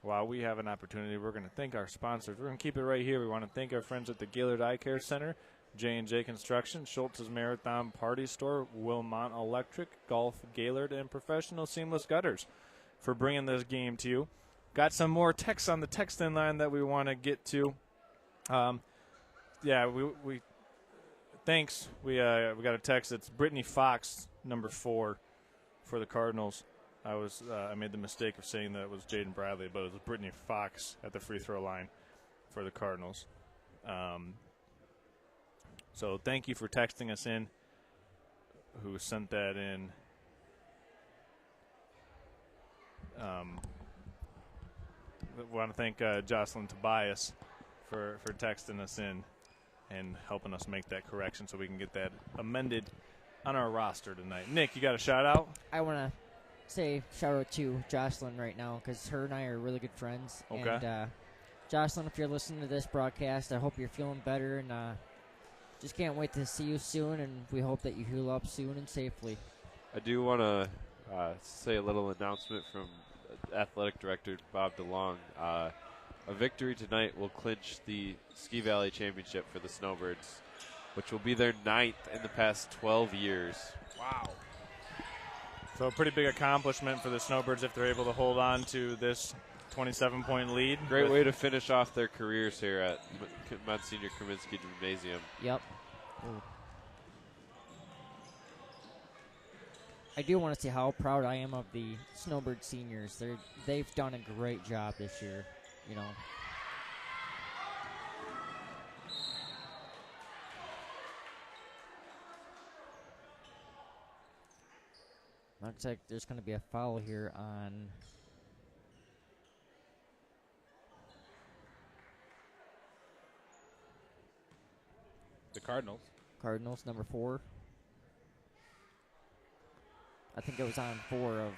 while we have an opportunity, we're going to thank our sponsors. We're going to keep it right here. We want to thank our friends at the Gaylord Eye Care Center, J&J Construction, Schultz's Marathon Party Store, Wilmont Electric, Golf Gaylord, and Professional Seamless Gutters for bringing this game to you. Got some more texts on the text-in line that we want to get to. We thanks. We got a text. It's Brittany Fox, number 4, for the Cardinals. I made the mistake of saying that it was Jaden Bradley, but it was Brittany Fox at the free throw line for the Cardinals. So thank you for texting us in. Who sent that in? We want to thank Jocelyn Tobias for texting us in and helping us make that correction so we can get that amended on our roster tonight. Nick, you got a shout-out?
I want to say shout-out to Jocelyn right now because her and I are really good friends.
Okay.
And Jocelyn, if you're listening to this broadcast, I hope you're feeling better and just can't wait to see you soon, and we hope that you heal up soon and safely.
I do want to say a little announcement from Athletic Director Bob DeLong. A victory tonight will clinch the Ski Valley Championship for the Snowbirds, which will be their 9th in the past 12 years.
Wow. So a pretty big accomplishment for the Snowbirds if they're able to hold on to this 27-point lead.
Great way to finish off their careers here at Monsignor Kaminsky Gymnasium.
Yep. I do want to say how proud I am of the Snowbird seniors. They've done a great job this year, you know. Looks like there's going to be a foul here on
The Cardinals.
Number 4. I think it was on 4 of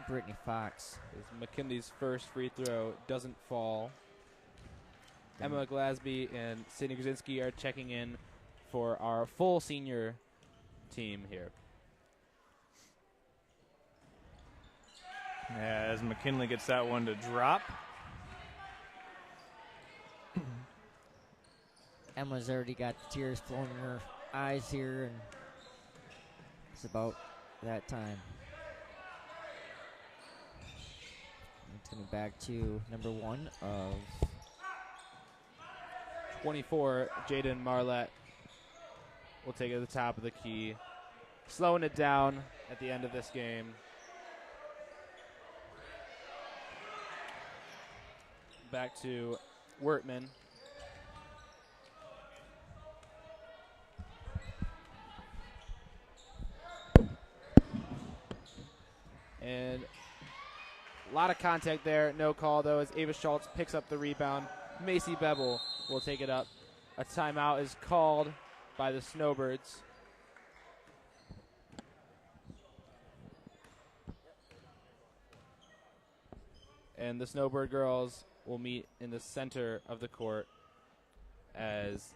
Brittany Fox.
McKinley's first free throw doesn't fall. Emma Glasby and Sydney Krasinski are checking in for our full senior team here.
Yeah, as McKinley gets that one to drop.
Emma's already got the tears flowing in her eyes here, and it's about that time. It's coming back to number 1 of
24, Jaden Marlette will take it to the top of the key, slowing it down at the end of this game. Back to Wertman. And a lot of contact there. No call, though, as Ava Schultz picks up the rebound. Macy Bevel will take it up. A timeout is called by the Snowbirds. And the Snowbird girls will meet in the center of the court as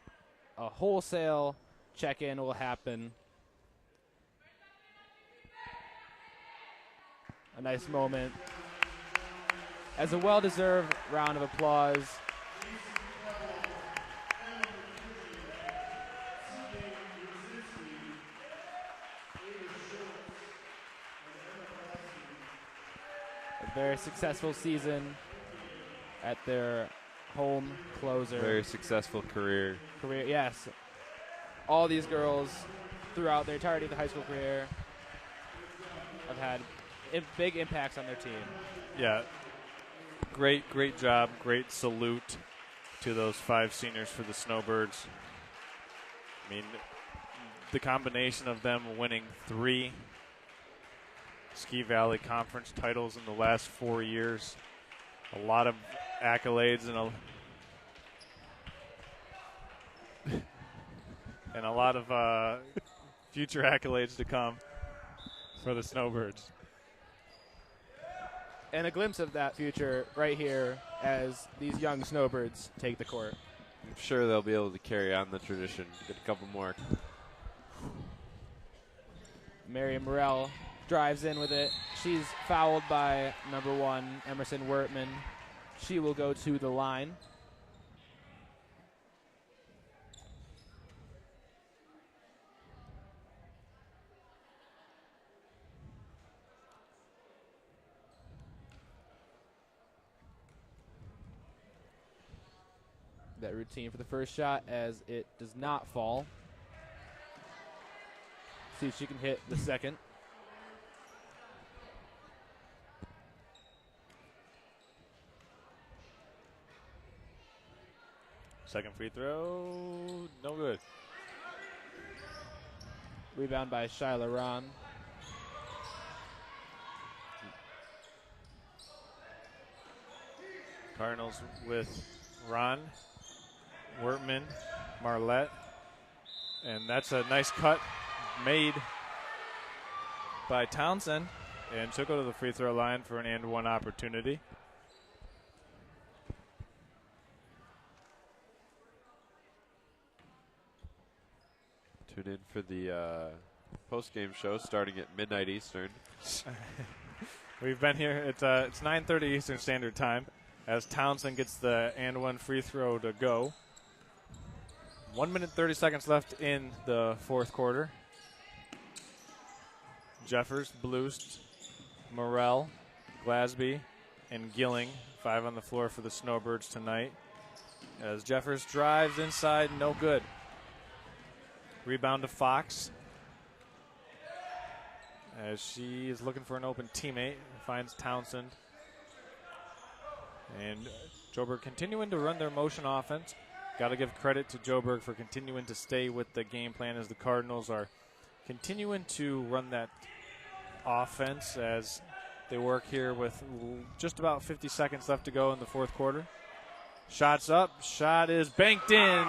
a wholesale check-in will happen. A nice moment. As a well-deserved round of applause. A very successful season at their home closer.
Very successful career.
Yes. All these girls throughout their entirety of the high school career have had big impacts on their team.
Yeah. Great job. Great salute to those 5 seniors for the Snowbirds. I mean, the combination of them winning 3 Ski Valley Conference titles in the last 4 years, a lot of accolades and a lot of future accolades to come for the Snowbirds.
And a glimpse of that future right here as these young Snowbirds take the court.
I'm sure they'll be able to carry on the tradition, get a couple more.
Mary Morell drives in with it. She's fouled by number 1, Emerson Wertman. She will go to the line. That routine for the first shot as it does not fall. See if she can hit the second.
Second free throw, no good.
Rebound by Shyla Ron.
Cardinals with Ron, Wertman, Marlette, and that's a nice cut made by Townsend, and she'll go to the free throw line for an and one opportunity.
Tune in for the post-game show starting at midnight Eastern.
We've been here. It's 9:30 Eastern Standard Time as Townsend gets the and one free throw to go. 1 minute 30 seconds left in the fourth quarter. Jeffers, Blust, Morell, Glasby, and Gilling, 5 on the floor for the Snowbirds tonight. As Jeffers drives inside, no good. Rebound to Fox. as she is looking for an open teammate. Finds Townsend. And Joburg continuing to run their motion offense. Got to give credit to Joburg for continuing to stay with the game plan as the Cardinals are continuing to run that offense as they work here with just about 50 seconds left to go in the fourth quarter. Shots up. Shot is banked in.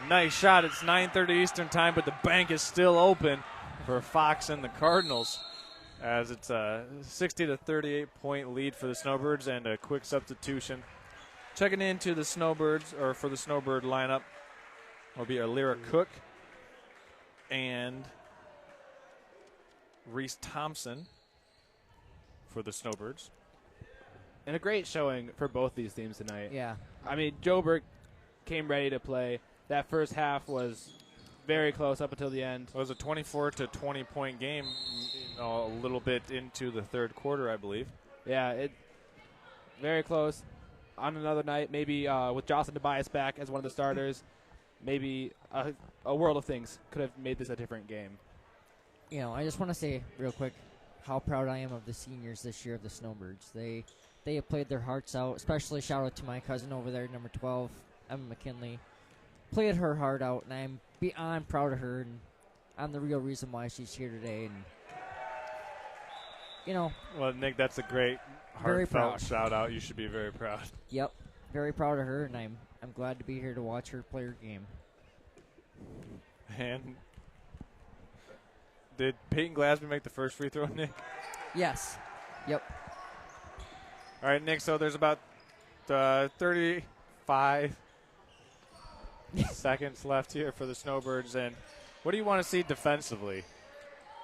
Nice shot. It's 9:30 Eastern time, but the bank is still open for Fox and the Cardinals as it's a 60-38 point lead for the Snowbirds and a quick substitution. Checking into the Snowbirds, or for the Snowbird lineup, will be Alira Cook and Reese Thompson for the Snowbirds.
And a great showing for both these teams tonight.
Yeah.
I mean, Joburg came ready to play. That first half was very close up until the end.
It was a 24-20 point game, a little bit into the third quarter, I believe.
Yeah, it very close. On another night, maybe with Jocelyn Tobias back as one of the starters, maybe a world of things could have made this a different game.
You know, I just want to say real quick how proud I am of the seniors this year of the Snowbirds. They have played their hearts out, especially shout out to my cousin over there, number 12, Emma McKinley. Played her heart out, and I'm beyond proud of her, and I'm the real reason why she's here today. And, you know.
Well, Nick, that's a great
very
heartfelt
proud.
shout out. You should be very proud.
Yep, very proud of her, and I'm glad to be here to watch her play her game.
And did Peyton Glasby make the first free throw, Nick?
Yes. Yep.
All right, Nick, so there's about 35 seconds left here for the Snowbirds. And what do you want to see defensively?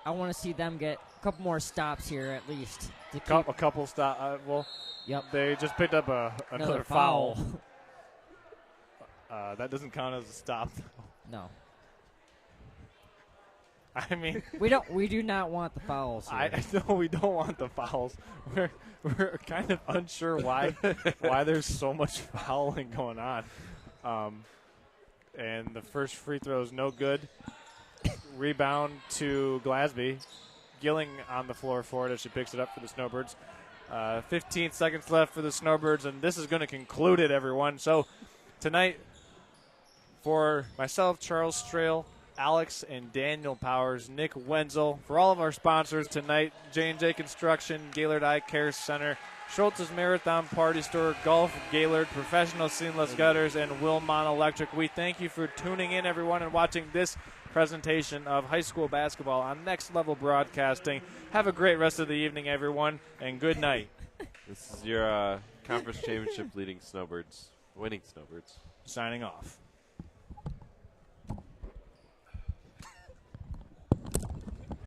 I want to see them get a couple more stops here at least. To
A couple stops.
Yep.
They just picked up another foul. That doesn't count as a stop.
No.
I mean,
we do not want the fouls here.
I know we don't want the fouls. We're kind of unsure why there's so much fouling going on. And the first free throw is no good. Rebound to Glasby. Gilling on the floor for it as she picks it up for the Snowbirds. 15 seconds left for the Snowbirds, and this is going to conclude it, everyone. So tonight, for myself, Charles Strail, Alex and Daniel Powers, Nick Wenzel, for all of our sponsors tonight, J&J Construction, Gaylord Eye Care Center, Schultz's Marathon Party Store, Golf Gaylord, Professional Seamless Gutters, and Wilmon Electric. We thank you for tuning in, everyone, and watching this presentation of high school basketball on Next Level Broadcasting. Have a great rest of the evening, everyone, and good night.
This is your conference championship leading Snowbirds, winning Snowbirds.
Signing off.